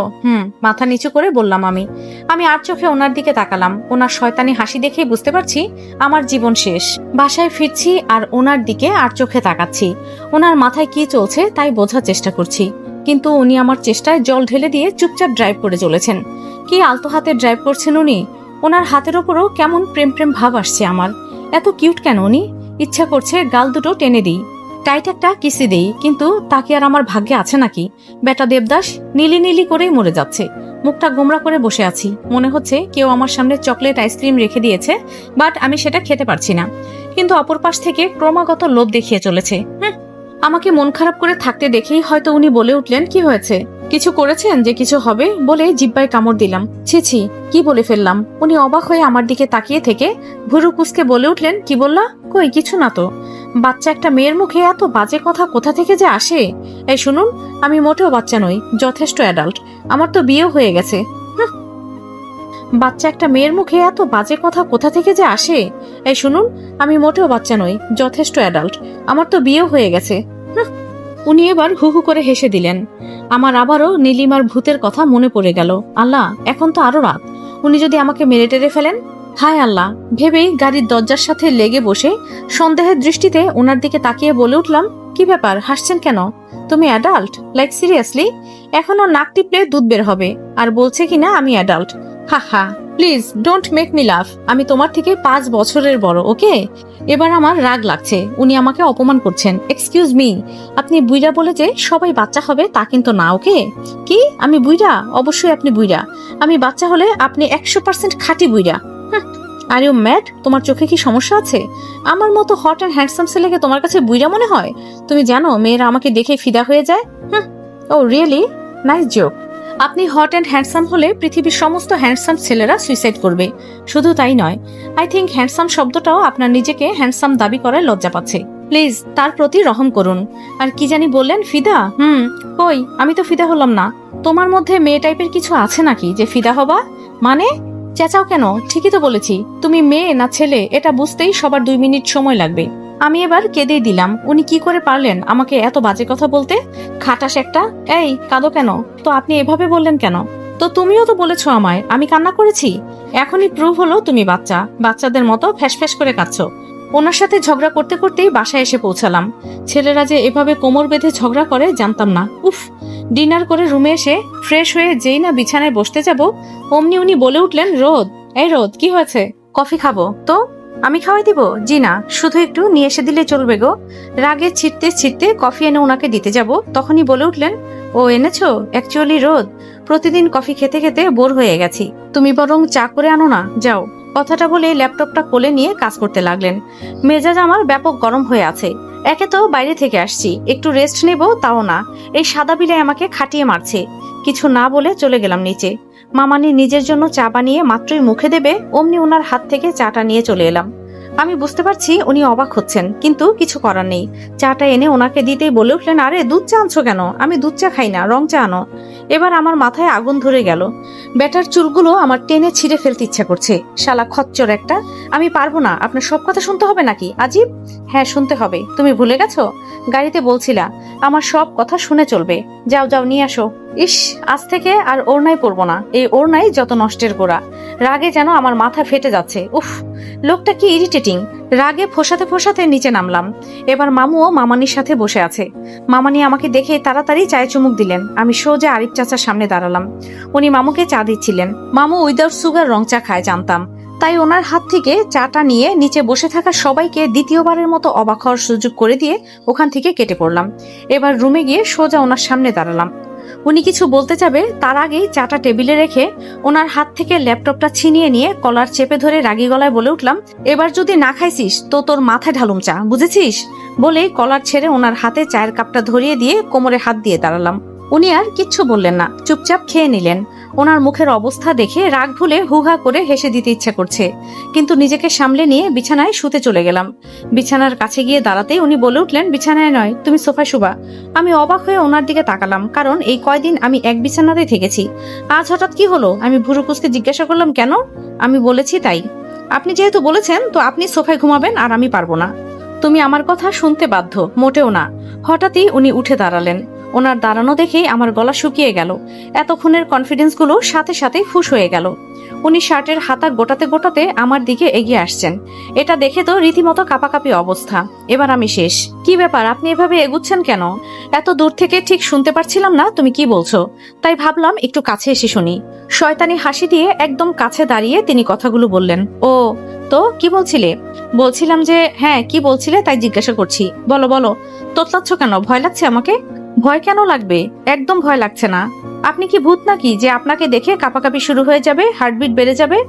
মাথা নিচু করে বললাম আমি। আমি আর চোখে ওনার দিকে তাকালাম। ওনার শয়তানি হাসি দেখেই বুঝতে পারছি আমার জীবন শেষ। বাসায় ফিরছি আর ওনার দিকে আর চোখে তাকাচ্ছি। ওনার মাথায় কি চলছে তাই বোঝার চেষ্টা করছি, কিন্তু উনি আমার চেষ্টায় জল ঢেলে দিয়ে চুপচাপ ড্রাইভ করে চলেছেন। কি আলতো হাতে ড্রাইভ করছেন উনি। ওনার হাতের ওপরও কেমন প্রেম প্রেম ভাব আসছে আমার। এত কিউট কেন উনি? ইচ্ছা করছে গাল দুটো টেনে দিই, টাইট একটা কিসি দেই, কিন্তু তা কি আর আমার ভাগ্যে আছে নাকি? বেটা দেবদাস নীলি নীলি করেই মরে যাচ্ছে। মুখটা গোমরা করে বসে আছি। মনে হচ্ছে কেউ আমার সামনে চকলেট আইসক্রিম রেখে দিয়েছে, বাট আমি সেটা খেতে পারছি না। কিন্তু অপর পাশ থেকে ক্রমাগত লোভ দেখিয়ে চলেছে। আমাকে মন খারাপ করে থাকতে দেখেই হয়তো উনি বলে উঠলেন, কি হয়েছে? কিছু করেছেন যে কিছু হবে? বলে জিব্বায় কামড় দিলাম। ছি, কি বলে ফেললাম। উনি অবাক হয়ে আমার দিকে তাকিয়ে থেকে ভুরু কুসকে বলে উঠলেন, কি বললা? কই কিছু না তো। বাচ্চা একটা মেয়ের মুখে এত বাজে কথা কোথা থেকে যে আসে। এই শুনুন, আমি মোটেও বাচ্চা নই, যথেষ্ট অ্যাডাল্ট। আমার তো বিয়েও হয়ে গেছে। বাচ্চা একটা মেয়ের মুখে এত বাজে কথা কোথা থেকে যে আসে। এই শুনুন, আমি মোটেও বাচ্চা নই, যথেষ্ট অ্যাডাল্ট। আমার তো বিয়েও হয়ে গেছে। উনি এবার হু হু করে হেসে দিলেন। আমার আবারও নীলিমার ভূতের কথা মনে পড়ে গেল। আল্লাহ, এখন তো আরো রাত। উনি যদি আমাকে মেরে টেরে ফেলেন। হায় আল্লাহ ভেবেই গাড়ির দরজার সাথে লেগে বসে সন্দেহের দৃষ্টিতে ওনার দিকে তাকিয়ে বলে উঠলাম, কি ব্যাপার, হাসছেন কেন? তুমি অ্যাডাল্ট? Like seriously? এখনো নাক টিপলে দুধ বের হবে, আর বলছে কিনা আমি অ্যাডাল্ট। হা হা, please don't make me laugh. আমি তোমার থেকে 5 বছরের বড়, ওকে? এবার আমার রাগ লাগছে। উনি আমাকে অপমান করছেন। এক্সকিউজ মি, আপনি বুইড়া বলে যে সবাই বাচ্চা হবে তা কিন্তু না, ওকে? কি আমি বুইড়া? অবশ্যই আপনি বুইড়া। আমি বাচ্চা হলে আপনি 100% খাঁটি বুইড়া। Are you mad? তোমার চোখে কি সমস্যা আছে? আমার মতো হট অ্যান্ড হ্যান্ডসাম ছেলেকে তোমার কাছে বুইড়া মনে হয়? তুমি জানো মেয়েরা আমাকে দেখে ফিদা হয়ে যায়। ও রিয়েলি? Nice joke. আপনি হট অ্যান্ড হ্যান্ডসাম হলে পৃথিবীর সমস্ত হ্যান্ডসাম ছেলেরা সুইসাইড করবে। শুধু তাই নয়, আই থিঙ্ক হ্যান্ডসাম শব্দটাও আপনার নিজেকে হ্যান্ডসাম দাবি করায় লজ্জা পাচ্ছে। প্লিজ তার প্রতি রহম করুন। আর কি জানি বললেন, ফিদা? কই, আমি তো ফিদা হলাম না। তোমার মধ্যে মেয়ে টাইপের কিছু আছে নাকি যে ফিদা হবা? মানে চেঁচাও কেন? ঠিকই তো বলেছি। তুমি মেয়ে না ছেলে এটা বুঝতেই সবার 2 মিনিট সময় লাগবে। আমি এবার কেঁদেই দিলাম। উনি কি করে পারলেন আমাকে এত বাজে কথা বলতে? খাটাস একটা। এই কাঁদো কেন? তো আপনি এভাবে বললেন কেন? তো তুমিও তো বলেছো আমায়, আমি কান্না করেছি। এখনই প্রুভ হলো তুমি বাচ্চা, বাচ্চাদের মতো ফ্যাস ফ্যাস করে কাঁদছো। ওনার সাথে ঝগড়া করতে করতেই বাসায় এসে পৌঁছালাম। ছেলেরা যে এভাবে কোমর বেঁধে ঝগড়া করে জানতাম না। উফ, ডিনার করে রুমে এসে ফ্রেশ হয়ে যেই না বিছানায় বসতে যাব, অমনি উনি বলে উঠলেন, রোদ, এই রোদ, কি হয়েছে? কফি খাবো তো? আমি খাওয়াই দিব? জি না, শুধু একটু নিয়ে এসে দিলে চলবে গো। রাগে ছিটতে ছিটতে কফি এনে ওনাকে দিতে যাব, তখনই বলে উঠলেন, ও এনেছো? অ্যাকচুয়ালি রোদ, প্রতিদিন কফি খেতে খেতে বোর হয়ে গেছি, তুমি বরং চা করে আনো না, যাও। কথাটা বলে ল্যাপটপটা কোলে নিয়ে কাজ করতে লাগলেন। মেজাজ আমার ব্যাপক গরম হয়ে আছে। একে তো বাইরে থেকে আসছি, একটু রেস্ট নেব তাও না, এই সাদা বিলে আমাকে খাটিয়ে মারছে। কিছু না বলে চলে গেলাম নিচে। মামানি নিজের জন্য চা বানিয়ে মাত্রই মুখে দেবে, অমনি ওনার হাত থেকে চাটা নিয়ে চলে এলাম। আমি বুঝতে পারছি উনি অবাক হচ্ছেন, কিন্তু কিছু করার নেই। চাটা এনে ওনাকে দিতেই বলে উঠলেন, আরে দুধ চা আনছো কেন? আমি দুধ চা খাই না, রং চা আনো। এবার আমার মাথায় আগুন ধরে গেল। ব্যাটার চুলগুলো আমার টেনে ছিঁড়ে ফেলতে ইচ্ছা করছে। শালা খচ্চর একটা। আমি পারবো না। আপনার সব কথা শুনতে হবে নাকি? আজিব। হ্যাঁ শুনতে হবে। তুমি ভুলে গেছো? গাড়িতে বলছিলা আমার সব কথা শুনে চলবে। যাও যাও নিয়ে আসো। ইস, আজ থেকে আর ওড়নাই পরবো না। এই ওড়নাই যত নষ্টের গোড়া। রাগে যেন আমার মাথা ফেটে যাচ্ছে। উফ, লোকটা কি ইরিটেটিং। রাগে ফোসাতে ফোসাতে নিচে নামলাম। এবার মামুও মামানির সাথে বসে আছে। মামানি আমাকে দেখে তাড়াতাড়ি চায়ে চুমুক দিলেন। আমি সোজা আরিফ চাচার সামনে দাঁড়ালাম। উনি মামুকে চা দিচ্ছিলেন। মামু উইদাউট সুগার রং চা খায় জানতাম, তাই ওনার হাত থেকে চাটা নিয়ে নিচে বসে থাকা সবাইকে দ্বিতীয়বারের মতো অবাক হওয়ার সুযোগ করে দিয়ে ওখান থেকে কেটে পড়লাম। এবার রুমে গিয়ে সোজা ওনার সামনে দাঁড়ালাম। উনি কিছু বলতে যাবে তার আগেই চাটা টেবিলে রেখে ওনার হাত থেকে ল্যাপটপটা ছিনিয়ে নিয়ে কলার চেপে ধরে রাগী গলায় বলে উঠলাম, এবার যদি না খাইছিস তো তোর মাথায় ঢালুম চা, বুঝেছিস? বলেই কলার ছেড়ে ওনার হাতে চায়ের কাপটা ধরিয়ে দিয়ে কোমরে হাত দিয়ে দাঁড়ালাম। উনি আর কিচ্ছু বললেন না, চুপচাপ খেয়ে নিলেন। ওনার মুখের অবস্থা দেখে রাগ ভুলে হুহা করে হেসে দিতে ইচ্ছা করছে, কিন্তু নিজেকে সামলে নিয়ে বিছানায় শুতে চলে গেলাম। বিছানার কাছে গিয়ে দাঁড়াতেই উনি বলে উঠলেন, বিছানায় নয়, তুমি সোফায় শুবা। আমি অবাক হয়ে ওনার দিকে তাকালাম, কারণ এই কয়দিন আমি এক বিছানাতেই থেকেছি। আজ হঠাৎ কি হলো? আমি ভুরু কুঁচকে জিজ্ঞাসা করলাম, কেন? আমি বলেছি তাই। আপনি যেহেতু বলেছেন তো আপনি সোফায় ঘুমাবেন আর আমি পারবো না। তুমি আমার কথা শুনতে বাধ্য। মোটেও না। হঠাৎই উনি উঠে দাঁড়ালেন। ওনার দাঁড়ানো দেখেই আমার গলা শুকিয়ে গেল। এতক্ষণের কনফিডেন্সগুলো সাথে সাথেই ফুস হয়ে গেল। উনি শার্টের হাতা গোটাতে গোটাতে আমার দিকে এগিয়ে আসছেন। এটা দেখে তো রীতিমতো কাঁপাকাঁপি অবস্থা। এবার আমি শেষ। কি ব্যাপার, আপনি এভাবে এগুচ্ছেন কেন? এত দূর থেকে ঠিক শুনতে পারছিলাম না তুমি কি বলছো, তাই ভাবলাম একটু কাছে এসে শুনি। শয়তানি হাসি দিয়ে একদম কাছে দাঁড়িয়ে তিনি কথাগুলো বললেন, ও তো কি বলছিলে? বলছিলাম যে হ্যাঁ, কি বলছিলে তাই জিজ্ঞাসা করছি। বলো বলো। তোতলাচ্ছ কেন? ভয় লাগছে আমাকে? ভয় কেন লাগবে? একদম ভয় লাগছে না। আপনি কি ভূত নাকি যে আপনাকে দেখে কাঁপাকাঁপি শুরু হয়ে যাবে, হার্টবিট বেড়ে যাবে?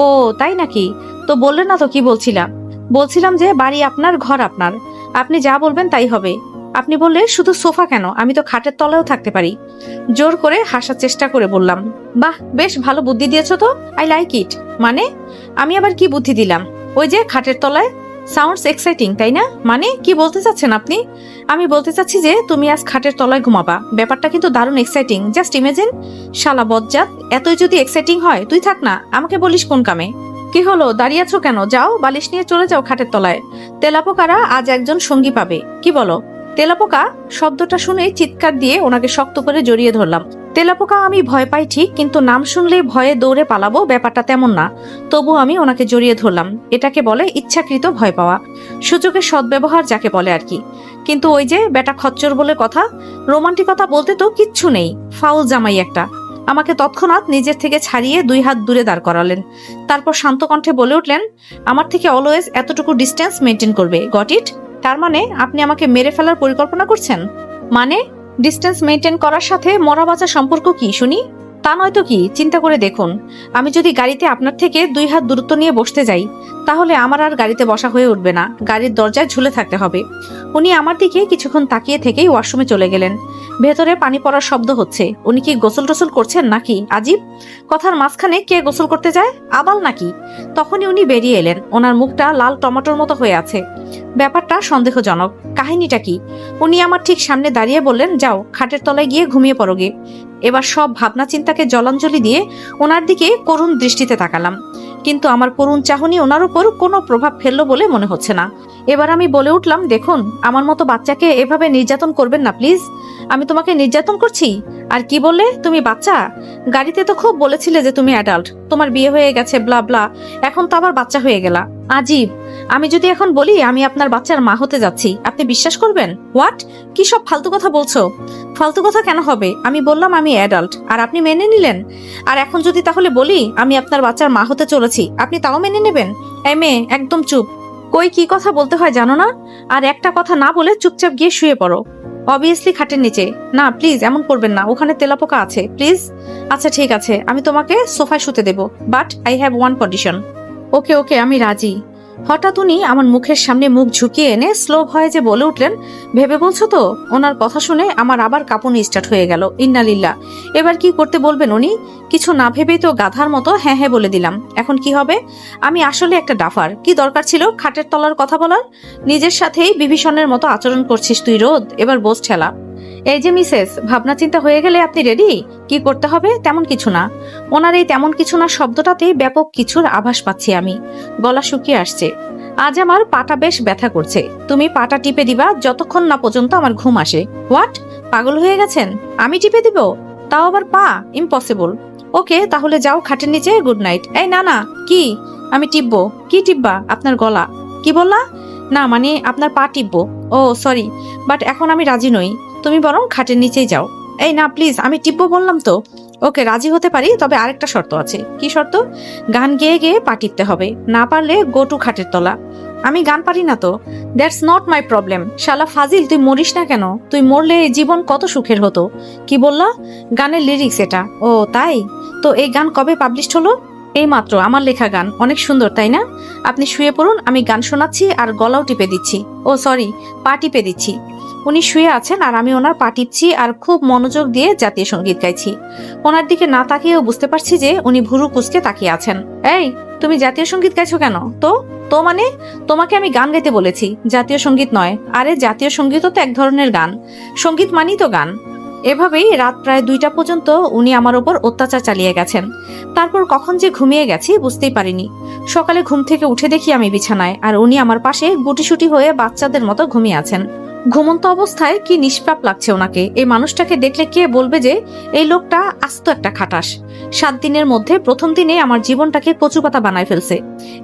ও তাই নাকি? তো বললেন না তো কি বলছিলাম। বলছিলাম যে বাড়ি আপনার, ঘর আপনার, আপনি যা বলবেন তাই হবে। আপনি বললে শুধু সোফা কেন, আমি তো খাটের তলায়ও থাকতে পারি। জোর করে হাসার চেষ্টা করে বললাম, বাহ, বেশ ভালো বুদ্ধি দিয়েছো তো, আই লাইক ইট। মানে? আমি আবার কি বুদ্ধি দিলাম? ওই যে খাটের তলায়। সাউন্ডস এক্সাইটিং, তাই না? মানে কি বলতে চাচ্ছেন আপনি? আমি বলতে চাচ্ছি যে তুমি আজ খাটের তলায় ঘুমাবা। ব্যাপারটা কিন্তু দারুণ এক্সাইটিং, জাস্ট ইমেজিন। শালা বজ্জাত, এতই যদি এক্সাইটিং হয় তুই থাক না, আমাকে বলিস কোন কামে? কি হলো, দাঁড়িয়ে আছো কেন? যাও, বালিশ নিয়ে চলে যাও খাটের তলায়। তেলাপোকারা আজ একজন সঙ্গী পাবে, কি বলো? তেলাপোকা শব্দটা শুনে চিৎকার দিয়ে ওনাকে শক্ত করে জড়িয়ে ধরলাম। তেলাপোকা আমি ভয় পাই ঠিক, কিন্তু নাম শুনলেই ভয়ে দৌড়ে পালাবো ব্যাপারটা তেমন না। তবু আমি ওনাকে জড়িয়ে ধরলাম। এটাকে বলে ইচ্ছাকৃত ভয় পাওয়া, সুযোগের সদ্ব্যবহার যাকে বলে আর কি। কিন্তু ওই যে বেটা খচ্চর বলে কথা, রোমান্টিকতা বলতে তো কিচ্ছু নেই। ফাউল জামাই একটা। আমাকে তৎক্ষণাৎ নিজের থেকে ছাড়িয়ে 2 হাত দূরে দাঁড় করালেন। তারপর শান্ত কণ্ঠে বলে উঠলেন, আমার থেকে অলওয়েজ এতটুকু ডিস্টেন্স মেনটেন করবে, গট ইট? তার মানে আপনি আমাকে মেরে ফেলার পরিকল্পনা করছেন? মানে ডিস্টেন্স মেনটেন করার সাথে মরা বাঁচা সম্পর্ক কি শুনি? তা নয়তো কি? চিন্তা করে দেখুন, আমি যদি গাড়িতে আপনার থেকে 2 হাত দূরত্ব নিয়ে বসতে যাই, তাহলে আমার আর গাড়িতে বসা হয়ে উঠবে না, গাড়ির দরজায় ঝুলে থাকতে হবে। উনি আমার দিকে কিছুক্ষণ তাকিয়ে থেকেই ওয়াশরুমে চলে গেলেন। ভেতরে পানি পড়ার শব্দ হচ্ছে। উনি কি গোসল টোসল করছেন নাকি? আজীব কথার মাঝখানে কে গোসল করতে যায়, আবাল নাকি? তখনই উনি বেরিয়ে এলেন। ওনার মুখটা লাল টমেটোর মতো হয়ে আছে। ব্যাপারটা সন্দেহজনক। কাহিনীটা কি? উনি আমার ঠিক সামনে দাঁড়িয়ে বললেন, যাও খাটের তলায় গিয়ে ঘুমিয়ে পড়োগে। এবার সব ভাবনা চিন্তাকে জলাঞ্জলি দিয়ে ওনার দিকে করুণ দৃষ্টিতে তাকালাম, কিন্তু আমার করুণ চাহনি ওনার উপর কোনো প্রভাব ফেললো বলে মনে হচ্ছে না। এবার আমি বলে উঠলাম, দেখুন, আমার মতো বাচ্চাকে এভাবে নির্যাতন করবেন না প্লিজ। আমি তোমাকে নির্যাতন করছি? আর কি বললে তুমি বাচ্চা? গাড়িতে তো খুব বলেছিলে যে তুমি অ্যাডাল্ট, তোমার বিয়ে হয়ে গেছে, ব্লা ব্লা, এখন তো আবার বাচ্চা হয়ে গেলা। আজীব। আমি যদি এখন বলি আমি আপনার বাচ্চার মা হতে যাচ্ছি, আপনি বিশ্বাস করবেন? হোয়াট? কি সব ফালতু কথা বলছো? ফালতু কথা কেন হবে? আমি বললাম আমি অ্যাডাল্ট, আর আপনি মেনে নিলেন। আর এখন যদি তাহলে বলি আমি আপনার বাচ্চার মা হতে চলেছি, আপনি তাও মেনে নেবেন? এই মেয়ে, একদম চুপ। কই কি কথা বলতে হয় জানো না? আর একটা কথা না বলে চুপচাপ গিয়ে শুয়ে পড়ো। অবভিয়াসলি খাটের নিচে। না প্লিজ, এমন করবেন না, ওখানে তেলাপোকা আছে, প্লিজ। আচ্ছা ঠিক আছে, আমি তোমাকে সোফায় শুতে দেব, but I have one condition. Okay okay, আমি রাজি। হঠাৎ উনি আমার মুখের সামনে মুখ ঝুঁকিয়ে এনে স্লো ভয়েসে বলে উঠলেন, ভেবে বলছো তো? ওনার কথা শুনে আমার আবার কাঁপুনি স্টার্ট হয়ে গেল। ইন্নালিল্লাহ। এবার কি করতে বলবেন উনি? কিছু না ভেবেই তো গাধার মতো হ্যাঁ হ্যাঁ বলে দিলাম। এখন কি হবে? আমি আসলে একটা ডাফার। কি দরকার ছিল খাটের তলার কথা বলার? নিজের সাথেই বিভীষণের মতো আচরণ করছিস তুই রোদ, এবার বোঝ ঠেলা। এই যে মিসেস, ভাবনা চিন্তা হয়ে গেলে আপনি রেডি? কি করতে হবে? তেমন কিছু না। ওনার এই তেমন কিছু না শব্দটাতেই ব্যাপক কিছুর আভাস পাচ্ছি আমি। গলা শুকিয়ে আসছে। আজ আমার পাটা বেশ ব্যথা করছে। তুমি পাটা টিপে দিবা যতক্ষণ না পর্যন্ত আমার ঘুম আসে। হোয়াট? পাগল হয়ে গেছেন? আমি টিপে দিব? তাও আবার পা? ইম্পসিবল। ওকে, তাহলে যাও খাটের নিচে, গুড নাইট। এই না না, কি? আমি টিপবো? কি টিপবা? আপনার গলা। কি বললা? না মানে আপনার পা টিপবো। ও সরি, বাট এখন আমি রাজি নই। তুমি বরং খাটের নিচেই যাও। এই না প্লিজ, আমি টিপবো বললাম তো। ওকে, রাজি হতে পারি, তবে আরেকটা শর্ত আছে। কি শর্ত? গান গেয়ে গেয়ে পা টিপতে হবে, না পারলে গো টু খাটের তলা। আমি গান পারি না তো। That's not my problem. শালা ফাজিল, তুই মরিস না কেন? তুই মরলে জীবন কত সুখের হতো। কি বললা? গানের লিরিক্স এটা? ও তাই? তো এই গান কবে পাবলিশড হলো? এই মাত্র। আমার লেখা গান অনেক সুন্দর, তাই না? আপনি শুয়ে পড়ুন, আমি গান শোনাচ্ছি আর গলাও টিপে দিচ্ছি। ও সরি, পা টিপে দিচ্ছি। উনি শুয়ে আছেন আর আমি ওনার পা টিপছি আর খুব মনোযোগ দিয়ে জাতীয় সঙ্গীত গাইছি। ওনার দিকে না তাকিয়েও বুঝতে পারছি যে উনি ভুরু কুঁচকে তাকিয়ে আছেন। এই, তুমি জাতীয় সঙ্গীত গাইছো কেন? তো তো মানে? তোমাকে আমি গান গাইতে বলেছি, জাতীয় সঙ্গীত নয়। আরে জাতীয় সঙ্গীতও তো এক ধরনের গান। সঙ্গীত মানেই তো গান। এভাবেই রাত প্রায় 2টা পর্যন্ত উনি আমার ওপর অত্যাচার চালিয়ে গেছেন। তারপর কখন যে ঘুমিয়ে গেছি বুঝতেই পারিনি। সকালে ঘুম থেকে উঠে দেখি আমি বিছানায়, আর উনি আমার পাশে গুটিসুটি হয়ে বাচ্চাদের মতো ঘুমিয়ে আছেন। ঘুমন্ত অবস্থায় কি নিষ্পাপ লাগছে ওনাকে। এই মানুষটাকে দেখলে কে বলবে যে এই লোকটা আস্ত একটা খাটাস। 7 দিনের মধ্যে প্রথম দিনে আমার জীবনটাকে কচুপাতা বানায় ফেলছে।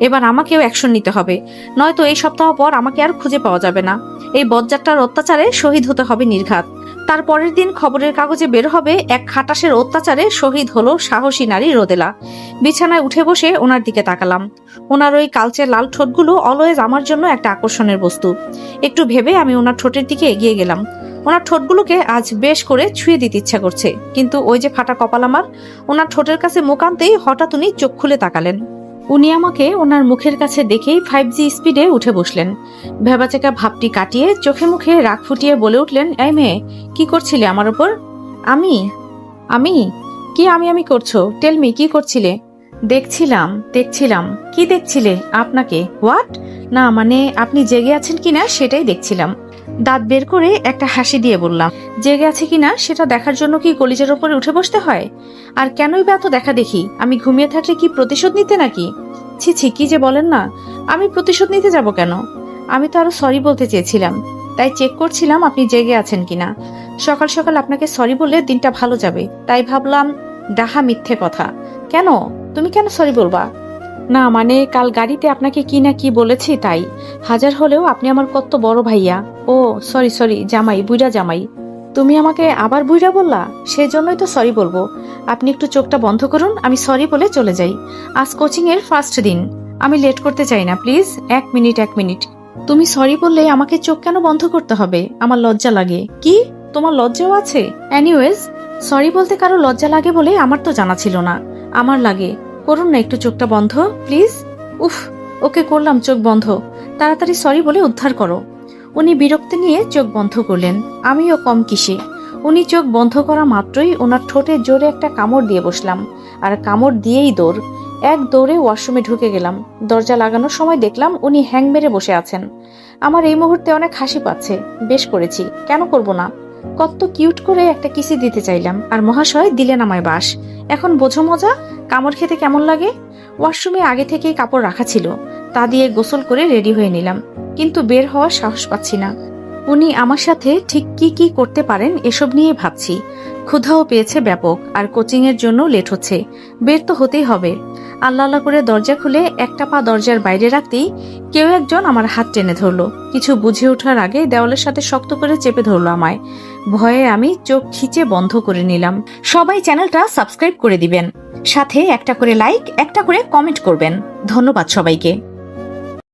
এবার আমাকেও অ্যাকশন নিতে হবে, নয়তো এই সপ্তাহ পর আমাকে আর খুঁজে পাওয়া যাবে না। এই বজ্জাতটার অত্যাচারে শহীদ হতে হবে নির্ঘাত। তার পরের দিন খবরের কাগজে বের হবে এক খাটাসের অত্যাচারে শহীদ হলো সাহসী নারী রোদেলা। বিছানায় উঠে বসে ওনার দিকে তাকালাম। ওনার ওই কালচে লাল ঠোঁটগুলো অলওয়েজ আমার জন্য একটা আকর্ষণের বস্তু। একটু ভেবে আমি ওনার ঠোঁটের দিকে এগিয়ে গেলাম। ওনার ঠোঁটগুলোকে আজ বেশ করে ছুঁয়ে দিতে ইচ্ছা করছে, কিন্তু ওই যে ফাটা কপাল আমার। ওনার ঠোঁটের কাছে মুখ আনতেই হঠাৎ উনি চোখ খুলে তাকালেন। উনি আমাকে ওনার মুখের কাছে দেখেই 5G স্পিডে উঠে বসলেন। ভেবাচেকা ভাবটি কাটিয়ে চোখে মুখে রাগ ফুটিয়ে বলে উঠলেন, এই মেয়ে, কি করছিলে আমার ওপর? আমি আমি কি আমি করছো? টেল মি, কি করছিলে? দেখছিলাম। কি দেখছিলে? আপনাকে। হোয়াট? না মানে আপনি জেগে আছেন কিনা সেটাই দেখছিলাম। দাঁত বের করে একটা হাসি দিয়ে বললাম, জেগে আছে কিনা সেটা দেখার জন্য কি কলিজার ওপরে উঠে বসতে হয়? আর কেনই বা এত দেখা দেখি? আমি ঘুমিয়ে থাকলে কি প্রতিশোধ নিতে নাকি? ছি ছি, কি যে বলেন না। আমি প্রতিশোধ নিতে যাব কেন? আমি তো আরো সরি বলতে চেয়েছিলাম, তাই চেক করছিলাম আপনি জেগে আছেন কিনা। সকাল সকাল আপনাকে সরি বললে দিনটা ভালো যাবে, তাই ভাবলাম। ডাহা মিথ্যে কথা। কেন? তুমি কেন সরি বলবা? না মানে কাল গাড়িতে আপনাকে কি না কি বলেছি তাই। হাজার হলেও আপনি আমার কত বড় ভাইয়া। ও সরি, জামাই, বুইড়া জামাই। তুমি আমাকে আবার বুইড়া বললা, সেজন্যই তো সরি বলবো। আপনি একটু চোখটা বন্ধ করুন, আমি সরি বলে চলে যাই। আজ কোচিং এর ফার্স্ট দিন, আমি লেট করতে চাই না, প্লিজ। 1 মিনিট। তুমি সরি বললে আমাকে চোখ কেন বন্ধ করতে হবে? আমার লজ্জা লাগে। কি? তোমার লজ্জাও আছে? এনিওয়েজ, সরি বলতে কারো লজ্জা লাগে বলে আমার তো জানা ছিল না। আমার লাগে। করুন না একটু চোখটা বন্ধ, প্লিজ। উফ, ওকে করলাম চোখ বন্ধ। তাড়াতাড়ি সরি বলে উদ্ধার করো। উনি বিরক্তি নিয়ে চোখ বন্ধ করলেন। আমিও কম কিসে। উনি চোখ বন্ধ করা মাত্রই ওনার ঠোঁটে জোরে একটা কামড় দিয়ে বসলাম, আর কামড় দিয়েই দৌড়। এক দৌড়ে ওয়াশরুমে ঢুকে গেলাম। দরজা লাগানোর সময় দেখলাম উনি হ্যাং মেরে বসে আছেন। আমার এই মুহূর্তে অনেক হাসি পাচ্ছে। বেশ করেছি, কেন করব না? কত কিউট করে একটা কিসি দিতে চাইলাম, আর মহাশয় দিলেন আমায় বাস। এখন বোঝো মজা, কামড় খেতে কেমন লাগে। ওয়াশরুমে আগে থেকেই কাপড় রাখা ছিল, তা দিয়ে গোসল করে রেডি হয়ে নিলাম, কিন্তু বের হওয়ার সাহস পাচ্ছি না। উনি আমার সাথে ঠিক কি কি করতে পারেন এসব নিয়ে ভাবছি। ক্ষুধাও পেয়েছে ব্যাপক, আর কোচিং এর জন্য লেট হচ্ছে। বের তো হতেই হবে। আল্লাহ করে দরজা খুলে একটা পা দরজার বাইরে রাখতেই কেউ একজন আমার হাত টেনে ধরলো। কিছু বুঝে ওঠার আগে দেওয়ালের সাথে শক্ত করে চেপে ধরলো আমায়। ভয়ে আমি চোখ খিচে বন্ধ করে নিলাম। সবাই চ্যানেলটা সাবস্ক্রাইব করে দিবেন, সাথে একটা করে লাইক, একটা করে কমেন্ট করবেন। ধন্যবাদ সবাইকে।